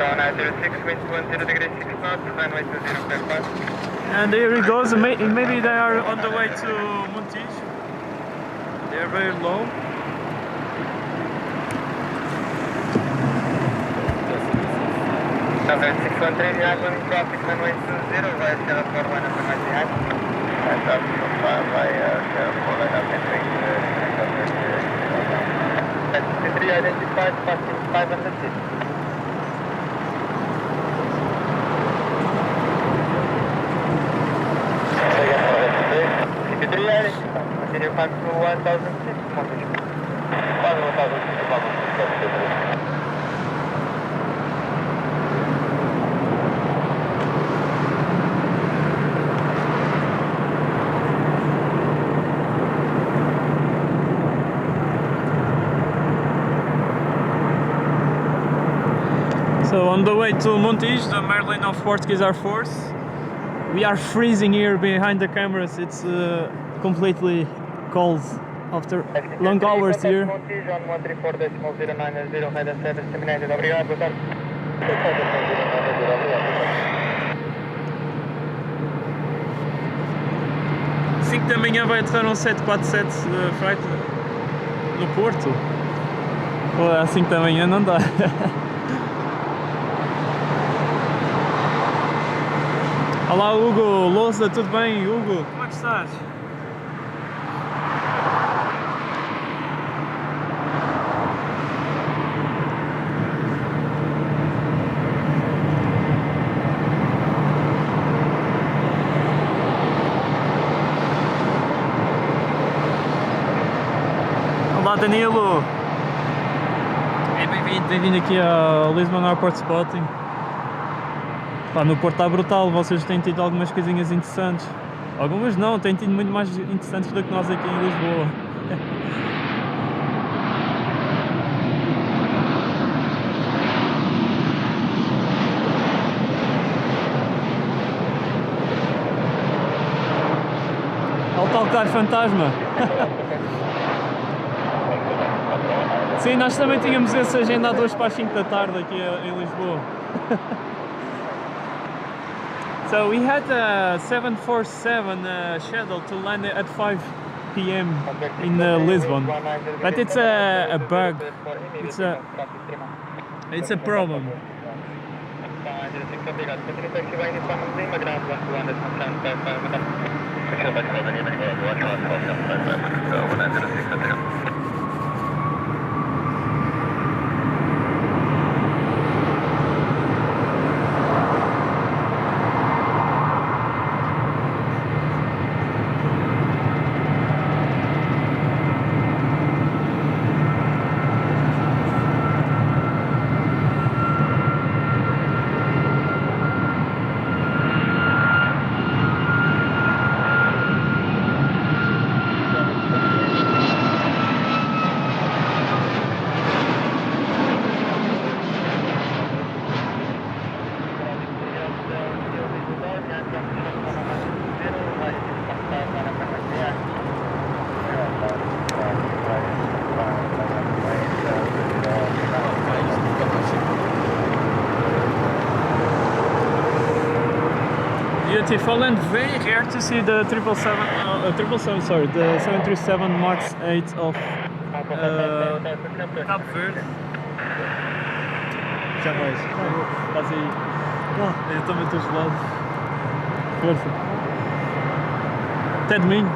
906, wind 20 degrees 6 knots, runway 20 clear pass. And here he goes. Maybe they are on the way to Montijo. They are very low. Number 613, the outgoing traffic, runway 20, via Sierra 41 up in my behind. And up to 5 via Sierra 41 up entering At 53 identified, passing 500 feet. Continue back to 1000 feet, Montijo. 1000 feet above Montijo. So on the way to Montijo, the Merlin of Portuguese Air Force. We are freezing here behind the cameras. It's completely cold after long hours here. Montijo on 134.090, header service terminated. Obrigado, boa tarde. 5 da manhã vai aterrar um 747 flight no Porto. Pô, às 5 da manhã não dá. Olá Hugo, Lousa, tudo bem? Hugo, como é que estás? Olá Danilo! Bem-vindo aqui ao Lisbon Airport Spotting. Pá, no Porto está brutal, vocês têm tido algumas coisinhas interessantes. Algumas não, têm tido muito mais interessantes do que nós aqui em Lisboa. Autocarro fantasma. Sim, nós também tínhamos esse agendado hoje para as 5 da tarde aqui em Lisboa. So we had a 747 scheduled to land at 5 p.m. in Lisbon, but it's a bug. It's a problem. Beautiful and very rare to see the 777, sorry, the 737 Max 8 of Cabo Verde. Já vais, estás aí. Eu também estou gelado. Força. Até domingo.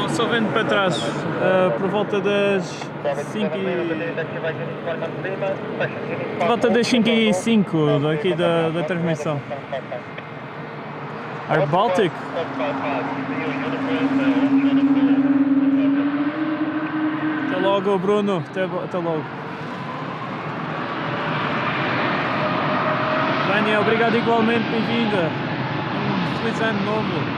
Só vendo para trás, por volta das 5 Por volta das 5 e 5 daqui da transmissão. Our Baltic. Até logo, Bruno. Até logo. Vânia, obrigado igualmente, bem-vinda. Feliz ano novo.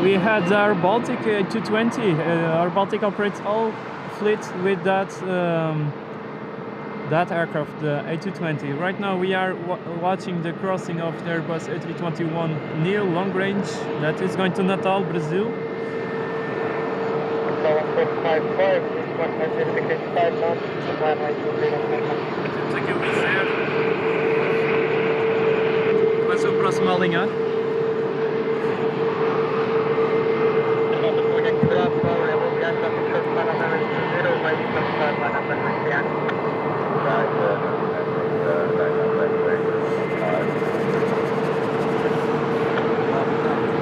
We had our Baltic 220. Our Baltic operates all fleets with that that aircraft, the A220. Right now we are watching the crossing of the Airbus A321 neo long range that is going to Natal, Brazil. Temos aqui o Bizero. Vai ser o próximo a alinhar.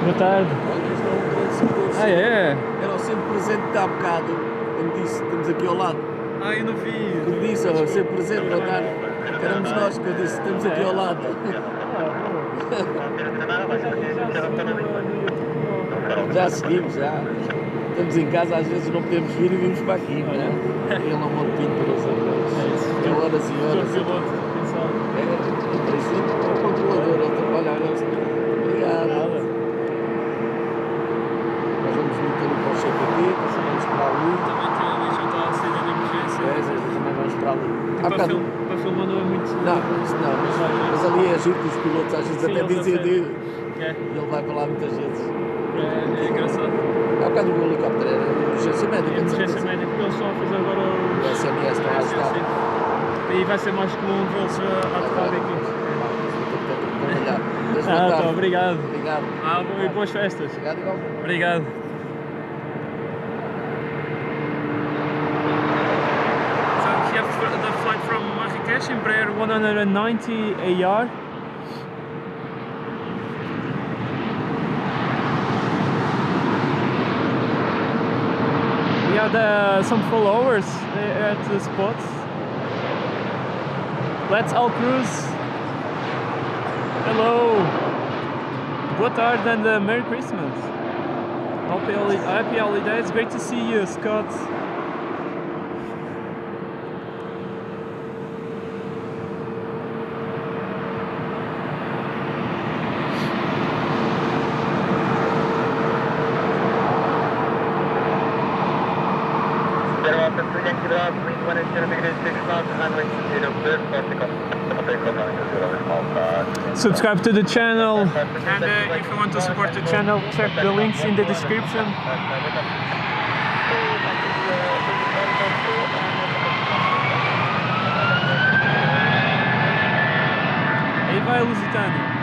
Boa tarde. Ah, é? Era o sempre presente de há bocado, quando disse, estamos aqui ao lado. Ah, eu não vi. Quando disse, ó, sempre presente, boa tarde. Éramos nós que eu disse, estamos aqui ao lado. Já seguimos, já. Estamos em casa, às vezes não podemos vir e vimos para aqui, não é? Ele não monte pinto para os aviões. É horas e horas. É isso é o controlador, ele trabalha a nossa. Obrigado. Nós vamos muito ali para o CPT, vamos para ali. Também tem ali junto à saída de emergência. Também vamos para ali. Para filmar não é muito... Não, isso não, mas ali é giro que os pilotos às vezes até dizem de... Ele vai para lá muitas vezes. É engraçado. Há bocado o helicóptero era emergência médica. Emergência médica, porque eles estão a fazer agora o SMS, estão a ajudar. E vai ser mais comum vê-los a atuar aqui. Então, obrigado. Obrigado. E boas festas. Obrigado igualmente. Obrigado. So we have the flight from Marrakesh in Embraer 190 AR. We had some followers at the spots. Let's all cruise. Hello. Boa tarde and Merry Christmas. Happy holidays. Great to see you, Scott. Subscribe to the channel, and if you want to support the channel, check the links in the description. Aí vai o Lusitano.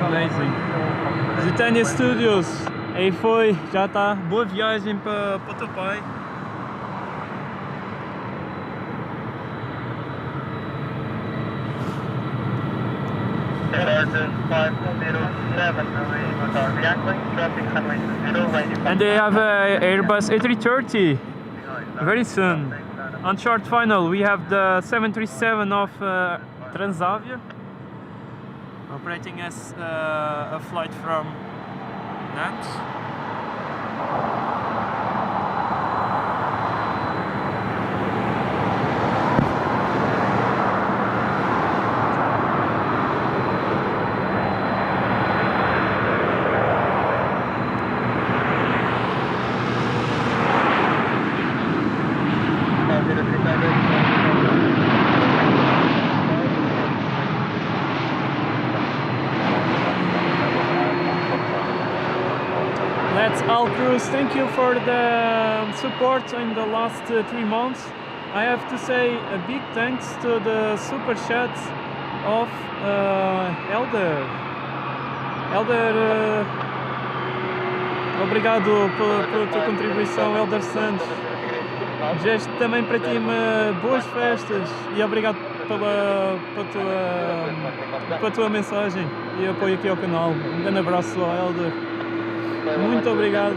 Amazing. Zitania Studios. Aí foi, já tá. Boa viagem para o teu pai. And they have a Airbus A330 very soon. On short final we have the 737 of Transavia operating as a flight from Nantes. Let's all cruise. Thank you for the support in the last 3 months. I have to say a big thanks to the super chats of Elder. Obrigado pela tua contribuição, Elder Santos. Desejo também para ti boas festas e obrigado pela tua mensagem e apoio aqui ao canal. Um grande abraço ao Elder. Muito obrigado.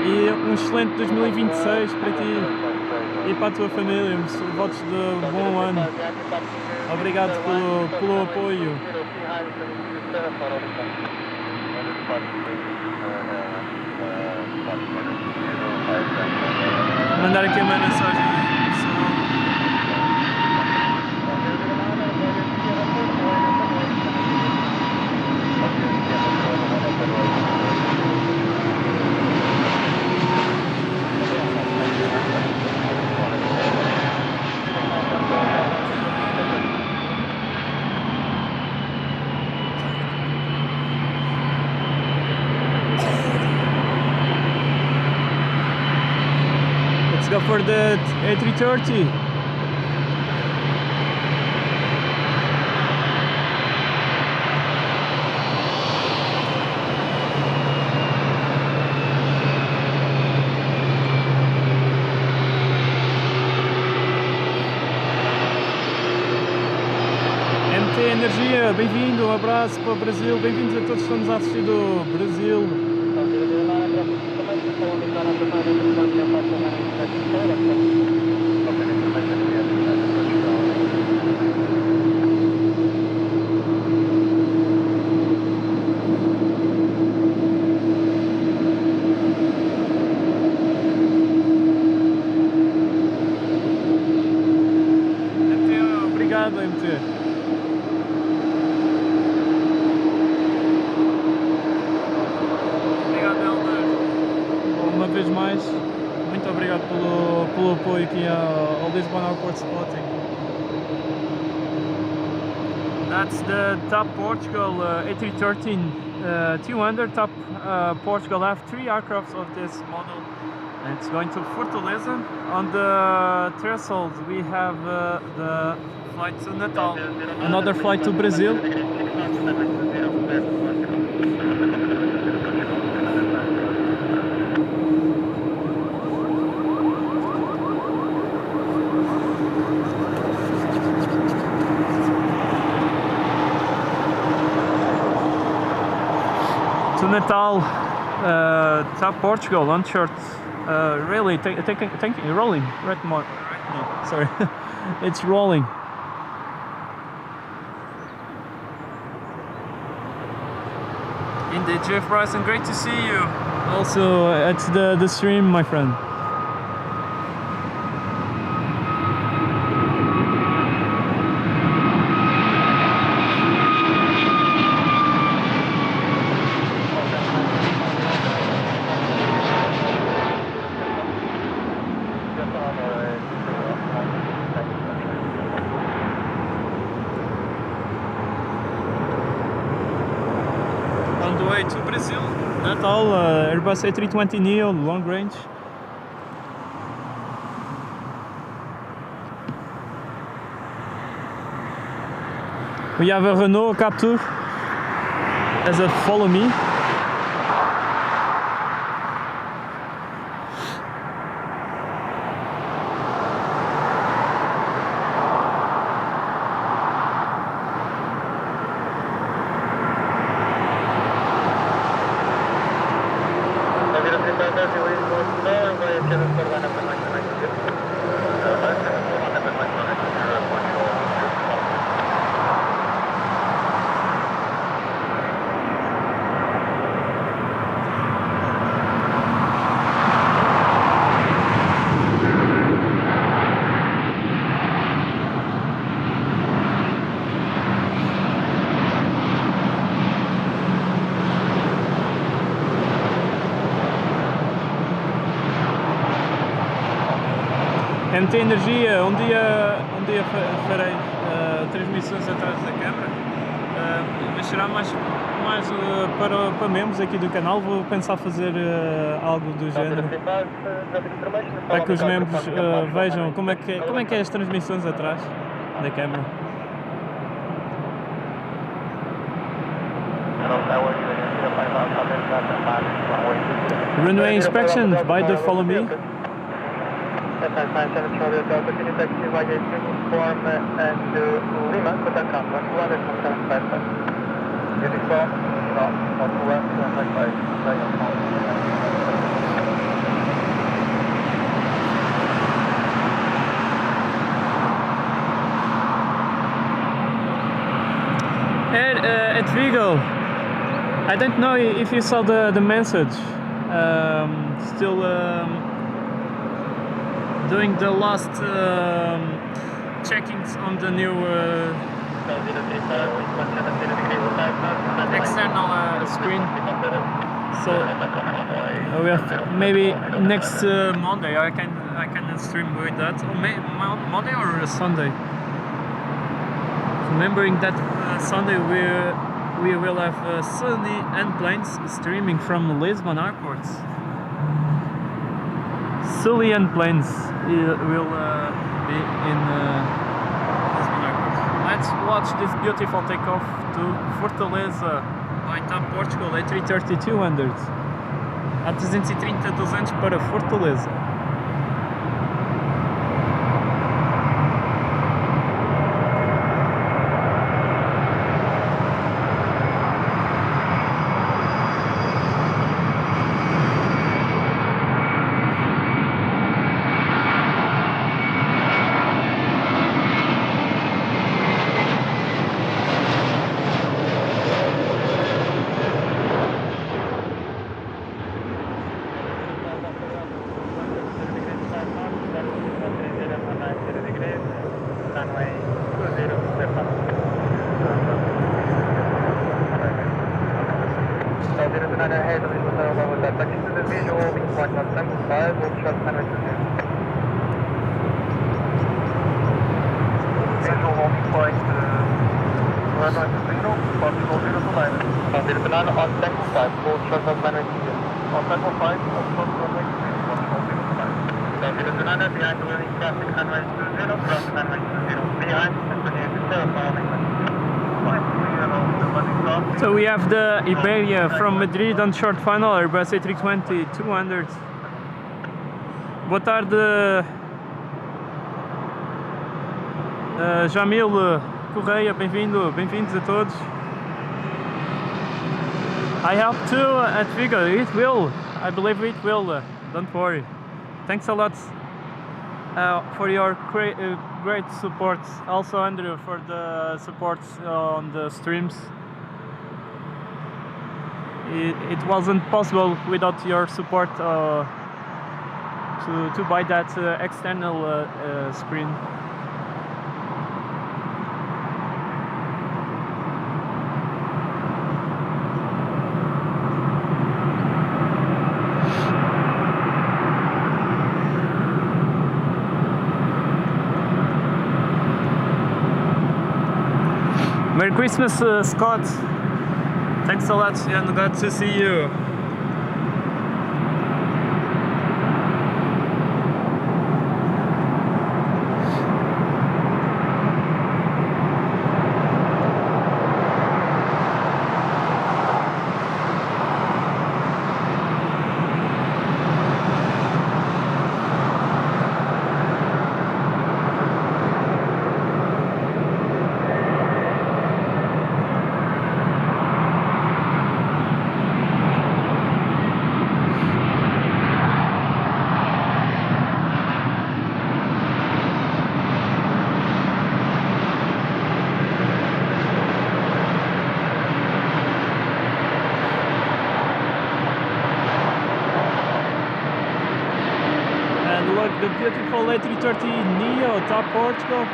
E um excelente 2026 para ti e para a tua família. Votos de bom ano. Obrigado pelo apoio. Mandar aqui uma mensagem. Let's go for the A330. MT Energia, bem-vindo, um abraço para o Brasil, bem-vindos a todos que estão nos a assistir do Brasil. Obrigado, MT. Uma vez mais, muito obrigado pelo apoio aqui ao Lisbon Airport Spotting. That's the top Portugal A313 200 top Portugal. I have 3 aircrafts of this model and it's going to Fortaleza. On the threshold we have the flight to Natal, another flight to Brazil. To Natal, top Portugal, on short, really rolling right now. Sorry, it's rolling. Indeed, Jeff Bryson, great to see you. Also, it's the stream, my friend. On the way to Brazil, Natal, Airbus A320neo, long range. We have a Renault Captur as a follow me. MT Energia, um dia farei transmissões atrás da câmara, mas será mais mais para membros aqui do canal, vou pensar fazer algo do género. Para que os membros vejam como é que é as transmissões atrás da câmera. Runway inspection, by the follow me. At Vigo, I don't know if you saw the message. Still doing the last checkings on the new external screen. So we have maybe next Monday I can stream with that, or Monday or Sunday. Remembering that Sunday we will have sunny and planes streaming from Lisbon Airport. Sully and planes will be in Lisbon Airport. Let's watch this beautiful takeoff to Fortaleza by TAP Portugal A330-200. A330-200 para Fortaleza. So we have the Iberia from Madrid on short final, Airbus A320-200. Boa tarde, Jamil Correia, bem-vindos a todos. I help too at Vigo, it will, I believe it will, don't worry. Thanks a lot for your great support, also Andrew for the support on the streams. It wasn't possible without your support to buy that external screen. Merry Christmas, Scott. Thanks a lot and glad to see you. The beautiful A330neo, TAP Portugal.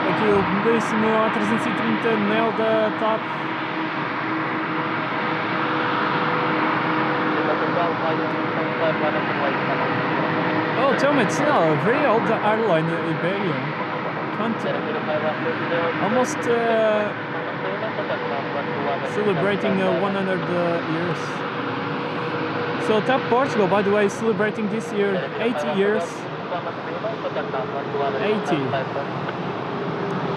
Aqui o belíssimo A330 Neo da TAP. Oh, tell me, it's a very old airline, Iberia. A320. Almost celebrating 100 years. So TAP Portugal, by the way, is celebrating this year 80 years. 80.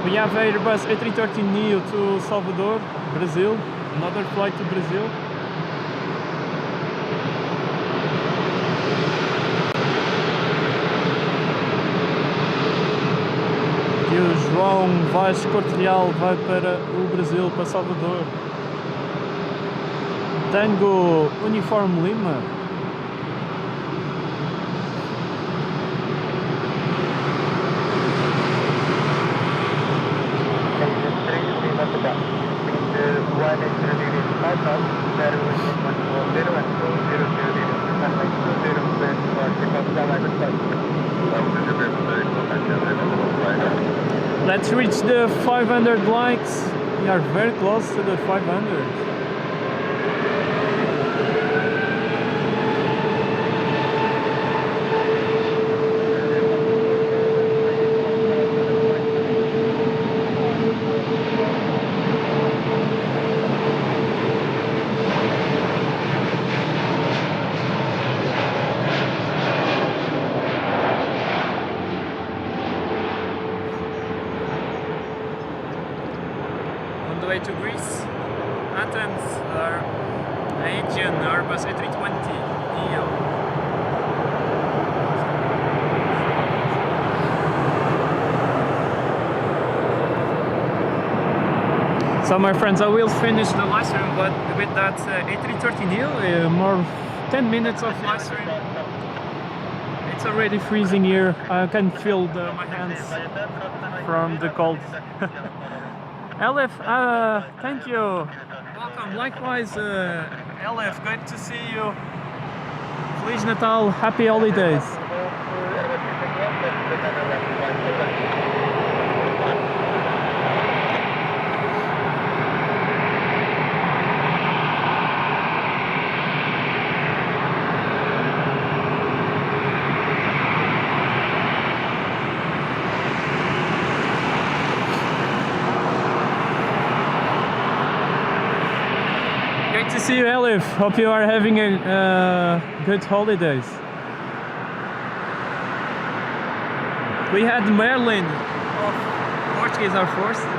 We have Airbus A330neo to Salvador, Brazil. Another flight to Brazil. E o João Vaz Corte Real vai para o Brasil, para Salvador. Tango Uniforme Lima. Let's reach the 500 likes. We are very close to the 500. On the way to Greece, Athens, our Aegean Airbus A320neo. So my friends, I will finish the live stream, but with that A330neo, more 10 minutes of live stream. It's already freezing here. I can feel my hands from the cold. Elif, thank you. Welcome. Likewise, Elif, good to see you. Feliz Natal, happy holidays. Great to see you, Elif. Hope you are having a good holidays. We had Merlin of Portuguese Air Force today.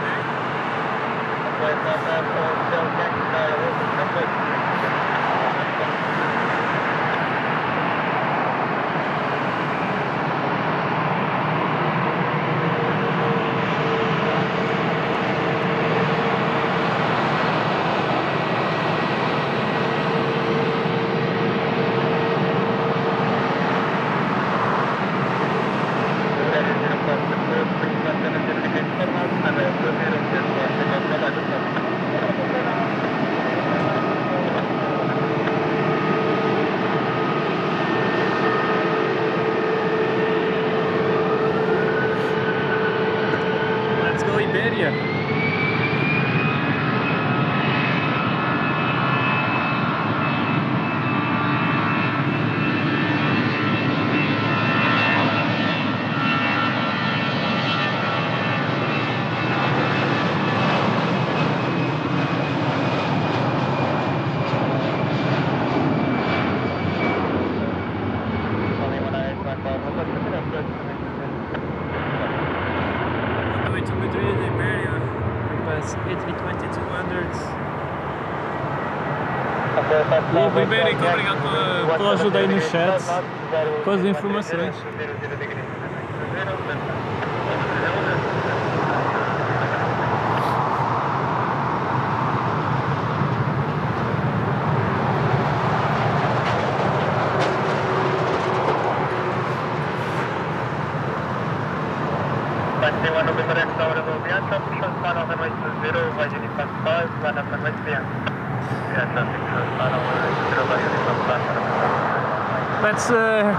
Let's go Iberia. On the way to Madrid, Iberia, Airbus A320-200. Live Ibérico, obrigado pela ajuda aí no chat, com as informações. Let's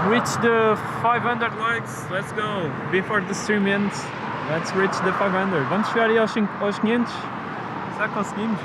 reach the 500 likes. Let's go. Before the stream ends, let's reach the 500. Vamos chegar aí aos 500. Já conseguimos.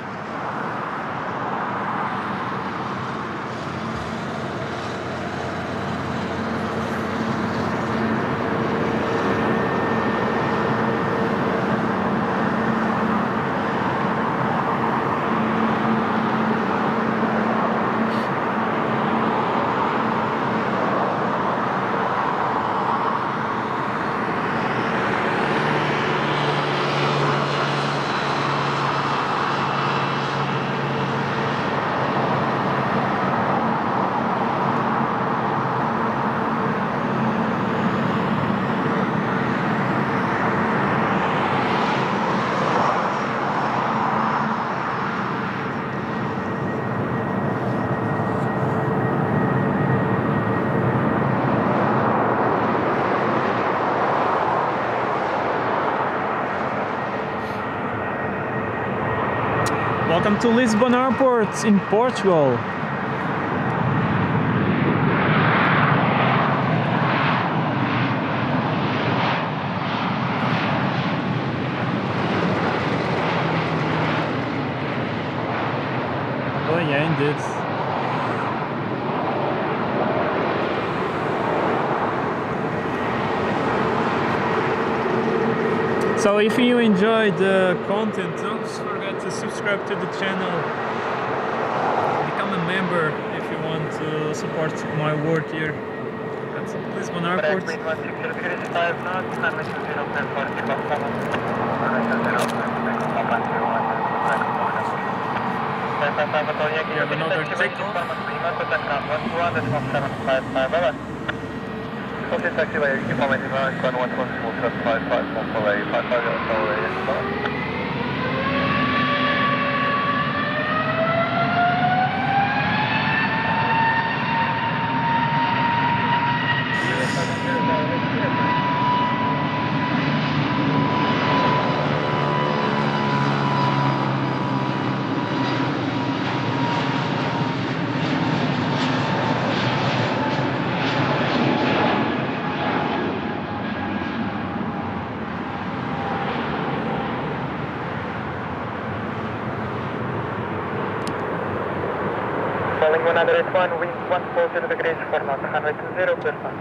Welcome to Lisbon Airport in Portugal. Oh yeah, indeed. So if you enjoyed the content, don't forget to subscribe to the channel. Become a member if you want to support my work here at Lisbon Airport. You have another takeoff. Calling 181, wind 140 degrees for knots, 120 per cent.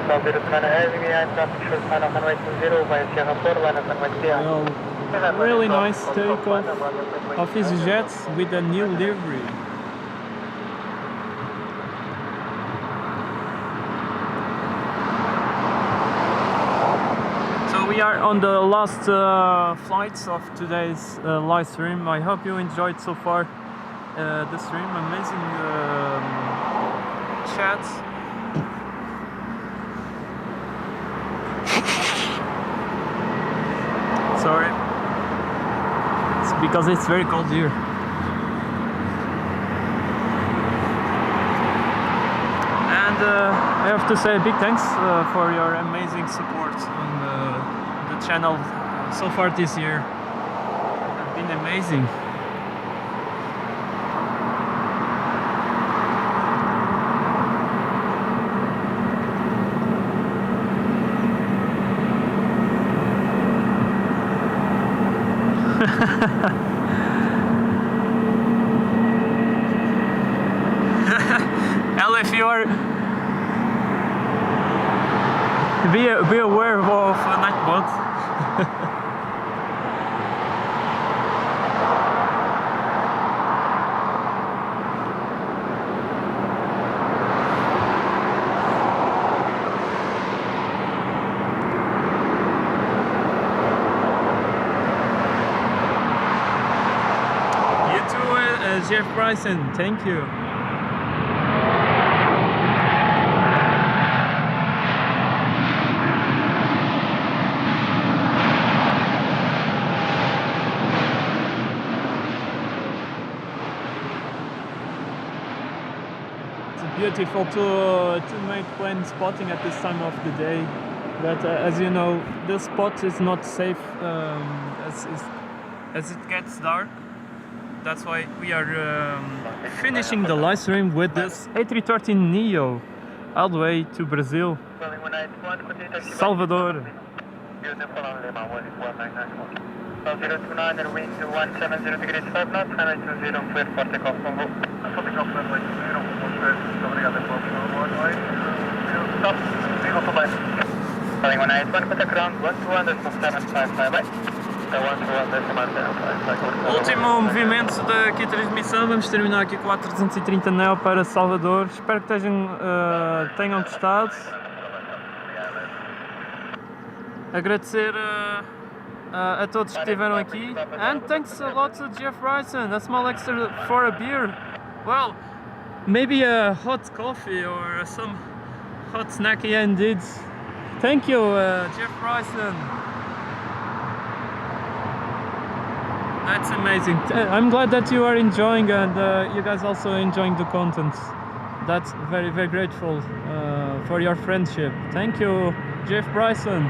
Call 020 heavy and traffic short final 180 via Sierra 4, line of Well, really nice takeoff of his jets with a new livery. We are on the last flights of today's live stream. I hope you enjoyed so far the stream. Amazing chats. Sorry, it's because it's very cold here. And I have to say a big thanks for your amazing support on the channel so far this year. It's been amazing. Hell, if you are be aware of night boats. You too, Jeff Bryson. Thank you. Beautiful to make plane spotting at this time of the day, but as you know, the spot is not safe as it gets dark. That's why we are finishing the live stream with this A330neo all the way to Brazil, Salvador. 029 wind 170 degrees 5 knots, 120 clear for takeoff from Route. Calling 181, contact ground 121.755, bye. Último movimento daqui transmissão, vamos terminar aqui com a 330 Neo para Salvador. Espero que tenham gostado. Agradecer a todos que estiveram aqui. And thanks a lot to Jeff Bryson, a small extra for a beer. Well, maybe a hot coffee or some hot snack, yeah, indeed. Thank you, Jeff Bryson. That's amazing. I'm glad that you are enjoying and you guys also enjoying the content. That's very, very grateful for your friendship. Thank you, Jeff Bryson.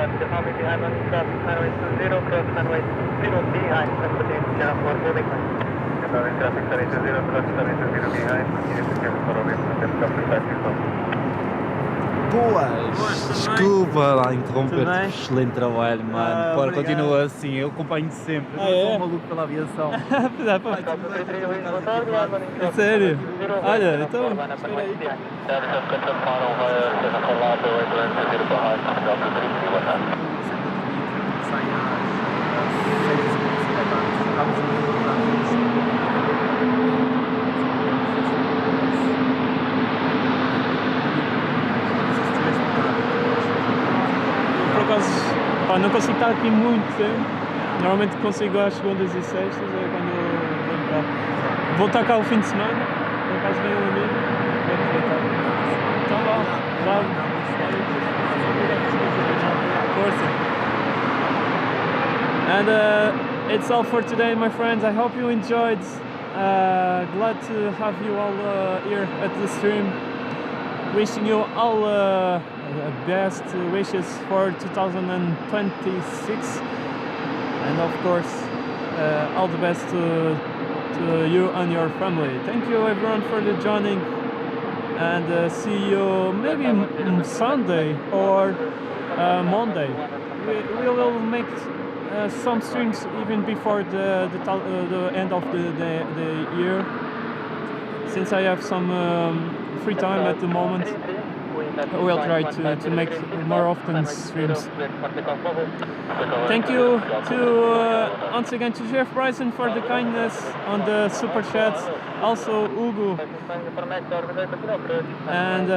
departure, how many behind on traffic, runway 20, cross runway 0 behind, and continue to channel for boarding line. Runway traffic 20, cross runway 0 behind, continue to channel for boarding line, and stop the taxi. Boas! Desculpa lá interromper. Tudo bem? Excelente trabalho, mano. Bora, continua assim, eu acompanho sempre. Eu sou um maluco pela aviação. Dá para... É sério? Olha, então... Espera aí. Por acaso, pá, não consigo estar aqui muito tempo. Normalmente consigo às segundas e sextas, é quando eu venho cá. Vou estar cá o fim de semana, por acaso vem um amigo, vou aproveitar. Então vá, força. And it's all for today, my friends. I hope you enjoyed. Glad to have you all here at the stream. Wishing you all best wishes for 2026, and of course all the best to you and your family. Thank you everyone for the joining, and see you maybe Sunday or Monday. We will make some streams even before the end of the year, since I have some free time at the moment. I will try to make more often streams. Thank you to once again to Jeff Bryson for the kindness on the super chats, also Ugo, and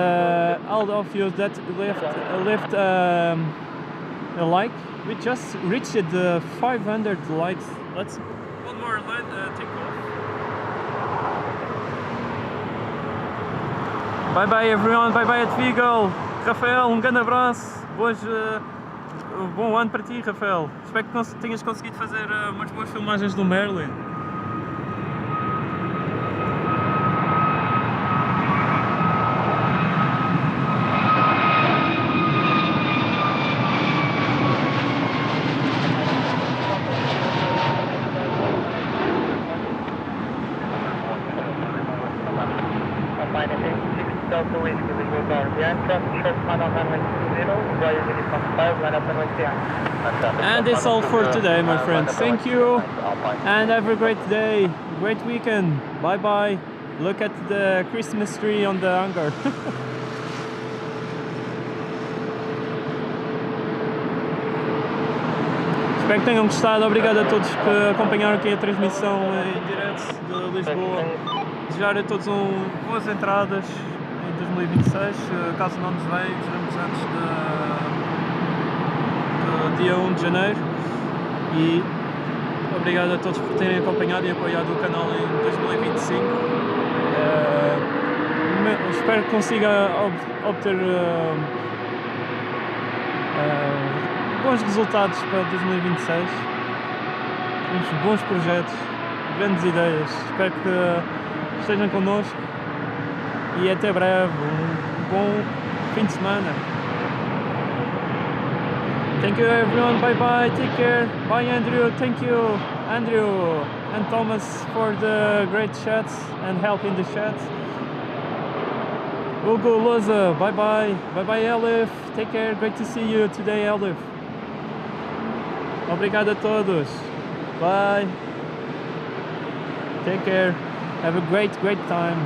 all of you that left a like. We just reached the 500 likes. Let's one more take off. Bye bye everyone, bye bye at Vigo. Rafael, grande abraço. Bom ano para ti, Rafael. Espero que tenhas conseguido fazer umas boas filmagens do Merlin. And it's all for today, my friends. Thank you, and have a great day, great weekend. Bye bye. Look at the Christmas tree on the hangar. Espero que tenham gostado. Obrigado a todos que acompanharam aqui a transmissão em direto de Lisboa. Desejar a todos boas entradas em 2026. Caso não nos vejamos antes do dia 1 de janeiro. E obrigado a todos por terem acompanhado e apoiado o canal em 2025. Espero que consiga obter bons resultados para 2026. Temos bons projetos, grandes ideias. Espero que estejam connosco e até breve. Bom fim de semana. Thank you everyone, bye bye, take care. Bye Andrew, thank you Andrew and Thomas for the great chats and help in the chats. Hugo Loza, bye bye. Bye bye Elif, take care, great to see you today Elif. Obrigado a todos. Bye. Take care. Have a great time.